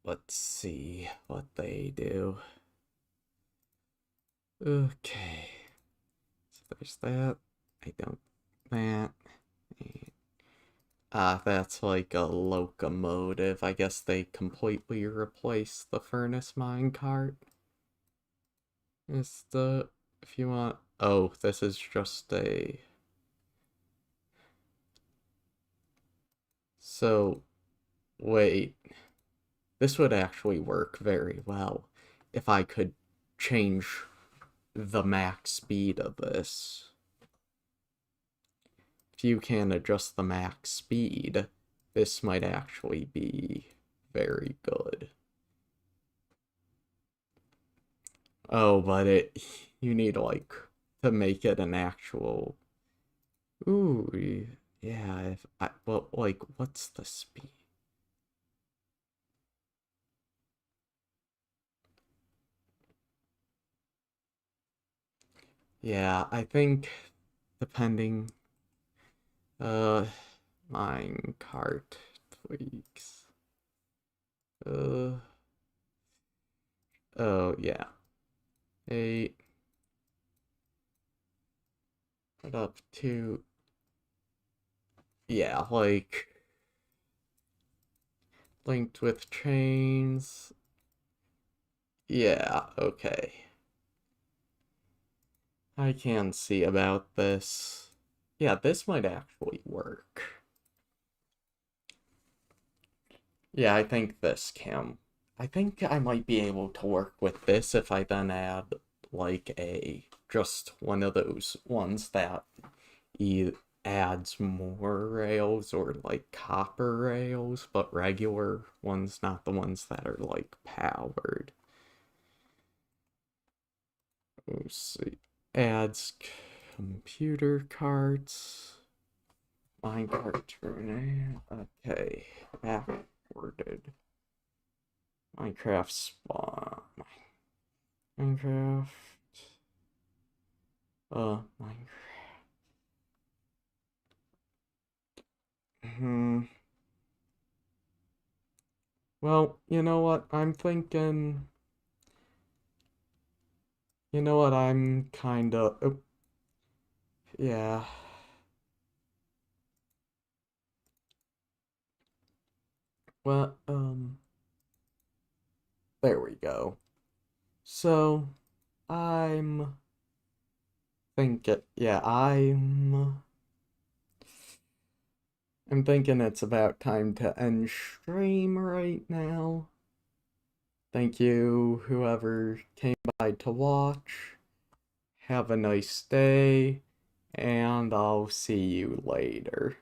S1: Let's see what they do. Okay. So there's that. I don't. That. That's like a locomotive. I guess they completely replaced the furnace minecart. Is the. If you want. Oh, this is just a. So, wait. This would actually work very well if I could change the max speed of this. If you can adjust the max speed, this might actually be very good. Oh, but you need like to make it an actual. Ooh, yeah. Well, like, what's the speed? Yeah, I think depending. Minecart tweaks. Oh yeah. 8. Put up to. Yeah, like. Linked with chains. Yeah, okay. I can see about this. Yeah, this might actually work. Yeah, I think this can. I think I might be able to work with this if I then add like just one of those ones that adds more rails or like copper rails, but regular ones, not the ones that are like powered. Let's see. Adds computer carts. Minecart turn. Okay. Backwarded. Minecraft spawn. Minecraft. Minecraft. Well, you know what? I'm thinking. You know what? I'm kinda. Oh, yeah. Well, there we go. So, I'm thinking, yeah, I'm thinking it's about time to end stream right now. Thank you, whoever came by to watch. Have a nice day, and I'll see you later.